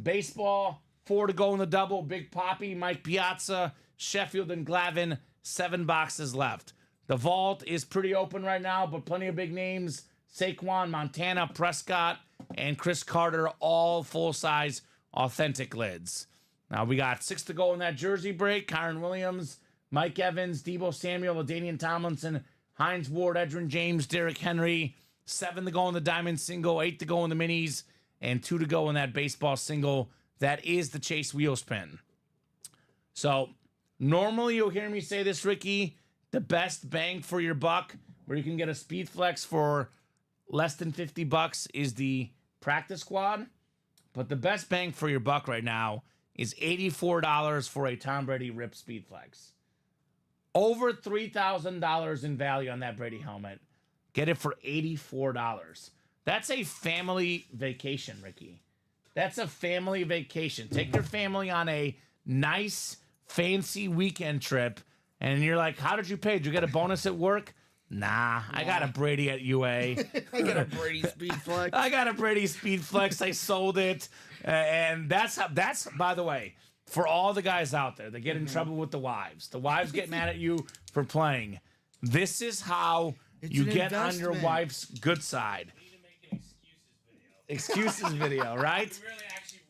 Baseball, 4 to go in the double. Big Poppy, Mike Piazza, Sheffield, and Glavin. 7 boxes left. The vault is pretty open right now, but plenty of big names. Saquon, Montana, Prescott, and Chris Carter, all full-size authentic lids. Now we got 6 to go in that jersey break. Kyron Williams, Mike Evans, Deebo Samuel, LaDainian Tomlinson, Hines Ward, Edgerrin James, Derrick Henry. 7 to go in the diamond single, 8 to go in the minis, and 2 to go in that baseball single. That is the Chase wheel spin. So normally you'll hear me say this, Ricky, the best bang for your buck where you can get a Speed Flex for less than $50 is the practice squad. But the best bang for your buck right now is $84 for a Tom Brady Rip Speed Flex. Over $3,000 in value on that Brady helmet. Get it for $84. That's a family vacation, Ricky. That's a family vacation. Take your family on a nice, fancy weekend trip, and you're like, how did you pay? Did you get a bonus at work? Nah, I got a Brady at UA. I got a Brady Speed Flex. I got a Brady Speed Flex. I sold it. And that's, by the way, for all the guys out there that get in trouble with the wives get mad at you for playing. This is how you get on your wife's good side. We need to make an Excuses video, right?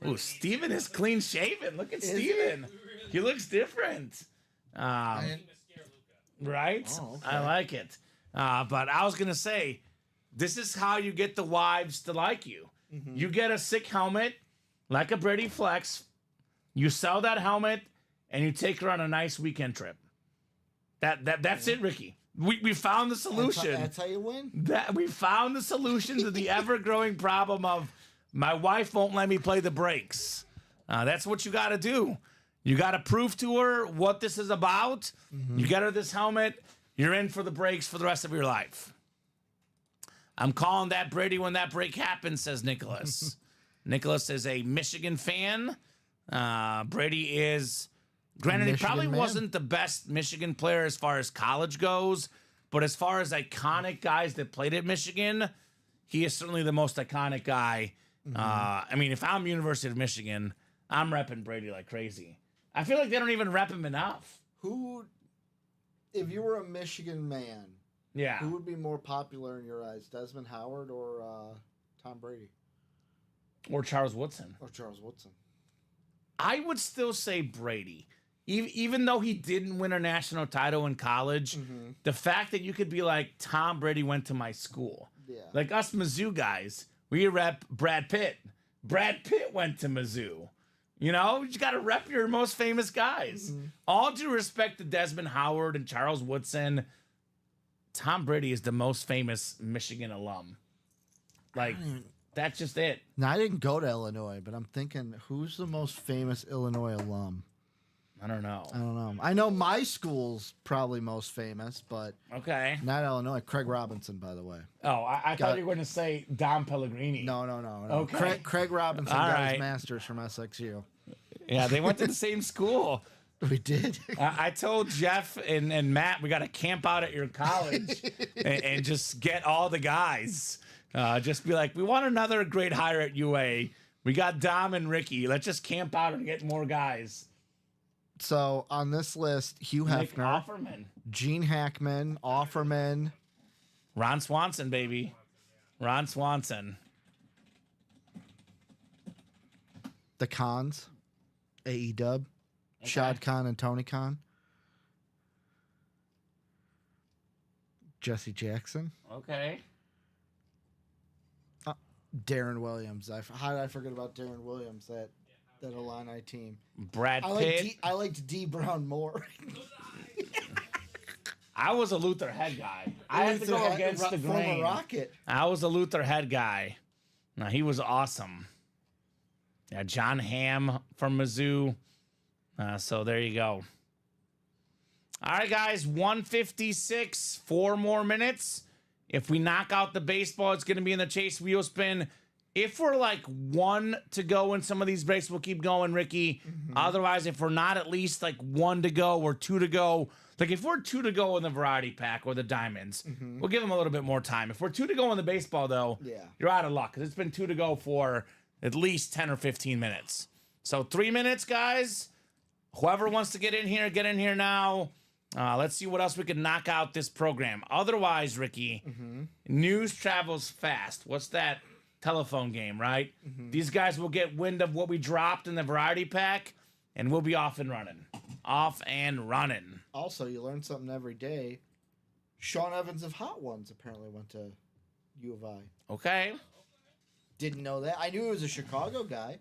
Ooh, Steven is clean shaven. Look at Steven. He looks different. Right? Oh, okay. I like it. But I was going to say, this is how you get the wives to like you. Mm-hmm. You get a sick helmet, like a Brady Flex. You sell that helmet, and you take her on a nice weekend trip. That's it, Ricky. We found the solution. That's how you win? We found the solution to the ever-growing problem of my wife won't let me play the breaks. That's what you got to do. You got to prove to her what this is about. Mm-hmm. You get her this helmet. You're in for the breaks for the rest of your life. I'm calling that Brady when that break happens, says Nicholas. Nicholas is a Michigan fan. Brady is, granted, he probably wasn't the best Michigan player as far as college goes, but as far as iconic guys that played at Michigan, he is certainly the most iconic guy. Mm-hmm. I mean, if I'm University of Michigan, I'm repping Brady like crazy. I feel like they don't even rep him enough. Who, if you were a Michigan man, yeah, who would be more popular in your eyes, Desmond Howard or Tom Brady? Or Charles Woodson. Or Charles Woodson. I would still say Brady. Even though he didn't win a national title in college, mm-hmm. the fact that you could be like, Tom Brady went to my school. Yeah. Like us Mizzou guys, we rep Brad Pitt. Brad Pitt went to Mizzou. You know, you got to rep your most famous guys. All due respect to Desmond Howard and Charles Woodson, Tom Brady is the most famous Michigan alum. Like, that's just it. Now, I didn't go to Illinois, but I'm thinking, who's the most famous Illinois alum? I don't know. I don't know. I know my school's probably most famous, but Okay. not Illinois. Craig Robinson, by the way. Oh, I thought you were going to say Dom Pellegrini. No. Okay. Craig Robinson All got right. his master's from SXU. Yeah, they went to the same school. We did. I told Jeff and Matt we got to camp out at your college and just get all the guys. Just be like, we want another great hire at UA. We got Dom and Ricky. Let's just camp out and get more guys. So on this list, Hugh Nick Hefner, Offerman. Gene Hackman, Offerman, Ron Swanson, baby. Ron Swanson. the Khans, AE Dub, Shad Khan and Tony Khan, Jesse Jackson, Okay. Darren Williams. How did I forget about Darren Williams? That Illini team. Brad I Pitt. liked D Brown more. I was a Luther Head guy. I had to go against the former grain. Rocket. I was a Luther Head guy. Now, he was awesome. Yeah, John Hamm from Mizzou. So there you go. All right, guys, 156, 4 more minutes. If we knock out the baseball, it's going to be in the chase wheel spin. If we're like 1 to go in some of these breaks, we'll keep going, Ricky. Otherwise, if we're not at least like 1 to go or 2 to go, like if we're 2 to go in the variety pack or the diamonds, we'll give them a little bit more time. If we're 2 to go in the baseball, though, you're out of luck because it's been 2 to go for at least 10 or 15 minutes. So 3 minutes, guys. Whoever wants to get in here now. Let's see what else we can knock out this program. Otherwise, Ricky, news travels fast. What's that? Telephone game, right? These guys will get wind of what we dropped in the variety pack, and we'll be off and running. Off and running. Also, you learn something every day. Sean Evans of Hot Ones apparently went to U of I. Okay. Didn't know that. I knew he was a Chicago guy.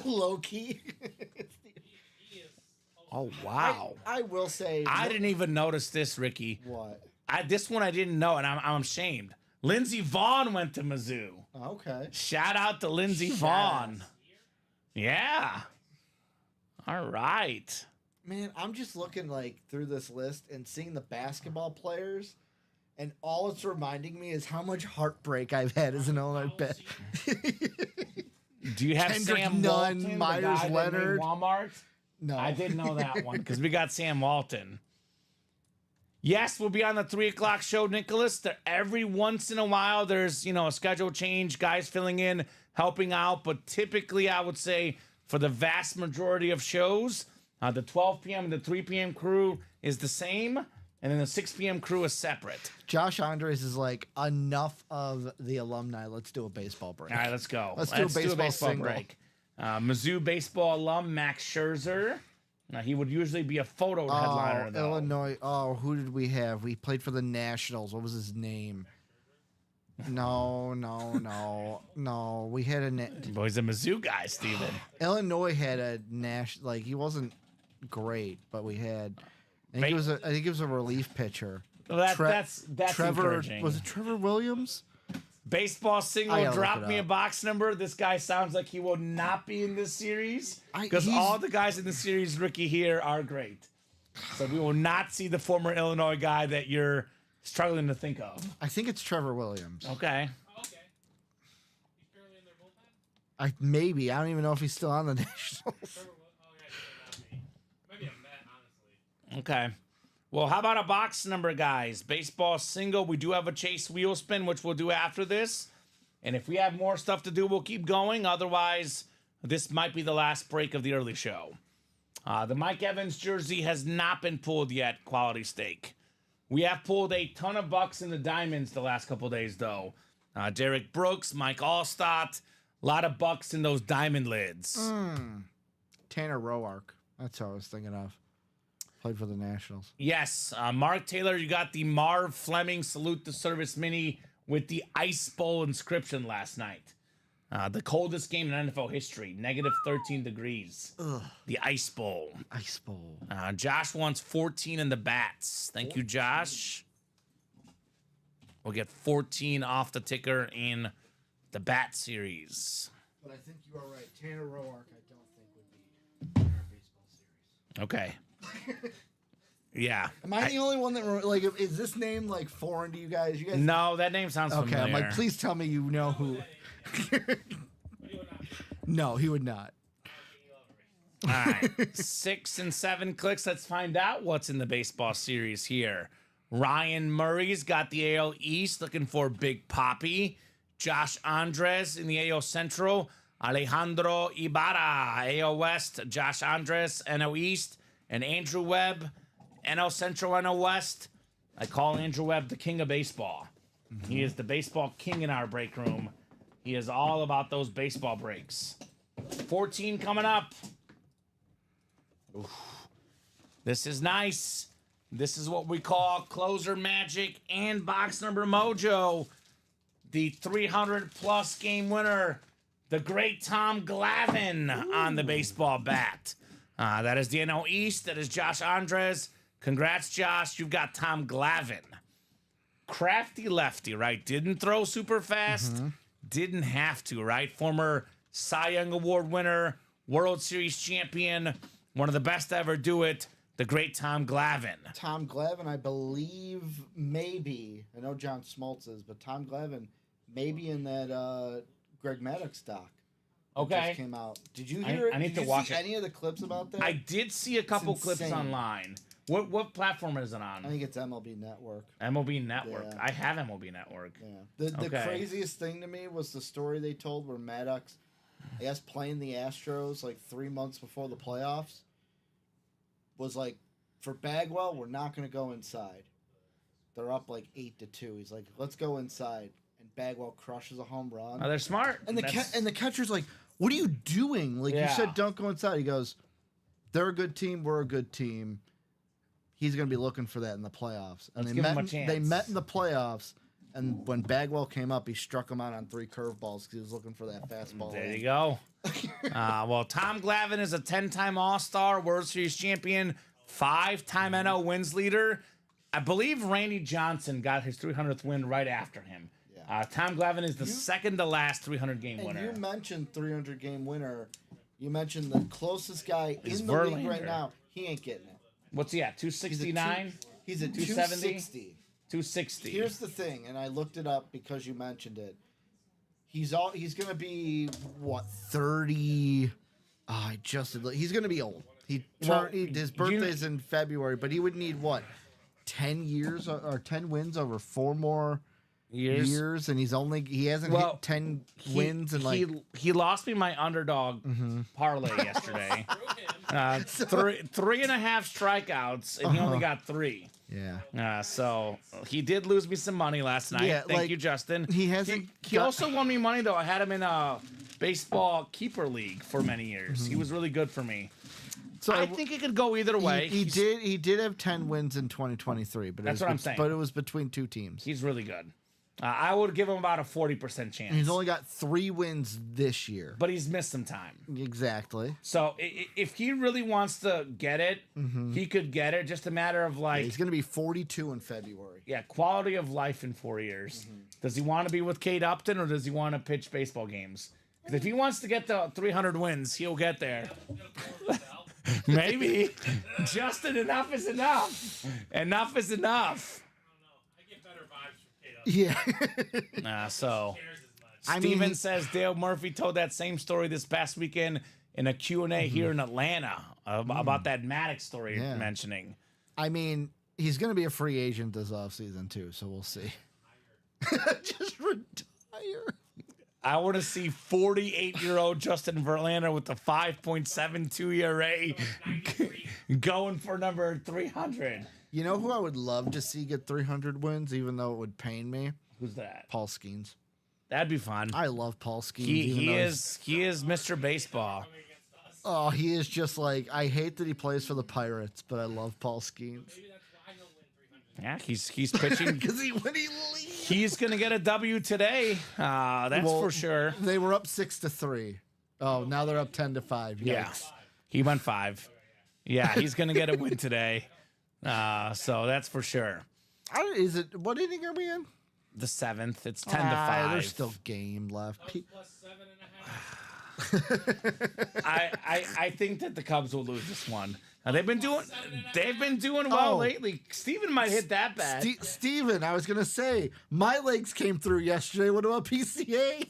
Low key. Oh, wow. I will say. I didn't even notice this, Ricky. What? This one I didn't know, and I'm ashamed. Lindsey Vaughn went to Mizzou. Okay. Shout out to Lindsey Vaughn. Yeah. All right. Man, I'm just looking like through this list and seeing the basketball players, and all it's reminding me is how much heartbreak I've had as an Illinois bet. Do you have Kendrick Sam Nunn, Walton, the Myers guy that made Leonard? Walmart? No, I didn't know that one because we got Sam Walton. Yes, we'll be on the 3 o'clock show, Nicholas. Every once in a while, there's a schedule change, guys filling in, helping out. But typically, I would say for the vast majority of shows, the 12 p.m. and the 3 p.m. crew is the same, and then the 6 p.m. crew is separate. Josh Andres is like, enough of the alumni. Let's do a baseball break. All right, let's go. Let's do a baseball single. break. Mizzou baseball alum Max Scherzer. Now, he would usually be a photo headliner, though. Illinois. Oh, who did we have? We played for the Nationals. What was his name? No. We had a Well, he's a Mizzou guy, Steven. Illinois had a national. Like, he wasn't great, but we had. I think it was a relief pitcher. Well, that's Trevor. encouraging. Was it Trevor Williams? Baseball I single, gotta drop look it me a up. box number. This guy sounds like he will not be in this series because he's- all the guys in the series, Ricky, here are great. So we will not see the former Illinois guy that you're struggling to think of. I think it's Trevor Williams. Okay. Maybe. I don't even know if he's still on the Nationals. Okay. Well, how about a box number, guys? Baseball single. We do have a chase wheel spin, which we'll do after this. And if we have more stuff to do, we'll keep going. Otherwise, this might be the last break of the early show. The Mike Evans jersey has not been pulled yet, Quality Steak. We have pulled a ton of bucks in the diamonds the last couple days, though. Derek Brooks, Mike Allstott, a lot of bucks in those diamond lids. Tanner Roark. That's what I was thinking of. Played for the Nationals. Yes, Mark Taylor, you got the Marv Fleming Salute the Service Mini with the Ice Bowl inscription last night. The coldest game in NFL history, negative 13 degrees. Ugh. The Ice Bowl. Ice Bowl. Josh wants 14 in the bats. Thank you, Josh. We'll get 14 off the ticker in the bat series. But I think you are right. Tanner Roark, I don't think would be in our baseball series. Okay. Yeah. Am I the only one that like? Is this name like foreign to you guys? You guys? No, that name sounds Okay, familiar. I'm like, please tell me you know who. No, he would not. All right. 6 and 7 clicks. Let's find out what's in the baseball series here. Ryan Murray's got the AL East, looking for Big Papi. Josh Andres in the AL Central. Alejandro Ibarra, AL West. Josh Andres, NL East. And Andrew Webb, NL Central, NL West. I call Andrew Webb the king of baseball. He is the baseball king in our break room. He is all about those baseball breaks. 14 coming up. Oof. This is nice. This is what we call closer magic and box number mojo. The 300-plus game winner, the great Tom Glavine on the baseball bat. That is the NL East. That is Josh Andres. Congrats, Josh. You've got Tom Glavine. Crafty lefty, right? Didn't throw super fast. Didn't have to, right? Former Cy Young Award winner, World Series champion, one of the best to ever do it, the great Tom Glavine. Tom Glavine, I believe, maybe. I know John Smoltz is, but Tom Glavine maybe in that Greg Maddox doc. that Okay. just came out. Did you hear it? I need Did to you watch see it. any of the clips about that? I did see a couple clips insane. online. What platform is it I on? think it's MLB Network. MLB Network. Yeah. I have MLB Network. Yeah. The Okay. craziest thing to me was the story they told where Maddox, I guess playing the Astros like 3 months before the playoffs, was like, for Bagwell, we're not going to go inside. They're up like 8-2. He's like, let's go inside. And Bagwell crushes a home run. Oh, they're smart. And the That's- and the catcher's like, "What are you doing? Like Yeah. you said, don't go inside." He goes, "They're a good team. We're a good team. He's going to be looking for that in the playoffs." And Let's they give him met. a chance. They met in the playoffs, and when Bagwell came up, he struck him out on 3 curveballs because he was looking for that fastball. There in. you go. Well, Tom Glavine is a 10-time All-Star, World Series champion, 5-time NL wins leader. I believe Randy Johnson got his 300th win right after him. Yeah. Tom Glavine is the second to last 300-game And winner. you mentioned 300-game winner. You mentioned the closest guy Is in the league Verlander. right now. He ain't getting it. What's he at? He's a 269? He's a 270? 260. 260. Here's the thing, and I looked it up because you mentioned it. He's going to be what? 30. He's going to be old. Well, His birthday's in February, but he would need what? 10 years or 10 wins over 4 more years, and he hasn't hit 10 wins in like he lost me my underdog parlay yesterday. 3.5 strikeouts, and he only got 3. yeah. So he did lose me some money last night. Yeah, Thank like, you, Justin. he hasn't He got- also won me money though. I had him in a baseball keeper league for many years. He was really good for me. So I think it could go either way. He did have 10 wins in 2023, but That's what I'm saying. But it was between 2 teams. He's really good. I would give him about a 40% chance. He's only got 3 wins this year. but he's missed some time. Exactly. So if he really wants to get it, he could get it. Just a matter of like, He's going to be 42 in February. quality of life in 4 years. Does he want to be with Kate Upton or does he want to pitch baseball games? Because if he wants to get the 300 wins, he'll get there. Maybe. Justin, enough is enough. Enough is enough. I get better vibes from Kate. Yeah. So Cares as much. I mean, Steven says Dale Murphy told that same story this past weekend in a Q&A here in Atlanta about that Maddox story Yeah. you're mentioning. I mean, he's going to be a free agent this offseason too, so we'll see. Just retire. I want to see 48-year-old Justin Verlander with the 5.72 ERA going for number 300. You know who I would love to see get 300 wins, even though it would pain me? Who's that? Paul Skeens. That'd be fun. I love Paul Skeens. He even though he is Mr. Baseball. Oh, he is just like, I hate that he plays for the Pirates, but I love Paul Skeens. Maybe that's why he'll win 300. Yeah, he's pitching. Because when he leaves. He's going to get a W today. That's Well, for sure. They were up 6-3. Oh, now they're up 10-5. Yeah. Yikes. He went 5. Yeah, he's going to get a win today. So that's for sure. What inning are we in? The 7th. It's 10-5. There's still game left. Plus 7.5. I think that the Cubs will lose this one. Now, they've been doing well Oh. lately. Steven might hit that bad. Steven, I was going to say, my legs came through yesterday. What about PCA?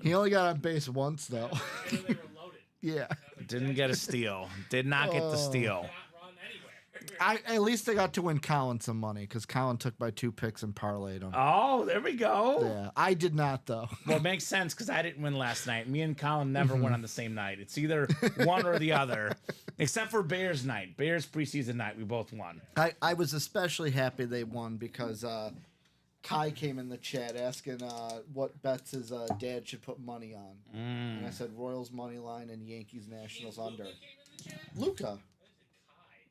He only got on base once, though. They were loaded. Yeah. Didn't get a steal. Did not get the steal. Not run anywhere. At least I got to win Colin some money because Colin took my 2 picks and parlayed them. Oh, there we go. Yeah, I did not, though. Well, it makes sense because I didn't win last night. Me and Colin never went on the same night. It's either one or the other, except for Bears night. Bears preseason night, we both won. I was especially happy they won because Kai came in the chat asking what bets his dad should put money on. And I said Royals money line and Yankees Nationals under. Luca.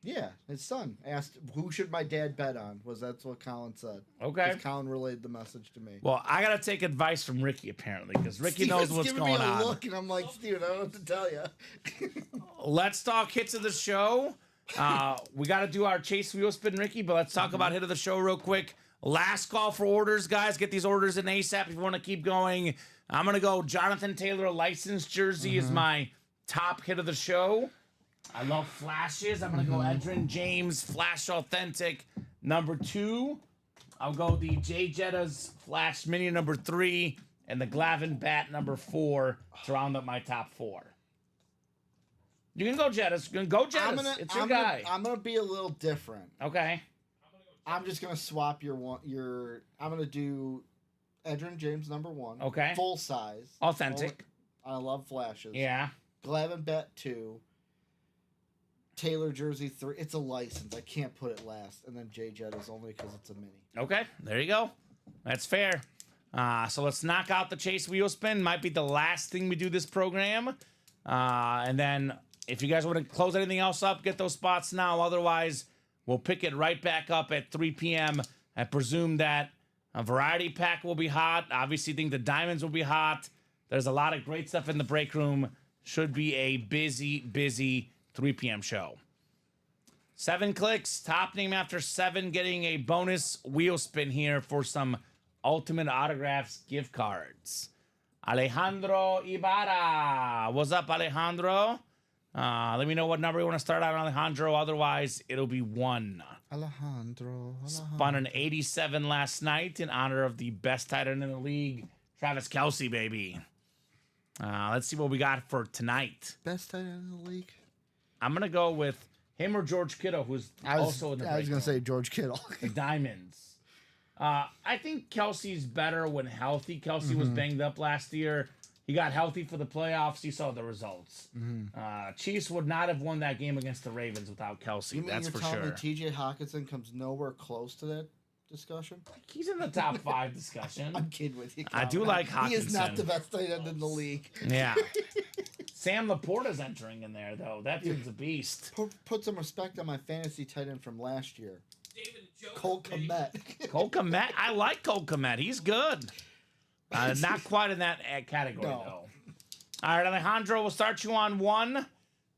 Yeah, his son asked who should my dad bet on. That's what Colin said. Okay. 'Cause Colin relayed the message to me. Well, I got to take advice from Ricky, apparently, because Ricky knows Steven's what's giving going me a on. look, and I'm like, Steven, I don't know what to tell you. Let's talk hits of the show. We got to do our Chase Wheel Spin, Ricky, but let's talk about hit of the show real quick. Last call for orders, guys. Get these orders in ASAP if you want to keep going. I'm going to go Jonathan Taylor licensed jersey is my top hit of the show. I love flashes. I'm going to go Edrin James Flash Authentic number 2. I'll go the Jay Jetta's Flash Mini number 3 and the Glavin Bat number 4 to round up my top 4. You can go Jettas. You can go Jettas. It's your guy. I'm gonna be a little different. Okay. I'm just gonna swap your. I'm gonna do Edrin James number 1. Okay. Full size. Authentic. I love flashes. Yeah. Glavin Bet 2. Taylor jersey 3. It's a license. I can't put it last. And then Jay Jetta's only because it's a mini. Okay. There you go. That's fair. So let's knock out the Chase Wheel Spin. Might be the last thing we do this program. And then if you guys want to close anything else up, get those spots now. Otherwise, we'll pick it right back up at 3 p.m. I presume that a variety pack will be hot. Obviously, think the diamonds will be hot. There's a lot of great stuff in the break room. Should be a busy, busy 3 p.m. show. 7 clicks. Top name after 7 getting a bonus wheel spin here for some Ultimate Autographs gift cards. Alejandro Ibarra. What's up, Alejandro? Let me know what number you want to start on, Alejandro. Otherwise, it'll be 1. Alejandro. Spun an 87 last night in honor of the best tight end in the league, Travis Kelce, baby. Let's see what we got for tonight. Best tight end in the league. I'm going to go with him or George Kittle, who's also in the I was break gonna room. say George Kittle. The Diamonds. I think Kelsey's better when healthy. Kelsey was banged up last year. He got healthy for the playoffs. You saw the results. Chiefs would not have won that game against the Ravens without Kelsey. You mean That's you're for telling sure. me T.J. Hawkinson comes nowhere close to that discussion? He's in the top 5 discussion. I'm kidding with you. I do Colin. like He is not Hawkinson. the best tight end in the league. Yeah. Sam Laporta's entering in there, though. That dude's a beast. Put some respect on my fantasy tight end from last year, David Jones. Cole maybe. Kmet. Cole Kmet. I like Cole Kmet. He's good. Not quite in that category, No. though. All right, Alejandro, we'll start you on 1.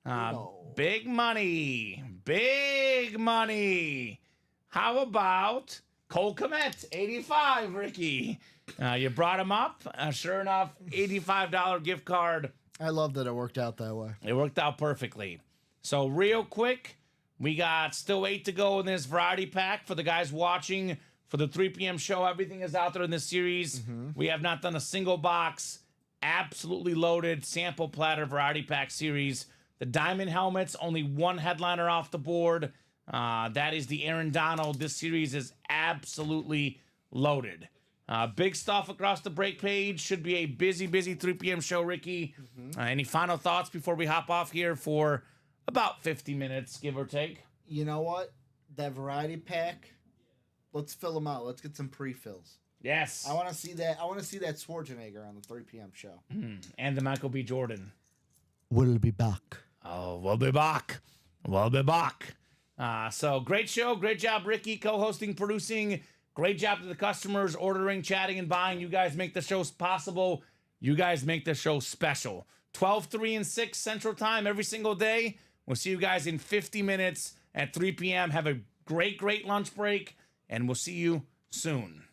No. Big money. Big money. How about Cole Kmet, 85, Ricky? You brought him up. Sure enough, $85 gift card. I love that it worked out that way. It worked out perfectly. So real quick, we got still 8 to go in this variety pack for the guys watching for the 3 p.m. show. Everything is out there in this series. We have not done a single box. Absolutely loaded sample platter variety pack series. The diamond helmets, only 1 headliner off the board. That is the Aaron Donald. This series is absolutely loaded. Big stuff across the break page. Should be a busy, busy 3 p.m. show, Ricky. Any final thoughts before we hop off here for about 50 minutes, give or take? You know what? That variety pack. Let's fill them out. Let's get some pre-fills. Yes. I want to see that. I want to see that Schwarzenegger on the 3 p.m. show. And the Michael B. Jordan. We'll be back. Oh, we'll be back. We'll be back. So great show. Great job, Ricky, co-hosting, producing. Great job to the customers ordering, chatting, and buying. You guys make the show possible. You guys make the show special. 12, 3, and 6 Central Time every single day. We'll see you guys in 50 minutes at 3 p.m. Have a great lunch break, and we'll see you soon.